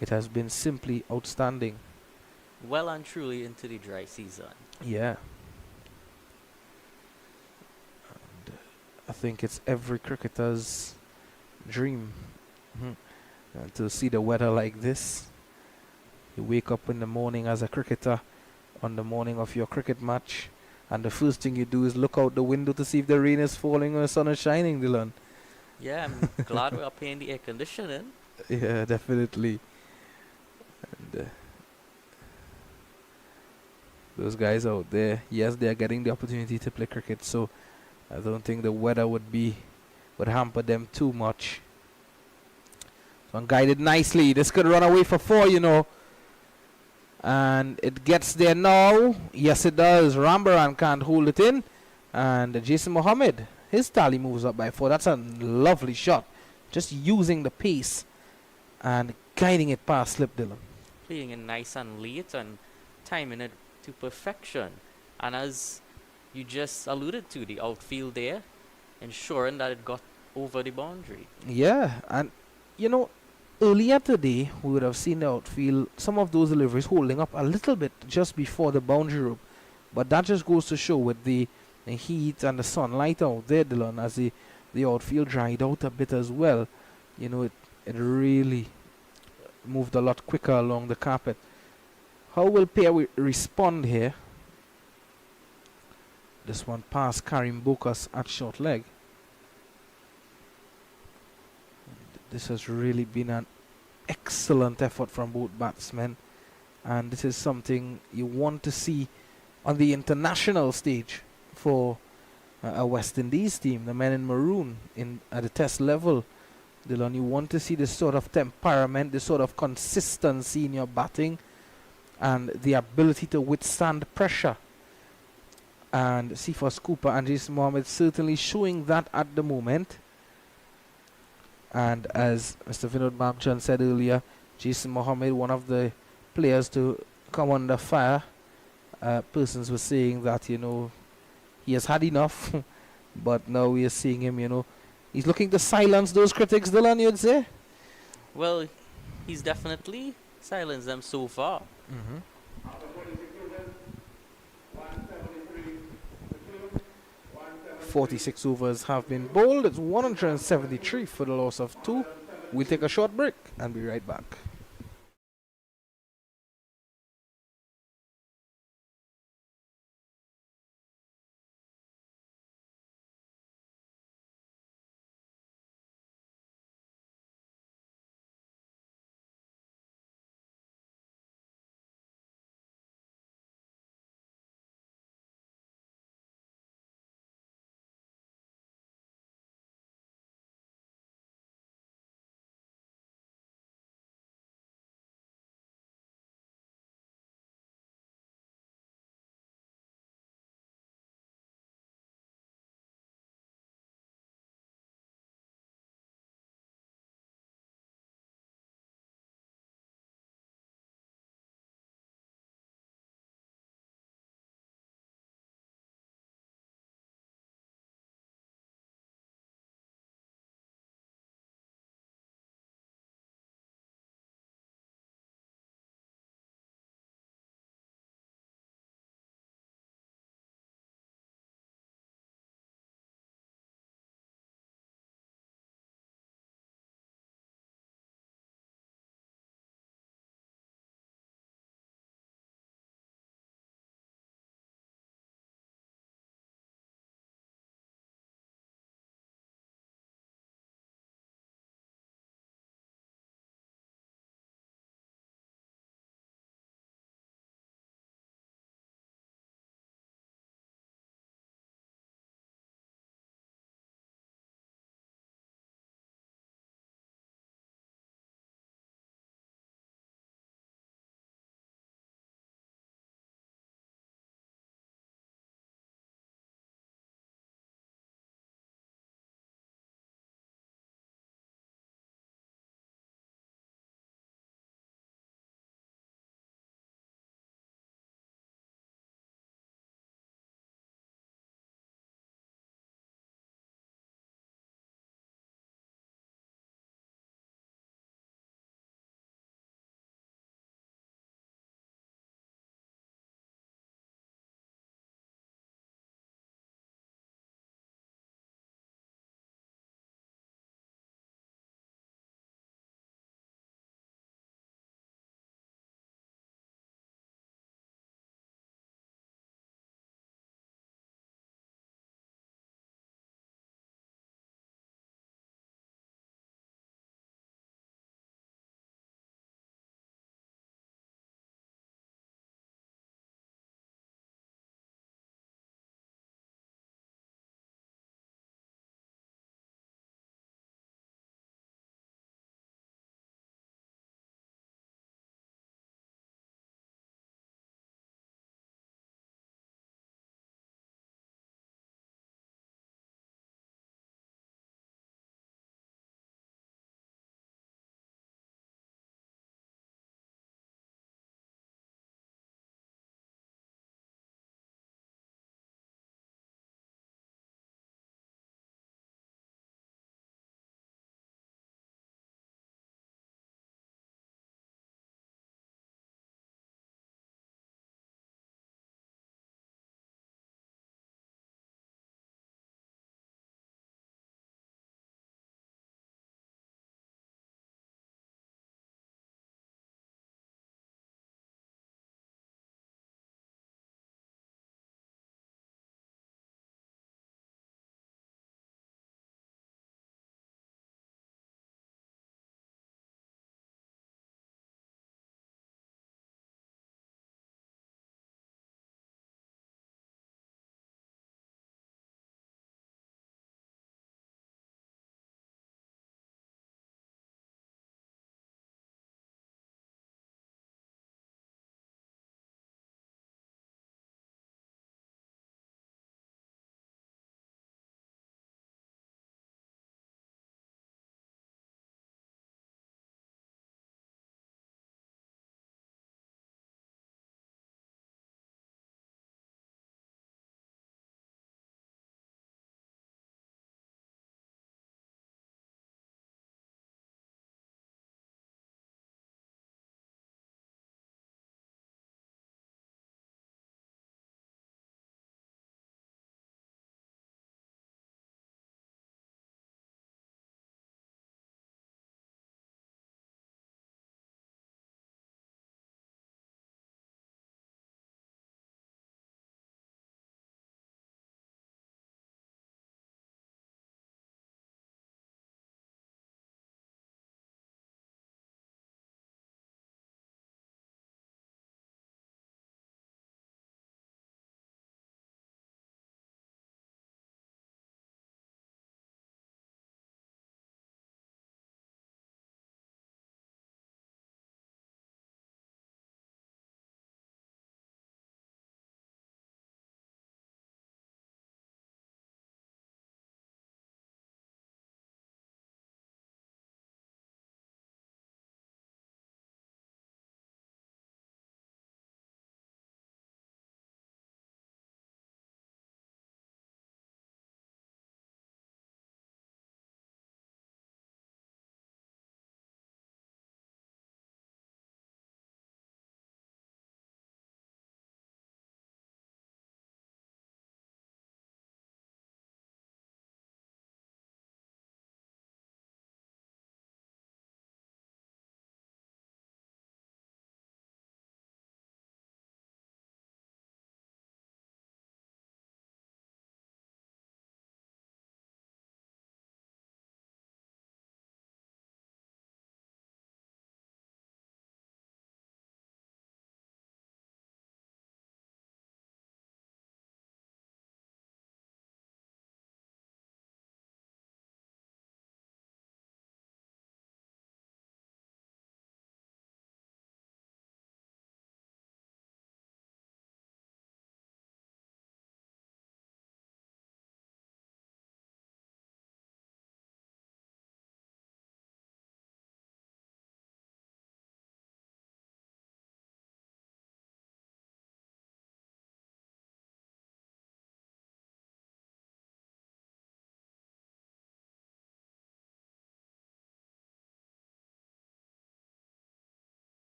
S7: it has been simply outstanding.
S8: Well and truly into the dry season.
S7: Yeah. I think it's every cricketer's dream to see the weather like this. You wake up in the morning as a cricketer on the morning of your cricket match, and the first thing you do is look out the window to see if the rain is falling or the sun is shining, Dylan.
S8: Yeah, I'm glad we're paying the air conditioning.
S7: Yeah, definitely. And those guys out there, yes, they are getting the opportunity to play cricket, so I don't think the weather would hamper them too much. So guided nicely. This could run away for 4, you know. And it gets there now. Yes, it does. Rambaran can't hold it in. And Jason Mohammed, his tally moves up by 4. That's a lovely shot. Just using the pace and guiding it past slip, Dylan.
S8: Playing it nice and late and timing it to perfection. And as you just alluded to, the outfield there, ensuring that it got over the boundary.
S7: Yeah, and you know, earlier today we would have seen the outfield, some of those deliveries holding up a little bit just before the boundary rope, but that just goes to show with the heat and the sunlight out there, Dylan, as the outfield dried out a bit as well. You know, It really moved a lot quicker along the carpet. How will Pierre respond here? This one past Karim Bokas at short leg. This has really been an excellent effort from both batsmen, and this is something you want to see on the international stage for a West Indies team, the men in maroon at the test level. Dylan, you want to see this sort of temperament, this sort of consistency in your batting, and the ability to withstand pressure. And Cephas Cooper and Jason Mohammed certainly showing that at the moment. And as Mr. Vinod Mamchan said earlier, Jason Mohammed, one of the players to come under fire. Persons were saying that, you know, he has had enough, but now we are seeing him, you know, he's looking to silence those critics, Dylan, you'd say?
S8: Well, he's definitely silenced them so far.
S7: 46 overs have been bowled. It's 173 for the loss of 2. We'll take a short break and be right back.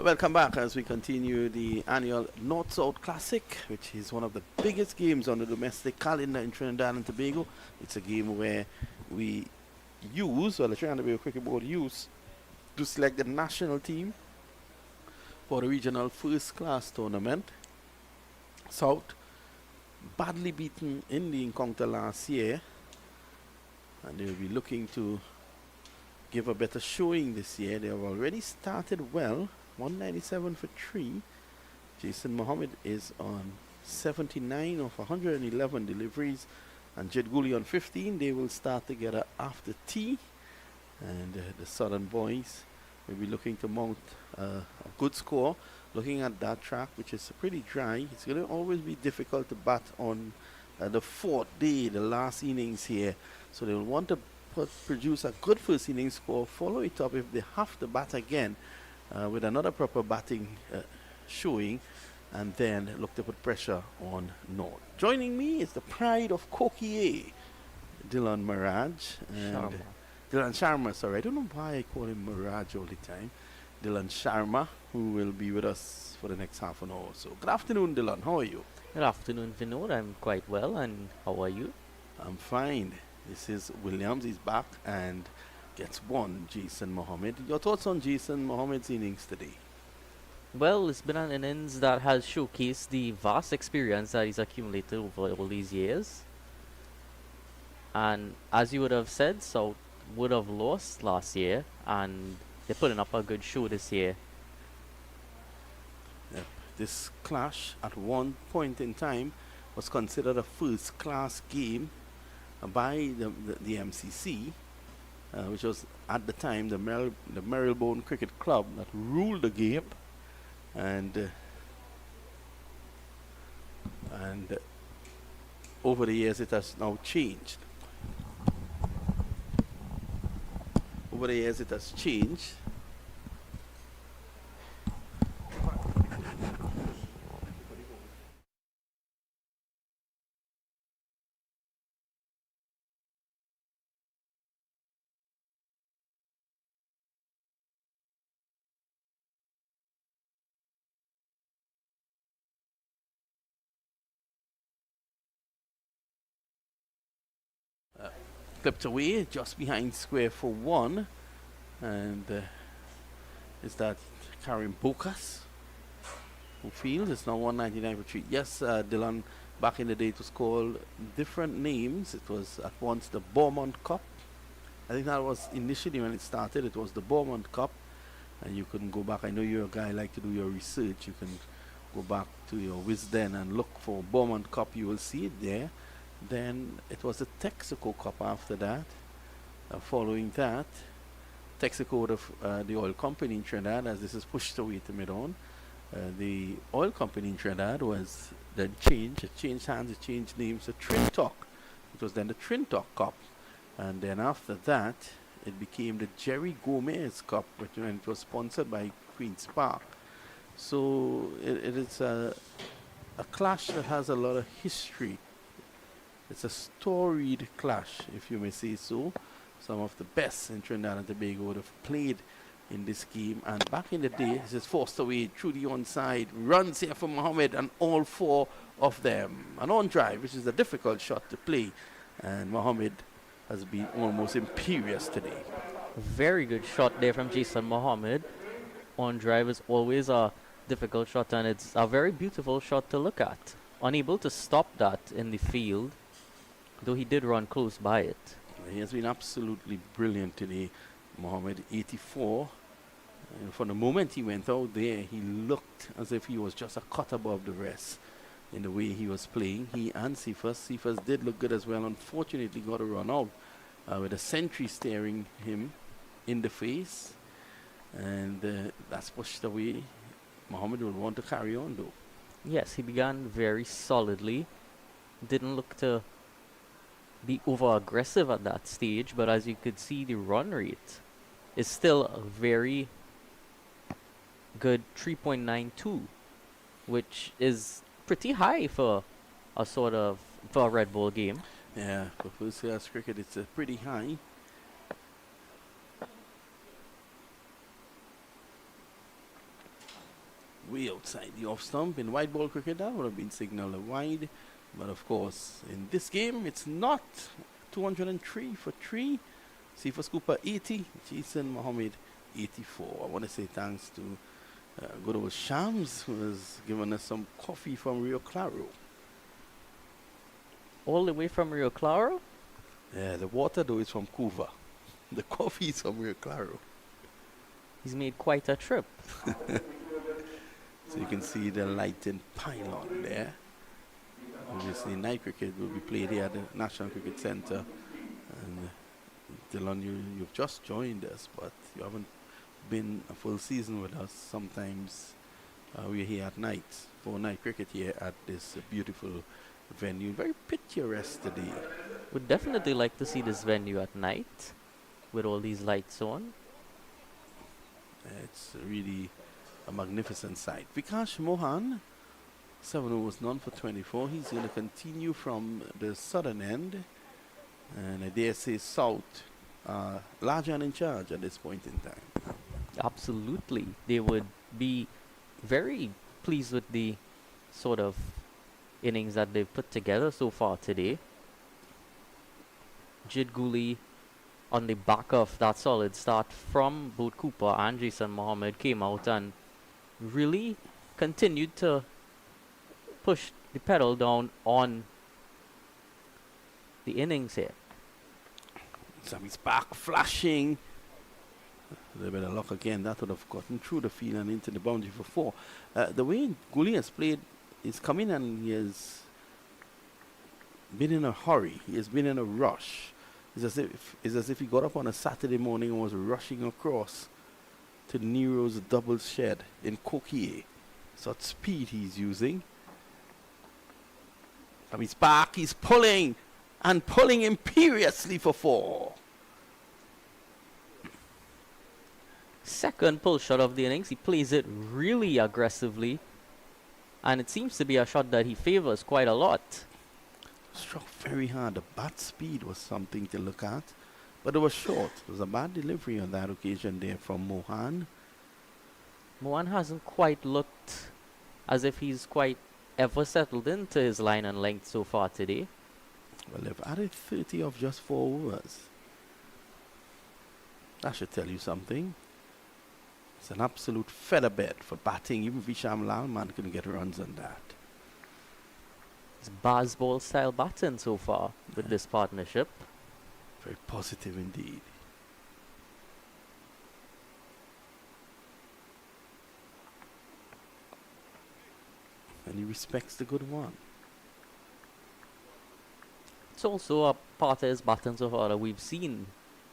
S6: Welcome back as we continue the annual North-South Classic, which is one of the biggest games on the domestic calendar in Trinidad and Tobago. It's a game where we the Trinidad and Tobago Cricket Board use to select the national team for the regional first-class tournament. South, badly beaten in the encounter last year, and they'll be looking to give a better showing this year. They have already started well. 197 for 3. Jason Mohammed is on 79 of 111 deliveries, and Jed Gooley on 15. They will start together after tea, and the Southern boys will be looking to mount a good score. Looking at that track, which is pretty dry, it's going to always be difficult to bat on the fourth day, the last innings here. So they will want to produce a good first innings score, follow it up if they have to bat again with another proper batting showing, and then look to put pressure on North. Joining me is the pride of Kokie, Dylan Mirage. And Dylan Sharma, sorry. I don't know why I call him Mirage all the time. Dylan Sharma, who will be with us for the next half an hour or so. Good afternoon, Dylan. How are you?
S8: Good afternoon, Vinod. I'm quite well, and how are you?
S6: I'm fine. This is Williams. He's back and gets one, Jason Mohammed. Your thoughts on Jason Mohammed's innings today?
S8: Well, it's been an innings that has showcased the vast experience that he's accumulated over all these years. And as you would have said, South would have lost last year, and they're putting up a good show this year.
S6: Yep. This clash at one point in time was considered a first-class game by the MCC, which was at the time the Marylebone Cricket Club that ruled the game, and over the years it has now changed. Over the years it has changed. Clipped away just behind square for one, and is that Karim Bokas who fields? It's now 199 for 3. Yes, Dylan, back in the day it was called different names. It was at once the Beaumont Cup. I think that was initially when it started. It was the Beaumont Cup, and you can go back. I know you're a guy like to do your research. You can go back to your Wisden and look for Beaumont Cup. You will see it there. Then it was the Texaco Cup after that. Following that, Texaco, the oil company in Trinidad, as this is pushed away to mid-on. The oil company in Trinidad was then changed. It changed hands, it changed names to Trintoc. It was then the Trintoc Cup. And then after that, it became the Jerry Gomez Cup, which it was sponsored by Queen's Park. So it is a clash that has a lot of history. It's a storied clash, if you may say so. Some of the best in Trinidad and Tobago would have played in this game. And back in the day, this is forced away through the onside. Runs here for Mohammed, and all four of them. An on drive, which is a difficult shot to play. And Mohammed has been almost imperious today.
S8: Very good shot there from Jason Mohammed. On drive is always a difficult shot, and it's a very beautiful shot to look at. Unable to stop that in the field, though he did run close by it.
S6: He has been absolutely brilliant today, Mohammed. 84. And from the moment he went out there, he looked as if he was just a cut above the rest in the way he was playing. He and Cephas. Cephas did look good as well. Unfortunately, got a run out with a century staring him in the face. And that's pushed away. Mohammed will want to carry on, though.
S8: Yes, he began very solidly. Didn't look to be over aggressive at that stage, but as you could see, the run rate is still a very good 3.92, which is pretty high for a for a Red Bull game.
S6: Yeah, for first class cricket, it's pretty high. way outside the off stump. In white ball cricket, that would have been signaled a wide. But of course, in this game, it's not. 203 for 3. Sifa Scooper 80. Jason Mohammed 84. I want to say thanks to good old Shams, who has given us some coffee from Rio Claro.
S8: All the way from Rio Claro?
S6: Yeah, the water though is from Cuba. The coffee is from Rio Claro.
S8: He's made quite a trip.
S6: So you can see the lighting pylon there. Obviously, night cricket will be played here at the National Cricket Centre. And Dylan, you've just joined us, but you haven't been a full season with us. Sometimes we're here at night for night cricket here at this beautiful venue. Very picturesque today.
S8: Would definitely like to see this venue at night with all these lights on.
S6: It's really a magnificent sight. Vikash Mohan, 7 overs, none for 24. He's going to continue from the southern end. And I dare say South, larger and in charge at this point in time.
S8: Absolutely. They would be very pleased with the sort of innings that they've put together so far today. Jid Guli, on the back of that solid start from both Cooper and Jason Mohammed, came out and really continued to push the pedal down on the innings here.
S6: Sammy Spark flashing. A little bit of luck again. That would have gotten through the field and into the boundary for 4. The way Guli has played, he's come in and he has been in a hurry. He has been in a rush. It's as if he got up on a Saturday morning and was rushing across to Nero's double shed in Coquier. Such speed he's using. From his back, he's pulling and pulling imperiously for 4.
S8: Second pull shot of the innings. He plays it really aggressively, and it seems to be a shot that he favors quite a lot.
S6: Struck very hard. The bat speed was something to look at, but it was short. It was a bad delivery on that occasion there from Mohan.
S8: Mohan hasn't quite looked as if he's quite ever settled into his line and length so far today.
S6: Well, they've added 30 of just 4 overs. That should tell you something. It's an absolute feather bed for batting. Even Visham Lalman couldn't get runs on that.
S8: It's Bazball style batting so far with this partnership.
S6: Very positive indeed. And he respects the good one.
S8: It's also a part of his batting so far that we've seen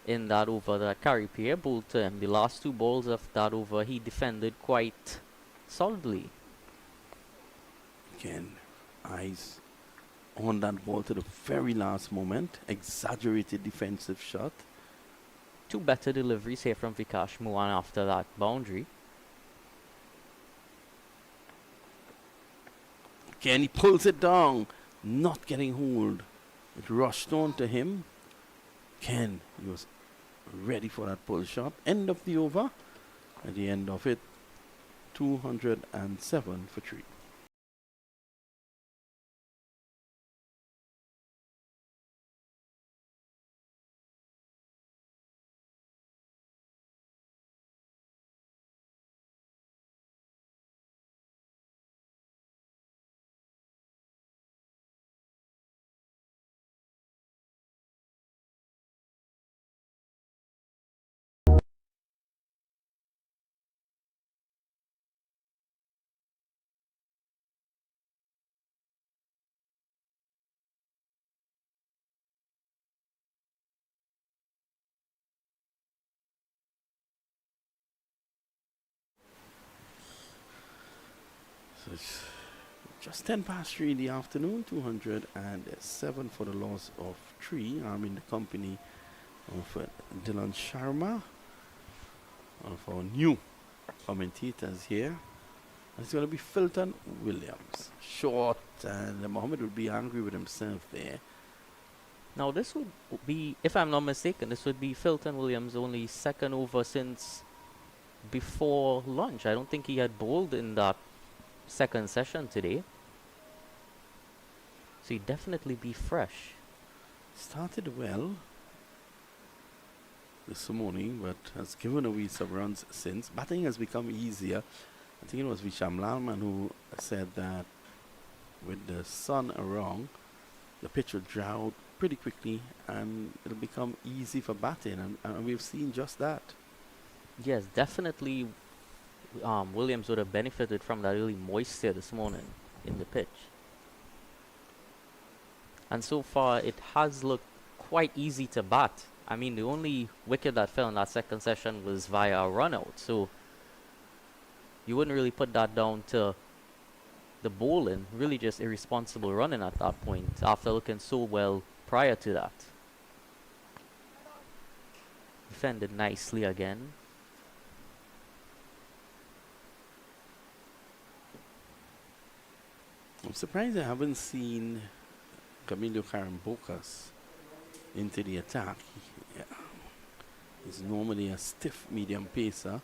S8: in that over that Gary Pierre bowled to him. The last 2 balls of that over, he defended quite solidly.
S6: Again, eyes on that ball to the very last moment. Exaggerated defensive shot.
S8: 2 better deliveries here from Vikash Mohan after that boundary.
S6: Again, he pulls it down, not getting hold. It rushed on to him. Ken, he was ready for that pull shot. End of the over. At the end of it, 207 for 3. So it's just 10 past 3 in the afternoon, 207 for the loss of 3. I'm in the company of Dylan Sharma, one of our new commentators here. It's going to be Filton Williams. Short, and Mohammed would be angry with himself there.
S8: Now this would be, if I'm not mistaken, this would be Filton Williams' only second over since before lunch. I don't think he had bowled in that second session today. So he'd definitely be fresh.
S6: Started well this morning, but has given away some runs since. Batting has become easier. I think it was Visham Lalman who said that with the sun around, the pitch will dry out pretty quickly and it'll become easy for batting, and we've seen just that.
S8: Yes, definitely Williams would have benefited from that really moisture this morning in the pitch. And so far, it has looked quite easy to bat. I mean, the only wicket that fell in that second session was via a run out. So you wouldn't really put that down to the bowling, really just irresponsible running at that point after looking so well prior to that. Defended nicely again.
S6: I'm surprised I haven't seen Camilo Carambokas into the attack. He's normally a stiff medium pacer.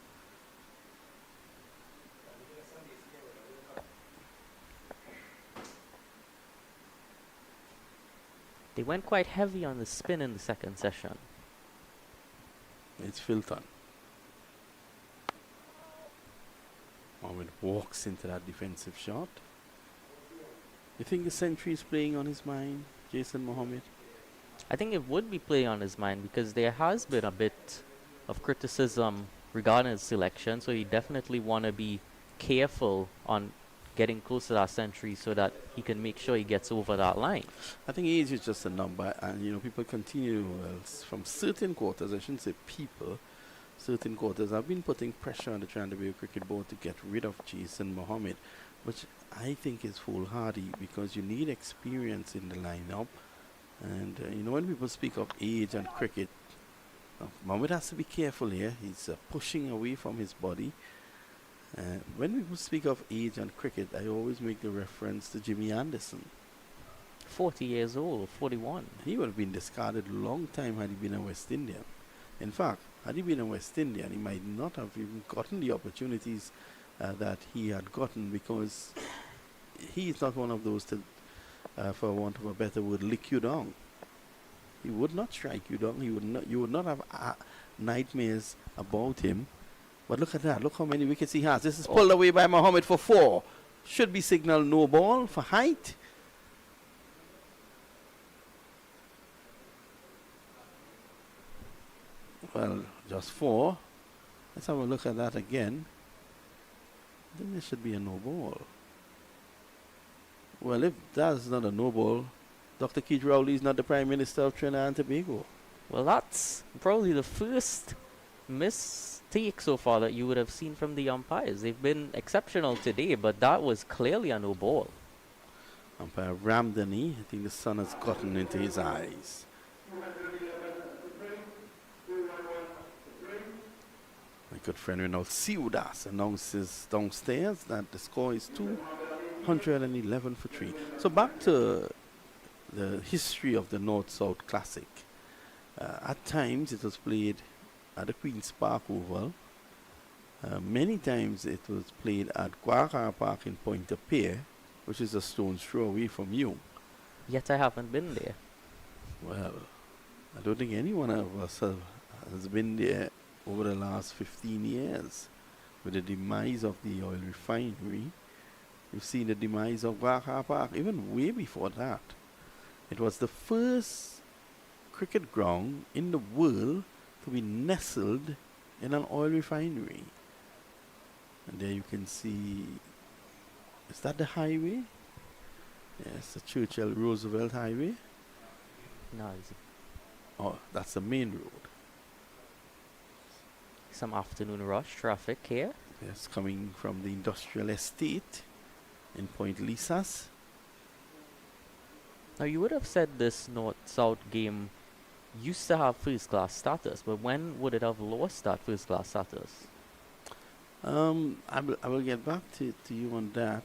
S8: They went quite heavy on the spin in the second session.
S6: It's Filton. Mohammed walks into that defensive shot. You think the century is playing on his mind, Jason Mohammed?
S8: I think it would be playing on his mind because there has been a bit of criticism regarding his selection, so you definitely want to be careful on getting close to that century so that he can make sure he gets over that line.
S6: I think age is just a number, and people continue from certain quarters. I shouldn't say people. Certain quarters have been putting pressure on the Trinidad Cricket Board to get rid of Jason Mohammed, which I think is foolhardy because you need experience in the lineup. And when people speak of age and cricket, Mohammed has to be careful here. He's pushing away from his body. When people speak of age and cricket, I always make the reference to Jimmy Anderson.
S8: 40 years old, 41.
S6: He would have been discarded a long time had he been a West Indian. In fact, had he been a West Indian, he might not have even gotten the opportunities that he had gotten because he is not one of those to, for want of a better word, lick you down. He would not strike you down. You would not have nightmares about him. But look at that. Look how many wickets he has. This is pulled away by Mohammed for 4. Should be signal no ball for height. Well, just 4. Let's have a look at that again. Then there should be a no ball. Well, if that's not a no ball, Dr. Keith Rowley is not the Prime Minister of Trinidad and Tobago.
S8: Well, that's probably the first mistake so far that you would have seen from the umpires. They've been exceptional today, but that was clearly a no ball.
S6: Umpire Ramdani, I think the sun has gotten into his eyes. My good friend Renaud Siudas announces downstairs that the score is 211 for 3. So back to the history of the North-South Classic. At times it was played at the Queen's Park Oval. Many times it was played at Guacara Park in Pointe-a-Pierre, which is a stone's throw away from you.
S8: Yet I haven't been there.
S6: Well, I don't think anyone of us has been there over the last 15 years. With the demise of the oil refinery, you've seen the demise of Guacara Park, even way before that. It was the first cricket ground in the world to be nestled in an oil refinery. And there you can see, is that the highway? Yes, the Churchill Roosevelt Highway.
S8: No, it's
S6: Oh, that's the main road.
S8: some afternoon rush traffic here.
S6: Yes, coming from the industrial estate in Point Lisas.
S8: Now, you would have said this North-South game used to have first-class status, but when would it have lost that first-class status?
S6: I will get back to you on that.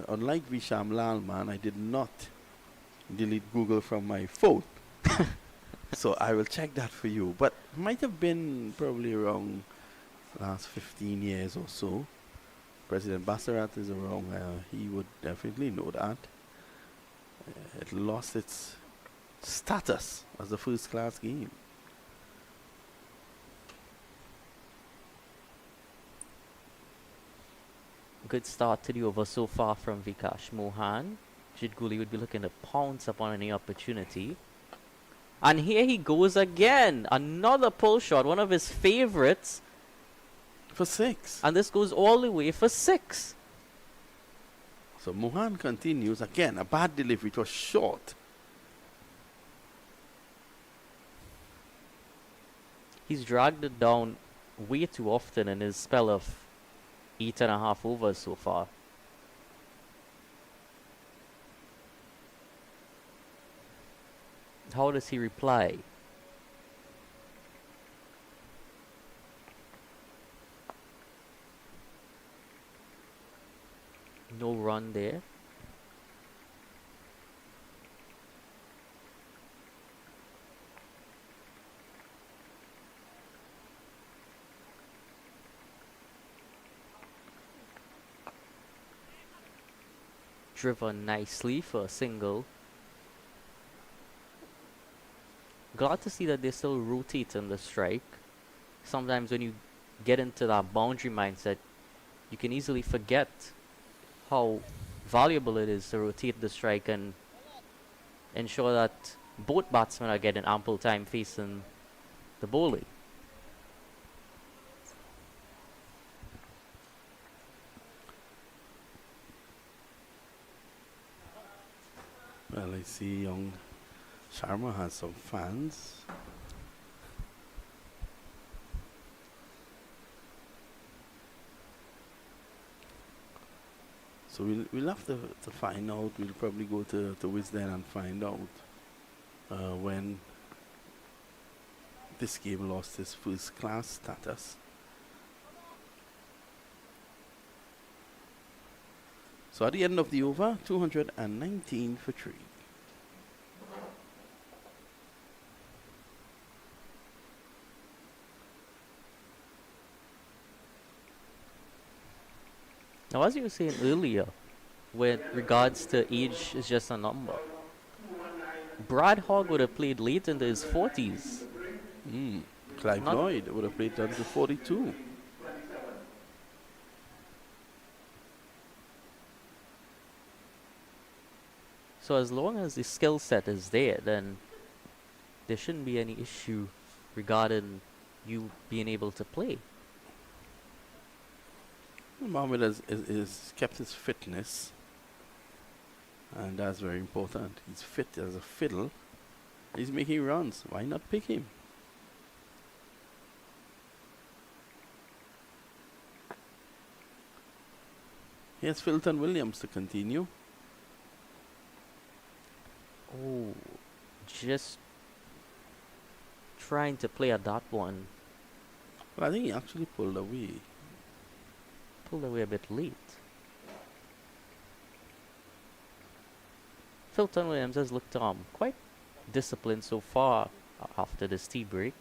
S6: Unlike Visham Lalman, I did not delete Google from my phone. So I will check that for you. But might have been probably around last 15 years or so. President Bassarat is around, he would definitely know that. It lost its status as a first-class game.
S8: Good start to the over so far from Vikash Mohan. Jidguli would be looking to pounce upon any opportunity. And here he goes again. Another pull shot, one of his favorites.
S6: For 6.
S8: And this goes all the way for 6.
S6: So Mohan continues. Again, a bad delivery. It was short.
S8: He's dragged it down way too often in his spell of 8.5 overs so far. How does he reply? No run there. Driven nicely for a single. Glad to see that they're still rotating the strike. Sometimes when you get into that boundary mindset, you can easily forget how valuable it is to rotate the strike and ensure that both batsmen are getting ample time facing the bowling.
S6: Well, I see young Sharma has some fans. So we'll have to find out. We'll probably go to Wisden and find out when this game lost its first class status. So at the end of the over, 219 for 3.
S8: Now, as you were saying earlier, with regards to age is just a number. Brad Hogg would have played late into his 40s.
S6: Clive Lloyd would have played down to 42.
S8: So as long as the skill set is there, then there shouldn't be any issue regarding you being able to play.
S6: Mohammed has kept his fitness, and that's very important. He's fit as a fiddle. He's making runs. Why not pick him? Here's Filton Williams to continue.
S8: Oh, just trying to play at that one.
S6: Well, I think he actually pulled away.
S8: Pulled away a bit late. Filton Williams has looked quite disciplined so far after this tea break.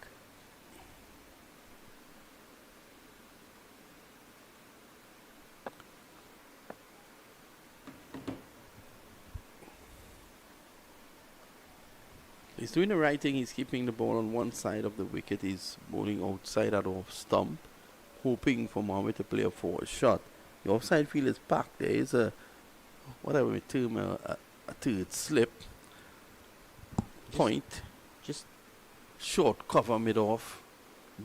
S6: He's doing the right thing. He's keeping the ball on one side of the wicket. He's bowling outside at off stump, hoping for Mohammed to play a forward shot. The offside field is packed. There is a, whatever we term, a third slip. Point.
S8: Just
S6: short cover mid-off,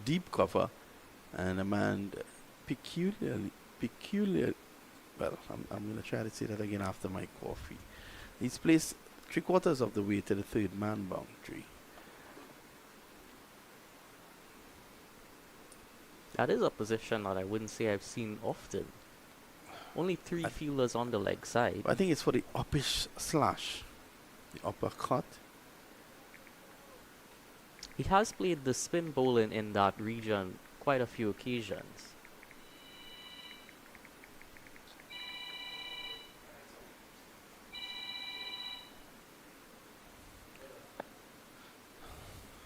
S6: deep cover, and a man peculiar. Well, I'm going to try to say that again after my coffee. He's placed 3/4 of the way to the third man boundary.
S8: that is a position that I wouldn't say I've seen often. Only 3 fielders on the leg side.
S6: I think it's for the uppish slash, the uppercut.
S8: He has played the spin bowling in that region quite a few occasions.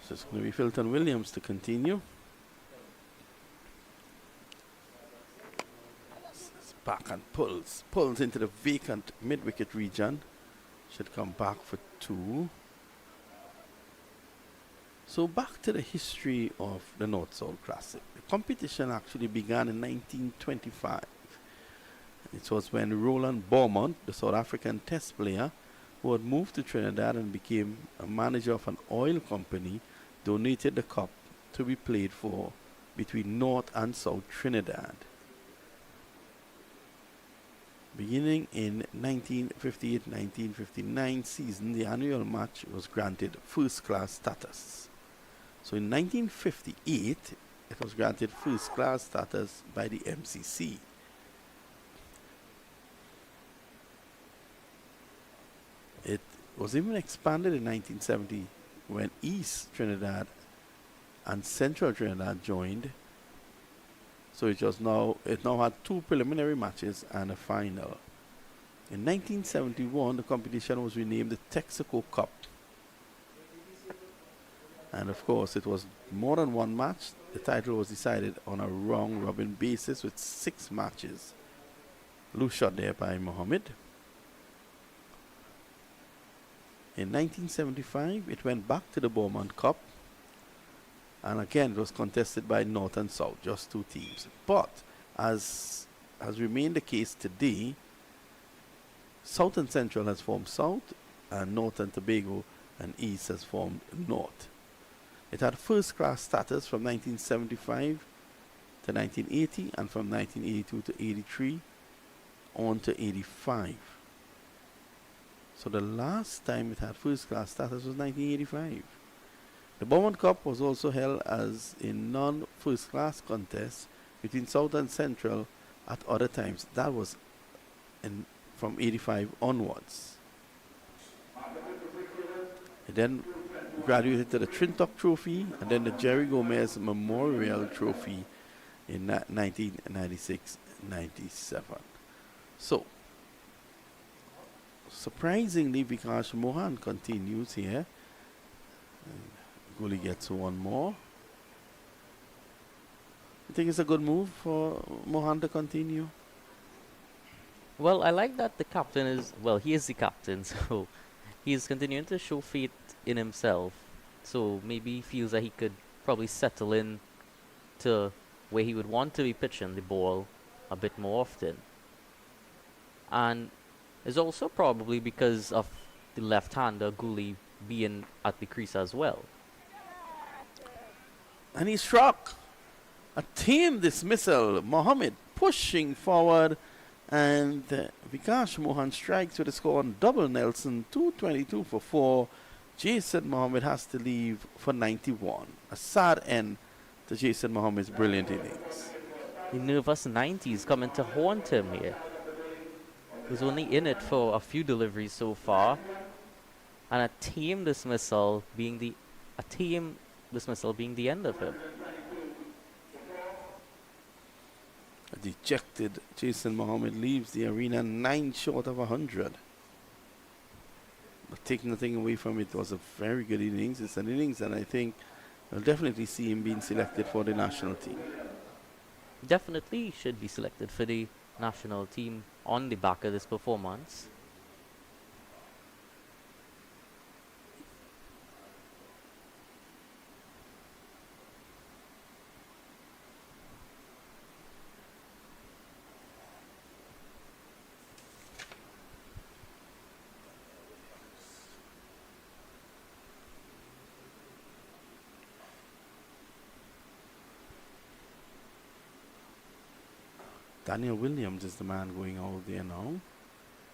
S6: So it's going to be Filton Williams to continue. back and pulls into the vacant mid-wicket region. Should come back for 2. So back to the history of the North-South Classic. The competition actually began in 1925. It was when Roland Beaumont, the South African test player, who had moved to Trinidad and became a manager of an oil company, donated the cup to be played for between North and South Trinidad. Beginning in 1958-1959 season, the annual match was granted first-class status. So in 1958, it was granted first-class status by the MCC. It was even expanded in 1970 when East Trinidad and Central Trinidad joined. So it now had 2 preliminary matches and a final. In 1971, the competition was renamed the Texaco Cup. And of course, it was more than one match. The title was decided on a round-robin basis with 6 matches. Loose shot there by Mohammed. In 1975, it went back to the Beaumont Cup. And again, it was contested by North and South, just 2 teams. But, as has remained the case today, South and Central has formed South, and North and Tobago and East has formed North. It had first-class status from 1975 to 1980, and from 1982 to 83 on to 85. So the last time it had first-class status was 1985. The Beaumont Cup was also held as a non-first-class contest between South and Central at other times. That was from 85 onwards. It then graduated to the Trintock Trophy and then the Jerry Gomez Memorial Trophy in 1996-97. So, surprisingly, Vikash Mohan continues here. Gully gets 1 more. You think it's a good move for Mohan to continue?
S8: Well, I like that the captain is, well, he is the captain, so he is continuing to show faith in himself. So maybe he feels that he could probably settle in to where he would want to be pitching the ball a bit more often. And it's also probably because of the left-hander Gully being at the crease as well.
S6: And he struck. A team dismissal. Mohammed pushing forward. And Vikash Mohan strikes with a score on double Nelson. 222 for 4. Jason Mohammed has to leave for 91. A sad end to Jason Mohammed's brilliant innings.
S8: The nervous 90s coming to haunt him here. He was only in it for a few deliveries so far. And a team dismissal being the end of him.
S6: A dejected Jason Mohammed leaves the arena 9 short of 100. But take nothing away from it, was a very good innings. It's an innings that I think I'll definitely see him being selected for the national team.
S8: Definitely should be selected for the national team on the back of this performance.
S6: Daniel Williams is the man going out there now.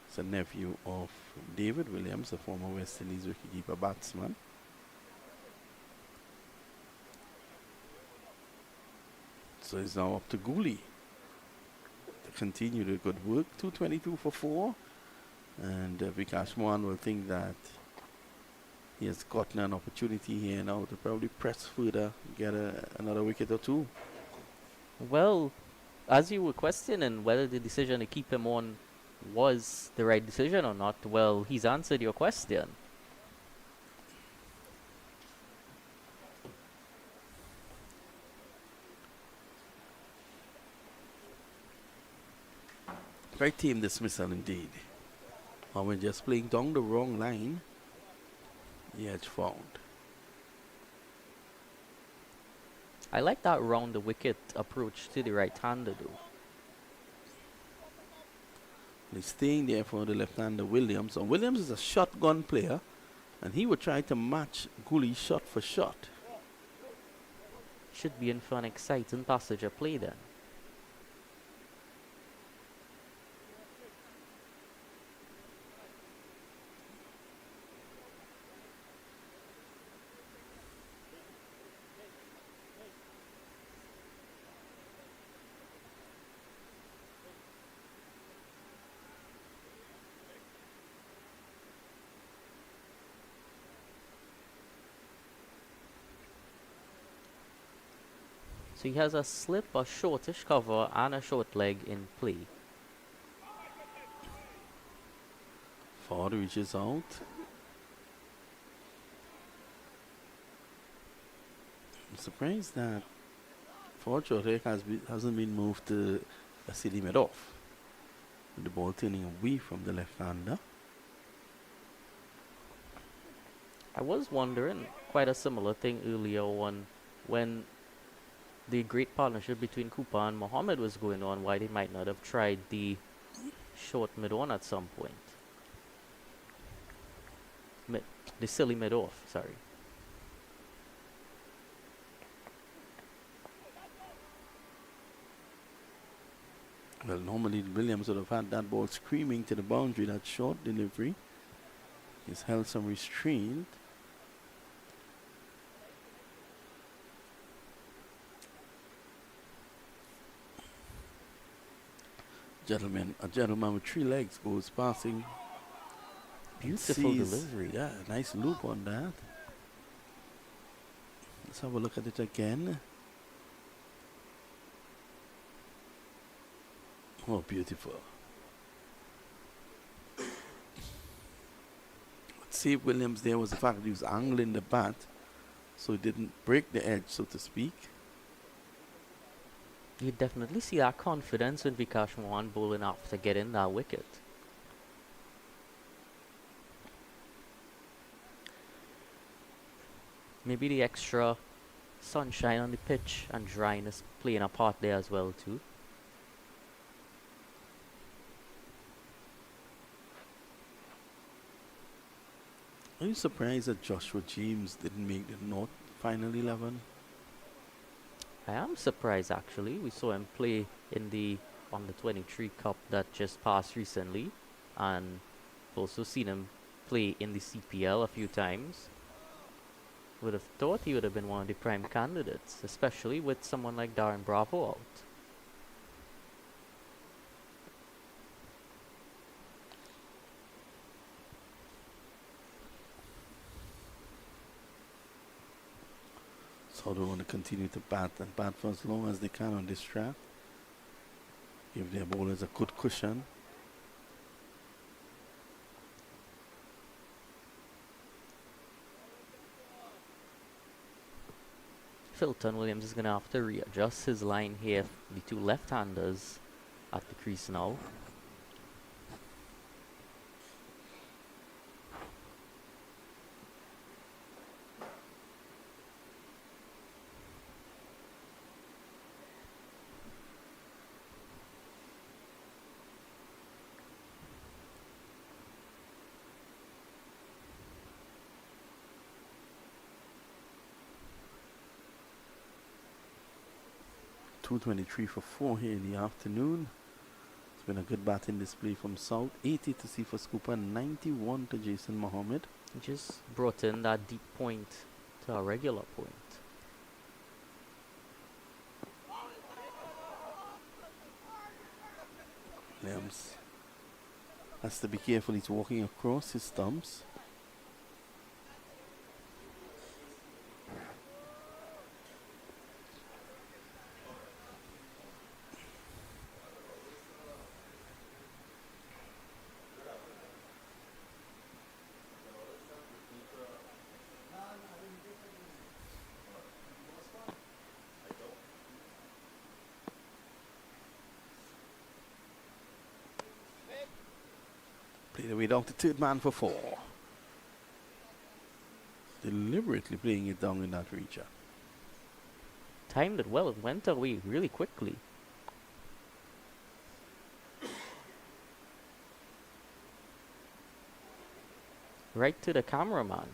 S6: He's a nephew of David Williams, a former West Indies wicketkeeper batsman. So it's now up to Gully to continue the good work. 222 for 4. And Vikash Mohan will think that he has gotten an opportunity here now to probably press further, get another wicket or 2.
S8: Well, as you were questioning whether the decision to keep him on was the right decision or not, well, he's answered your question.
S6: Very team dismissal indeed. Mohammed just playing down the wrong line. The edge found.
S8: I like that round the wicket approach to the right-hander though.
S6: He's staying there for the left-hander Williams. And Williams is a shotgun player, and he would try to match Gooley shot for shot.
S8: Should be in for an exciting passage of play then. So he has a slip, a shortish cover, and a short leg in play.
S6: Ford reaches out. I'm surprised that Ford short leg hasn't been moved to a city mid-off. With the ball turning away from the left-hander.
S8: I was wondering quite a similar thing earlier on when the great partnership between Cooper and Mohammed was going on, why they might not have tried the short mid-on at some point. The silly mid-off, sorry.
S6: Well, normally Williams would have had that ball screaming to the boundary, that short delivery. He's held some restraint. A gentleman with 3 legs goes passing.
S8: Beautiful delivery.
S6: Yeah, nice loop on that. Let's have a look at it again. Oh, beautiful. What saved Williams there was the fact that he was angling the bat so it didn't break the edge, so to speak.
S8: You definitely see that confidence in Vikash Mohan bowling after getting that wicket. Maybe the extra sunshine on the pitch and dryness playing a part there as well too.
S6: Are you surprised that Joshua James didn't make the North final 11?
S8: I am surprised actually. We saw him play in the Under 23 Cup that just passed recently, and also seen him play in the CPL a few times. Would have thought he would have been one of the prime candidates, especially with someone like Darren Bravo out.
S6: So they want to continue to bat and bat for as long as they can on this track. Give their bowlers a good cushion.
S8: Filton Williams is going to have to readjust his line here. The two left-handers at the crease now.
S6: .223 for 4 here in the afternoon. It's been a good batting display from South. 80 to Cephas Cooper, 91 to Jason Mohammed.
S8: He just brought in that deep point to a regular point.
S6: Williams has to be careful. He's walking across his stumps. Play the way down to third man for 4. Deliberately playing it down in that region.
S8: Timed it well. It went away really quickly. Right to the cameraman.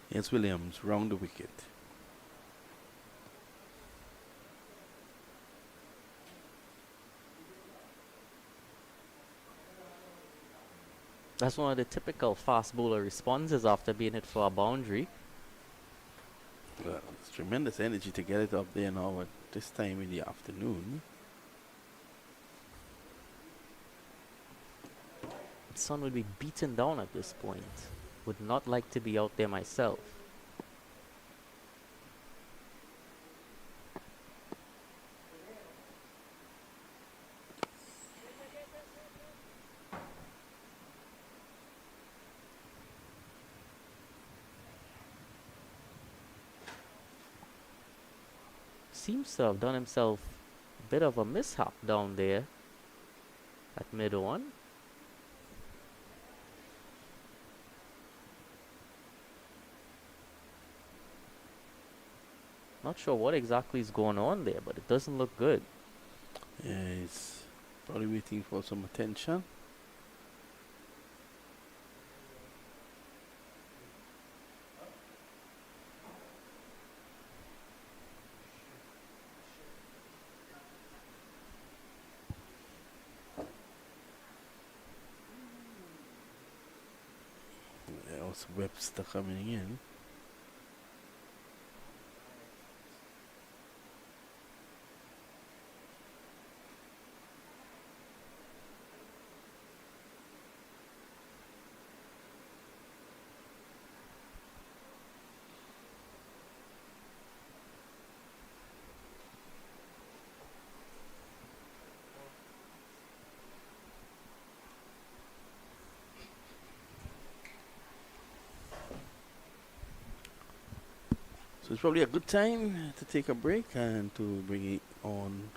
S6: Yes, Williams round the wicket.
S8: That's one of the typical fast bowler responses after being hit for a boundary.
S6: Well, it's tremendous energy to get it up there now at this time in the afternoon.
S8: Son would be beaten down at this point. Would not like to be out there myself. Seems to have done himself a bit of a mishap down there at mid-on. Not sure what exactly is going on there, but it doesn't look good.
S6: Yeah, he's probably waiting for some attention. There was Webster coming in. So it's probably a good time to take a break and to bring it on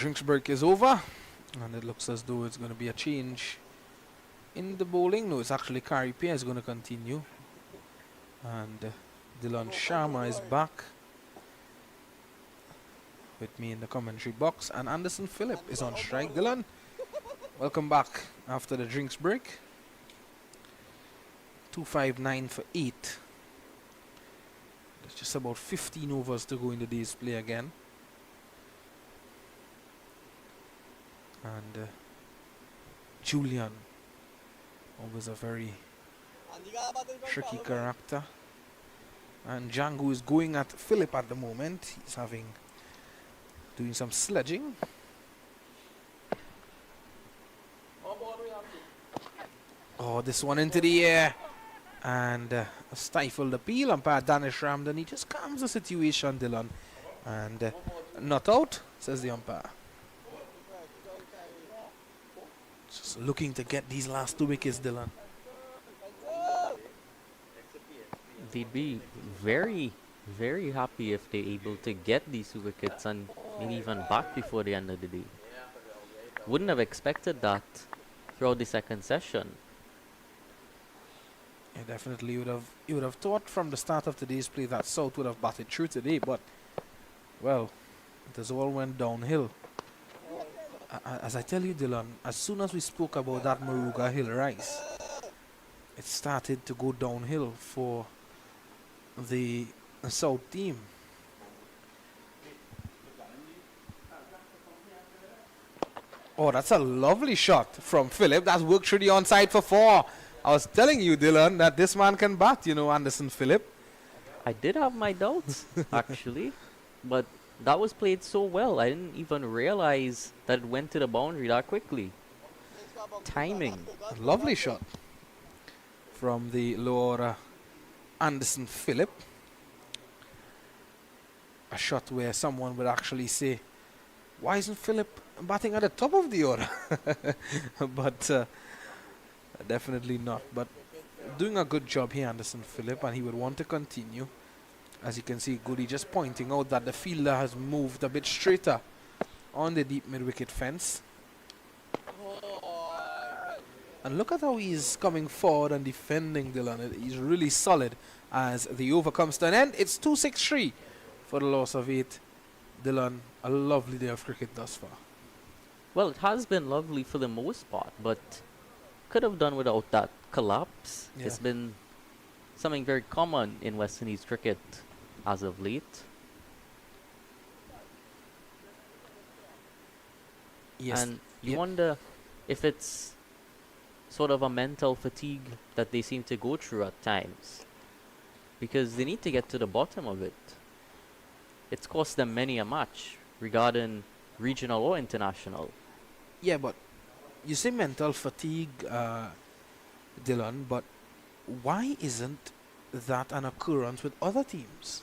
S7: Drinks break is over, and it looks as though it's going to be a change in the bowling. No, it's actually Kari Pierre is going to continue, and Dylan Sharma is back with me in the commentary box, and Anderson Phillip is on strike. Dylan, welcome back after the drinks break. 259 for 8. There's just about 15 overs to go in the day's play again. And Julian, always a very tricky character. And Django is going at Philip at the moment. He's doing some sledging. Oh, this one into the air. And a stifled appeal. Umpire Danish Ramdan, he just calms the situation, Dylan. And not out, says the umpire. Just looking to get these last 2 wickets, Dylan.
S8: They'd be very, very happy if they're able to get these 2 wickets and maybe even back before the end of the day. Wouldn't have expected that throughout the second session.
S7: Yeah, definitely you would have thought from the start of today's play that South would have batted through today, but well, it has all went downhill. As I tell you, Dylan, as soon as we spoke about that Maruga Hill Rice, it started to go downhill for the South team. Oh, that's a lovely shot from Philip. That's worked through the onside for 4. I was telling you, Dylan, that this man can bat, you know, Anderson Phillip.
S8: I did have my doubts, actually, but that was played so well. I didn't even realize that it went to the boundary that quickly. Timing.
S7: A lovely shot from the lower Anderson Phillip. A shot where someone would actually say, why isn't Phillip batting at the top of the order? But definitely not. But doing a good job here, Anderson Phillip, and he would want to continue. As you can see, Goody just pointing out that the fielder has moved a bit straighter on the deep mid-wicket fence. And look at how he's coming forward and defending, Dylan. He's really solid as the over comes to an end. It's 2-6-3 for the loss of 8. Dylan, a lovely day of cricket thus far.
S8: Well, it has been lovely for the most part, but could have done without that collapse.
S7: Yeah.
S8: It's been something very common in West Indies cricket as of late.
S7: Yes.
S8: And you wonder if it's sort of a mental fatigue that they seem to go through at times, because they need to get to the bottom of it. It's cost them many a match regarding regional or international.
S7: Yeah, but you say mental fatigue, Dylan, but why isn't that an occurrence with other teams?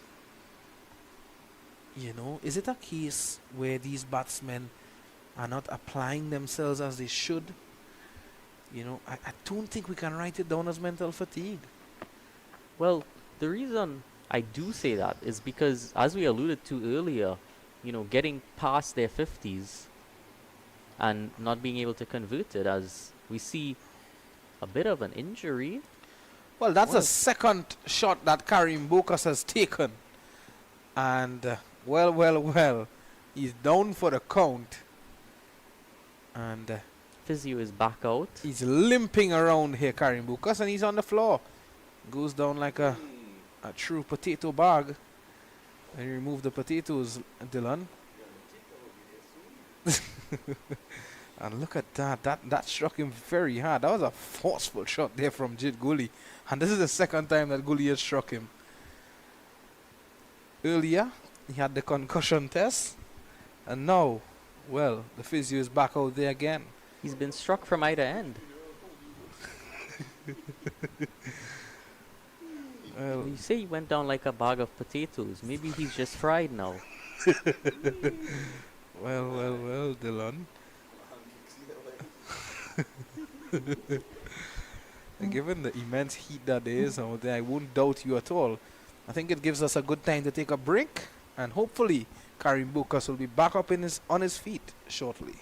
S7: You know, is it a case where these batsmen are not applying themselves as they should? You know, I don't think we can write it down as mental fatigue.
S8: Well, the reason I do say that is because, as we alluded to earlier, you know, getting past their 50s and not being able to convert it, as we see a bit of an injury.
S7: Well, that's the second shot that Karim Bokas has taken. And, well, he's down for the count. And
S8: Physio is back out.
S7: he's limping around here, Karim Bokas, and he's on the floor. Goes down like a true potato bag. And you remove the potatoes, Dylan. And look at that. That struck him very hard. That was a forceful shot there from Jid Gully. And this is the second time that Gully has struck him. Earlier, he had the concussion test. And now, well, the physio is back out there again.
S8: He's been struck from either end.
S7: Well,
S8: You say he went down like a bag of potatoes. Maybe he's just fried now.
S7: well, Dylan. And given the immense heat that there is out there, I won't doubt you at all. I think it gives us a good time to take a break, and hopefully Karim Bukas will be back up on his feet shortly.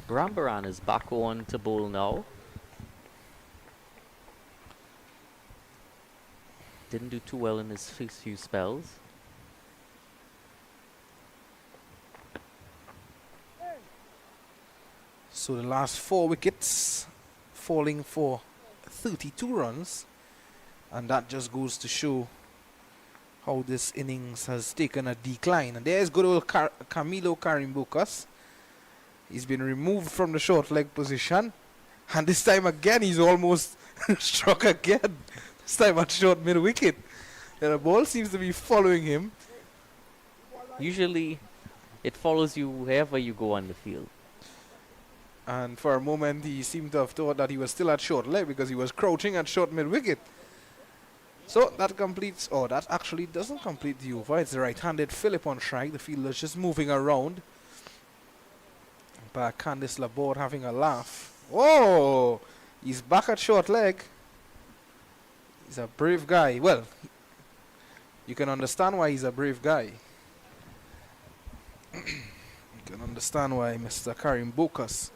S8: Rambaran is back on to bowl now. Didn't do too well in his first few spells.
S7: So the last 4 wickets falling for 32 runs, and that just goes to show how this innings has taken a decline. And there's good old Camilo Karim Bukas. He's been removed from the short leg position, and this time again he's almost struck again. This time at short mid wicket. And the ball seems to be following him.
S8: Usually it follows you wherever you go on the field.
S7: And for a moment he seemed to have thought that he was still at short leg because he was crouching at short mid wicket. So that completes, oh, that actually doesn't complete the over. It's the right-handed Philip on strike. The fielder's just moving around. But Candice Laborde having a laugh. Oh, he's back at short leg. He's a brave guy. Well, you can understand why he's a brave guy. You can understand why Mr. Karim Bukas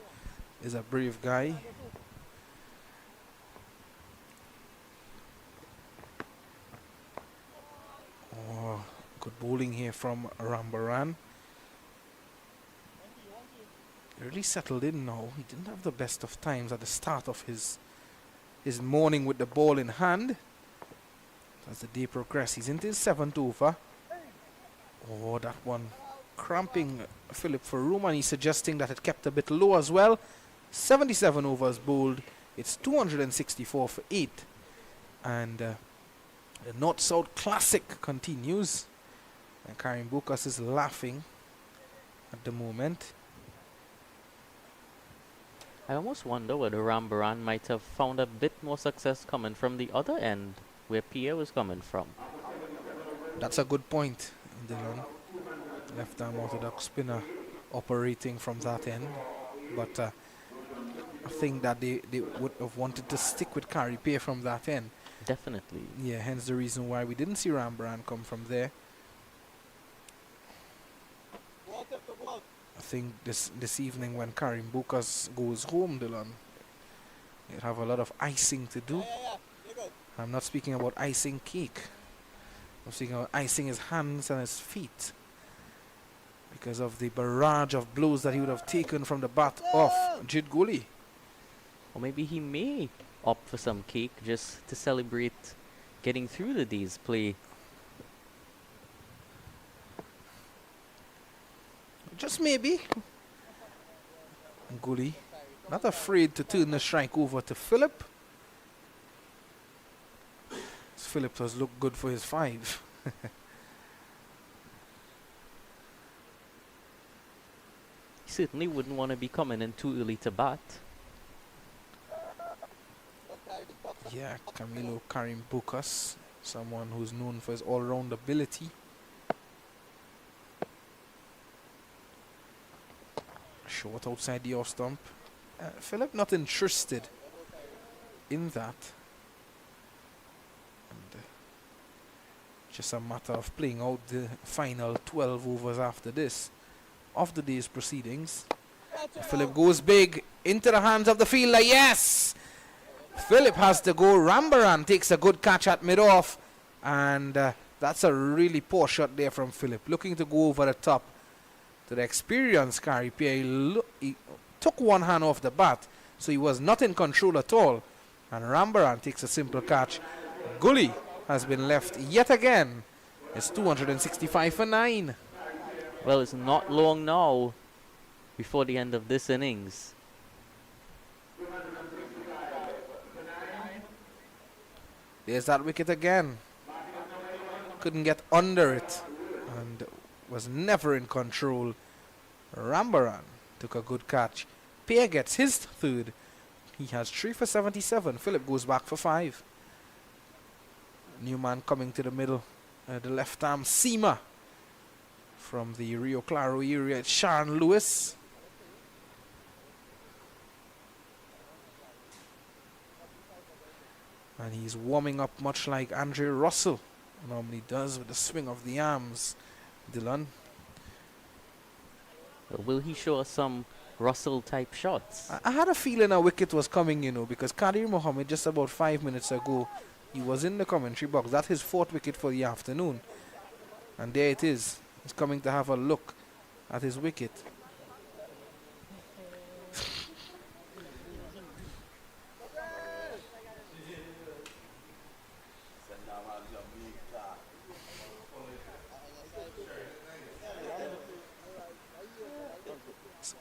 S7: is a brave guy. Oh, good bowling here from Rambaran. He really settled in now. He didn't have the best of times at the start of his morning with the ball in hand. As the day progressed, he's into his 7th over. Oh, that one cramping Philip for room, and he's suggesting that it kept a bit low as well. 77 overs bowled. It's 264 for 8. And the North-South Classic continues. And Karim Bukas is laughing at the moment.
S8: I almost wonder whether Rambaran might have found a bit more success coming from the other end, where Pierre was coming from.
S7: That's a good point, Dylan. Left-arm orthodox spinner operating from that end. But I think that they would have wanted to stick with Carrie Pierre from that end.
S8: Definitely.
S7: Yeah, hence the reason why we didn't see Rambaran come from there. I think this evening when Karim Bukas goes home, Dylan, he'll have a lot of icing to do. I'm not speaking about icing cake. I'm speaking about icing his hands and his feet, because of the barrage of blows that he would have taken from the bat of Jid Guli.
S8: Or maybe he may opt for some cake just to celebrate getting through the day's play.
S7: Just maybe. Guli, not afraid to turn the strike over to Philip. Philip does look good for his 5.
S8: He certainly wouldn't want to be coming in too early to bat.
S7: Yeah, Camilo Karim Bukas, someone who's known for his all-round ability. Short outside the off stump. Philip not interested in that. And just a matter of playing out the final 12 overs after this. of the day's proceedings. Philip goes big into the hands of the fielder. Yes! Philip has to go. Rambaran takes a good catch at mid-off. And that's a really poor shot there from Philip. Looking to go over the top to the experienced Gary Pierre. He took one hand off the bat, so he was not in control at all. And Rambaran takes a simple catch. Gully has been left yet again. It's 265 for 9.
S8: Well, it's not long now before the end of this innings.
S7: There's that wicket again. Couldn't get under it and was never in control. Rambaran took a good catch. Pierre gets his third. He has 3 for 77. Philip goes back for 5. New man coming to the middle. The left arm seamer from the Rio Claro area. It's Sharon Lewis. And he's warming up much like Andre Russell normally does with the swing of the arms. Dylan.
S8: Will he show us some Russell type shots?
S7: I had a feeling a wicket was coming, you know, because Kadir Mohammed just about 5 minutes ago, he was in the commentary box. That's his 4th wicket for the afternoon. And there it is. He's coming to have a look at his wicket.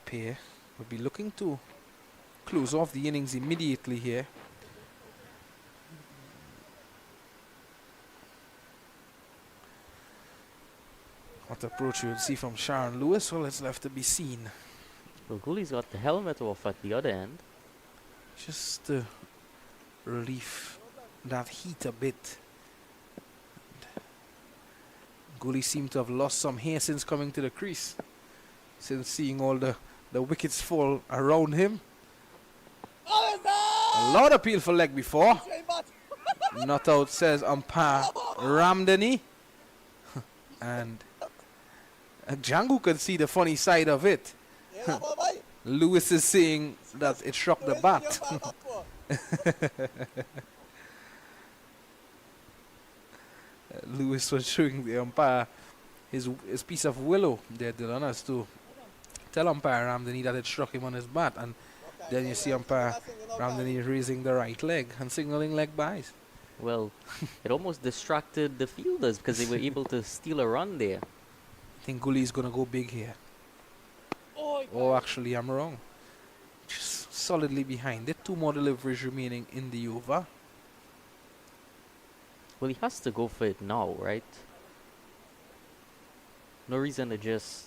S7: Pierre will be looking to close off the innings immediately here. What approach you will see from Sharon Lewis? Well, it's left to be seen.
S8: Well, Gully's got the helmet off at the other end.
S7: Just to relieve that heat a bit. Gully seemed to have lost some hair since coming to the crease. Since seeing all the wickets fall around him. A lot of appeal for leg before. Not out, says umpire Ramdani. And Django could see the funny side of it. Lewis is saying that it struck the bat. Lewis was showing the umpire his piece of willow there, Dylan, as to tell umpire Ramdani that it struck him on his bat. And then you see umpire Ramdani raising the right leg and signaling leg byes.
S8: Well, it almost distracted the fielders because they were able to steal a run there.
S7: I think Gully is going to go big here. Oh, actually, I'm wrong. Just solidly behind it. 2 more deliveries remaining in the over.
S8: Well, he has to go for it now, right? No reason to just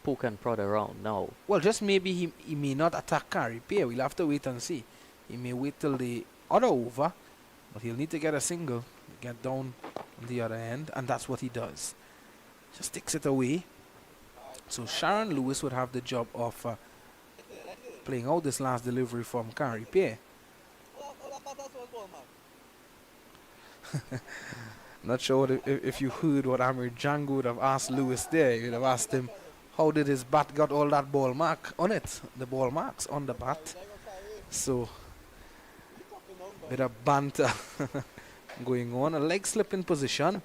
S8: poke and prod around now.
S7: Well, just maybe he may not attack Gary Pierre. We'll have to wait and see. He may wait till the other over, but he'll need to get a single, get down on the other end, and that's what he does. Just takes it away. So Sharon Lewis would have the job of playing out this last delivery from Gary Pierre. Not sure if you heard what Amir Django would have asked Lewis there. You'd have asked him, how did his bat got all that ball mark on it? The ball marks on the bat. So, bit of banter going on. A leg slip in position.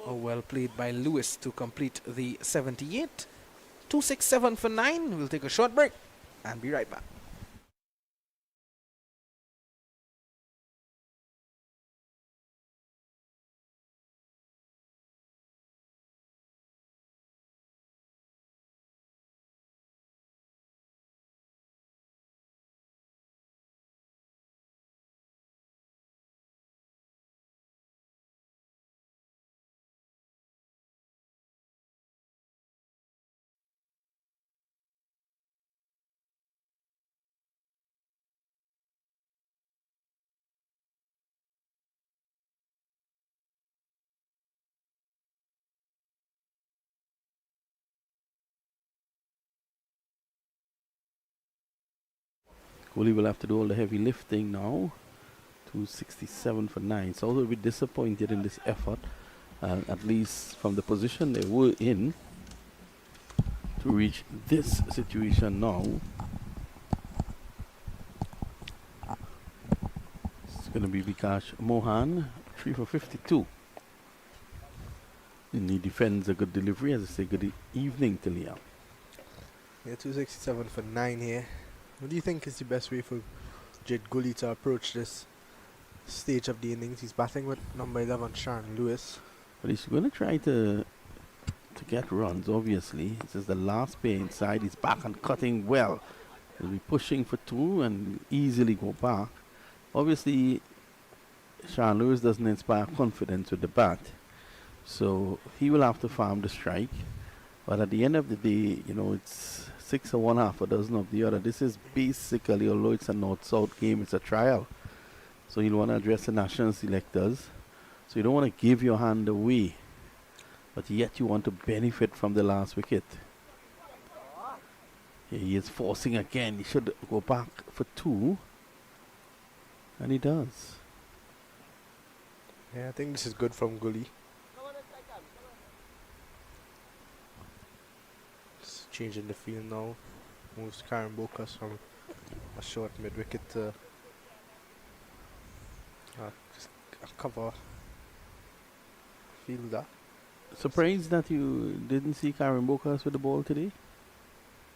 S7: Oh, well played by Lewis to complete the 78. 267 for 9. We'll take a short break and be right back.
S6: Gully will have to do all the heavy lifting now. 267 for 9. So a little bit disappointed in this effort. And at least from the position they were in to reach this situation now, it's going to be Vikash Mohan, 3 for 52. And he defends a good delivery. As I say, good evening to Liam.
S5: Yeah, 267 for 9 here. What do you think is the best way for Jed Gully to approach this stage of the innings? He's batting with number 11, Sharon Lewis.
S6: But he's going to try to get runs, obviously. This is the last pair inside. He's back and cutting well. He'll be pushing for 2 and easily go back. Obviously, Sharon Lewis doesn't inspire confidence with the bat. So he will have to farm the strike. But at the end of the day, you know, it's 6 of one, half a dozen of the other. This is basically, although it's a north-south game, it's a trial. So you'll want to address the national selectors. So you don't want to give your hand away, but yet you want to benefit from the last wicket. Here he is forcing again. He should go back for 2. And he does.
S5: Yeah, I think this is good from Gully. Just changing the field now. Moves Karen Bokas from a short mid-wicket to just a cover fielder.
S6: Surprised that you didn't see Karen Bokas with the ball today?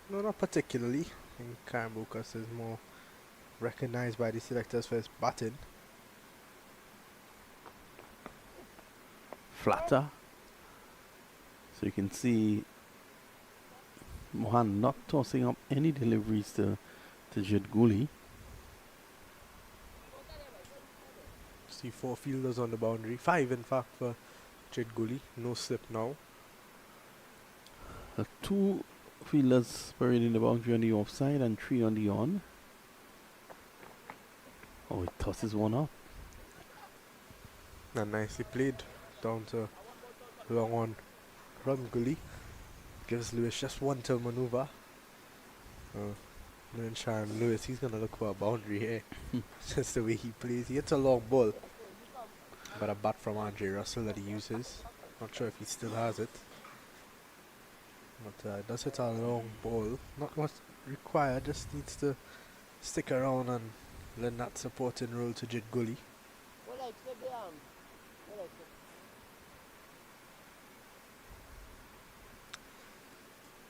S5: No, not particularly. I think Karen Bokas is more recognized by the selectors for his batting.
S6: Flatter. So you can see Mohan not tossing up any deliveries to Jed Gully.
S5: See 4 fielders on the boundary. 5 in fact for Jed Gully. No slip now.
S6: 2 fielders buried in the boundary on the offside and 3 on the on. Oh, he tosses one up.
S5: And nicely played. Down to long on from Gully. Gives Lewis just one to maneuver. Then Sharon Lewis, he's going to look for a boundary here. Just the way he plays. He hits a long ball. But a bat from Andre Russell that he uses. Not sure if he still has it. But it does hit a long ball. Not much required. Just needs to stick around and lend that supporting role to Jed Gully.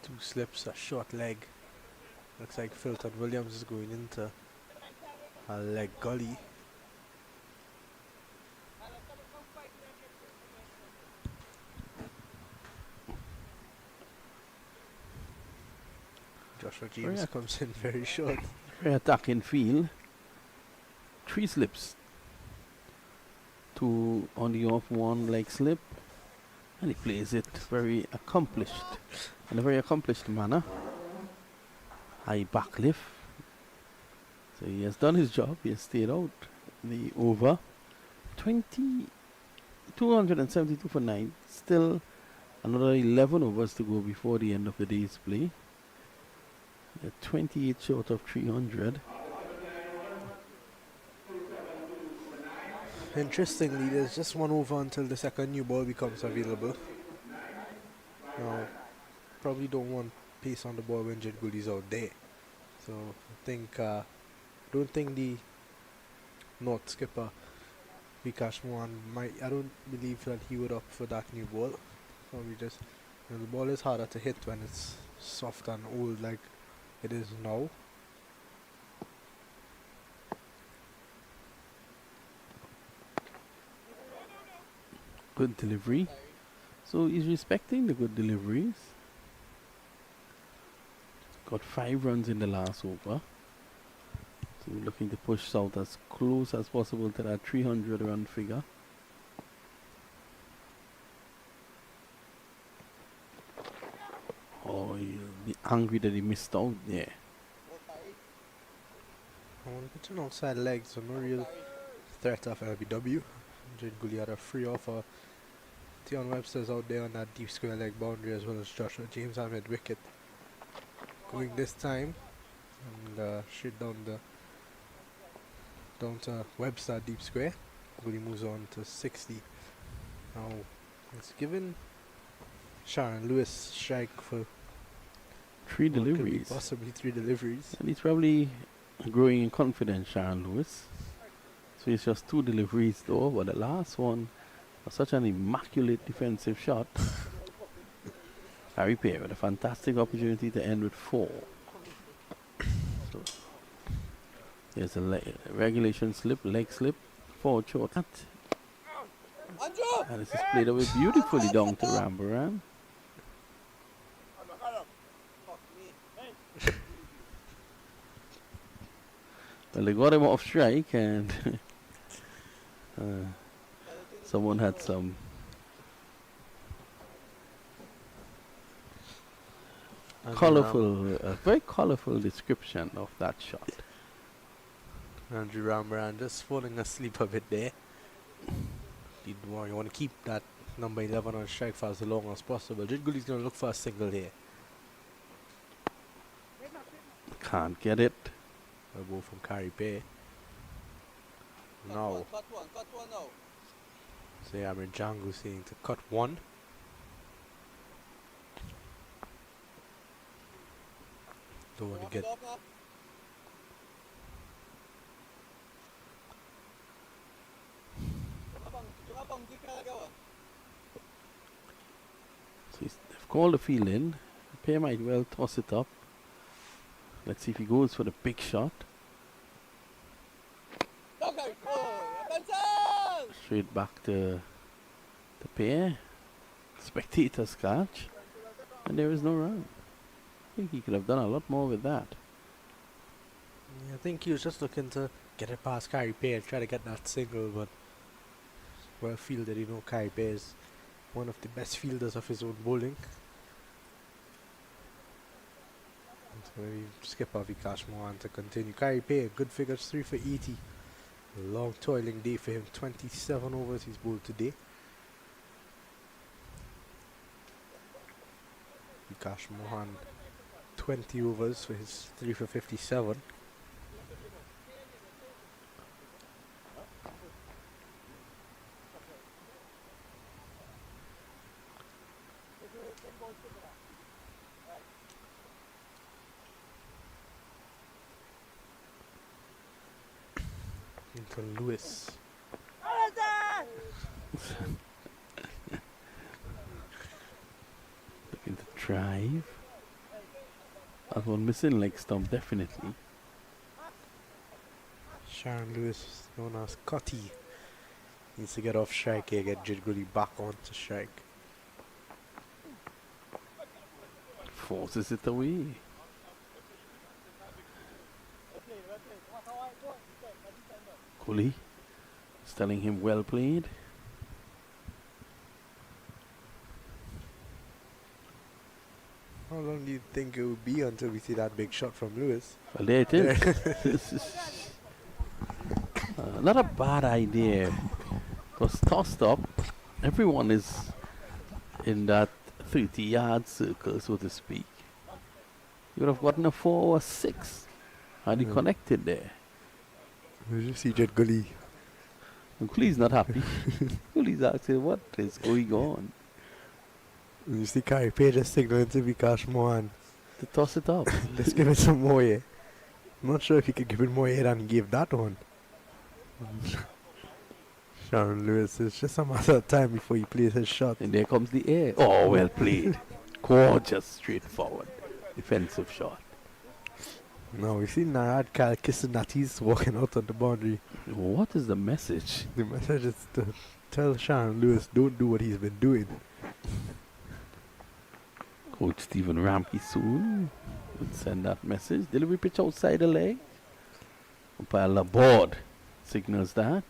S5: 2 slips, a short leg. Looks like Filton Williams is going into a leg gully. Joshua James comes in very short.
S6: Very attacking field. 3 slips. 2 on the off, 1 leg slip. And he plays it very accomplished. In a very accomplished manner. High back lift. So he has done his job. He has stayed out the over. 272 for 9. Still another 11 overs to go before the end of the day's play. 28 short of 300.
S5: Interestingly, there's just 1 over until the second new ball becomes available. Now, probably don't want pace on the ball when Jed Gully's out there. So I don't think the North skipper Vikash Mohan I don't believe that he would opt for that new ball. Probably just, the ball is harder to hit when it's soft and old like it is now.
S6: Good delivery. So he's respecting the good deliveries. Got 5 runs in the last over. So we're looking to push South as close as possible to that 300 run figure. Oh, he'll be angry that he missed out there.
S5: It's an outside leg, so no real threat of LBW. Jed Gully had a free offer. Tion Webster's out there on that deep square leg boundary as well as Joshua James on mid wicket. Going this time and straight down to Webster deep square. Gully moves on to 60. Now It's given Sharon Lewis strike for
S6: 3
S5: what could be
S6: deliveries.
S5: possibly 3 deliveries.
S6: And he's probably growing in confidence, Sharon Lewis. So it's just 2 deliveries though, but the last one was such an immaculate defensive shot. Harry Perry with a fantastic opportunity to end with 4. So there's a regulation slip, leg slip, forward short. And this is played away beautifully down to Rambaran. Well, they got him off strike, and someone had some colorful, very colorful description of that shot.
S5: Andrew Rambaran just falling asleep a bit there. You want to keep that number 11 on strike for as long as possible. Jidguli's going to look for a single here.
S6: Can't get it.
S5: A ball from Carrie Bay. Now.
S9: Cut one now.
S5: So Amir Django saying to cut 1. Don't want to get.
S6: So they've called the field in. Pay might well toss it up. Let's see if he goes for the big shot. Straight back to the pair. Spectators catch. And there is no run. I think he could have done a lot more with that.
S5: Yeah, I think he was just looking to get it past Carrie Bay and try to get that single, but well fielded. You know, Carrie Bay is one of the best fielders of his own bowling. So maybe skipper Vikash Mohan to continue. Carrie Bay, good figures, 3 for 80. A long toiling day for him. 27 overs he's bowled today. Vikash Mohan, 20 overs for his 3 for 57. Into Lewis.
S6: Looking to drive. That one missing leg stump, definitely.
S5: Sharon Lewis, known as Cutty, needs to get off strike here, get Jidguli back onto strike.
S6: Forces it away. Cooley is telling him well played.
S5: How long do you think it would be until we see that big shot from Lewis?
S6: Well, there it is. Not a bad idea. It was tossed up. Everyone is in that 30-yard circle, so to speak. You would have gotten a 4 or 6 had he connected there.
S5: Did you see Jidguli?
S6: Cooley's not happy. Cooley's asking what is going on.
S5: You see Carrie Page just signaling to Vikash Mohan
S6: To toss it up.
S5: let's give it some more here. I'm not sure if he could give it more here than he gave that one. Sharon Lewis, it's just a matter of time before he plays his shot.
S6: And there comes the air. Oh, well played. Gorgeous, straightforward, defensive shot.
S5: Now we see Narad Kal kissing that he's walking out on the boundary.
S6: What is the message?
S5: The message is to tell Sharon Lewis don't do what he's been doing.
S6: Coach Stephen Ramke soon would send that message. Delivery pitch outside the leg. Umpire Laborde signals that.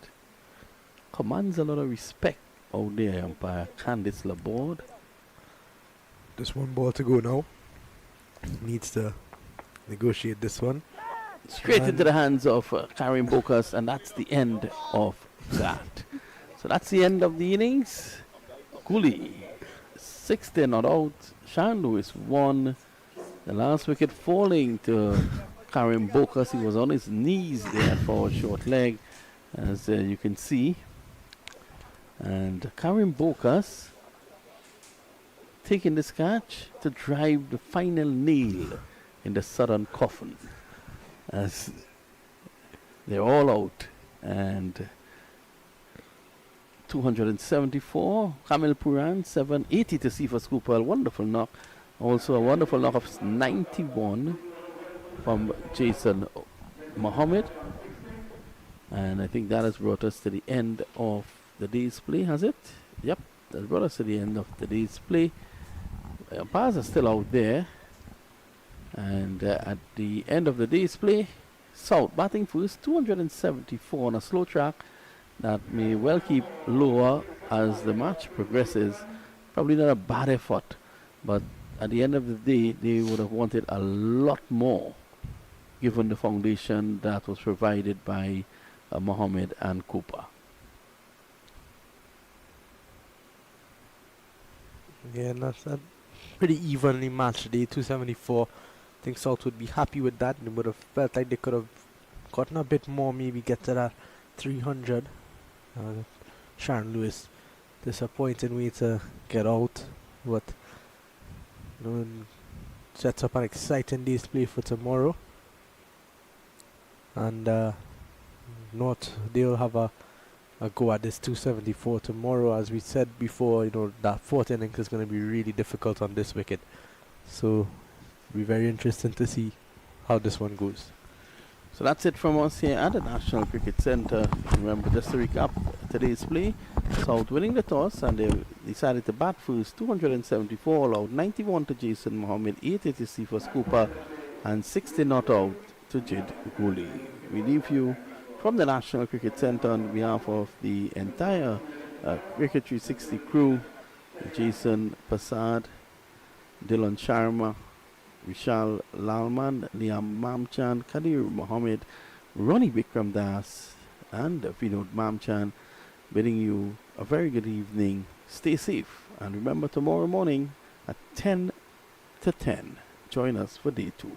S6: Commands a lot of respect out there, umpire Candice Laborde.
S5: Just one ball to go now. Needs to negotiate this one.
S6: Straight into the hands of Karim Bokas, and that's the end of that. So that's the end of the innings. Cooley, 60 not out. Sharon Lewis won. The last wicket falling to Karim Bokas. He was on his knees there for a short leg, as you can see. And Karim Bokas taking this catch to drive the final nail in the southern coffin, as they're all out. And 274, Kamil Puran, 780 to see for Scooper, a wonderful knock. Also a wonderful knock of 91 from Jason Mohammed. And I think that has brought us to the end of the day's play, has it? Yep, that brought us to the end of the day's play. Umpires are still out there. And at the end of the day's play, South batting first, 274 on a slow track. That may well keep lower as the match progresses. Probably not a bad effort, but at the end of the day, they would have wanted a lot more, given the foundation that was provided by Mohammed and Cooper.
S5: Yeah, that's a pretty evenly matched day, 274. I think South would be happy with that. They would have felt like they could have gotten a bit more, maybe get to that 300. Sharon Lewis, disappointing way to get out, but sets up an exciting day's play for tomorrow. And North, they'll have a go at this 274 tomorrow. As we said before, that fourth innings is going to be really difficult on this wicket. So it'll be very interesting to see how this one goes.
S6: So that's it from us here at the National Cricket Centre. Remember, just to recap today's play, South winning the toss and they decided to bat first. 274 allowed, 91 to Jason Mohammed, 80 to Cephas Cooper, and 60 not out to Jid Gooley. We leave you from the National Cricket Centre on behalf of the entire Cricket 360 crew: Jason Passad, Dylan Sharma, Vishal Lalman, Liam Mamchan, Kadir Mohammed, Ronnie Vikram Das, and Vinod Mamchan, bidding you a very good evening. Stay safe, and remember, tomorrow morning at 10 to 10, join us for day 2.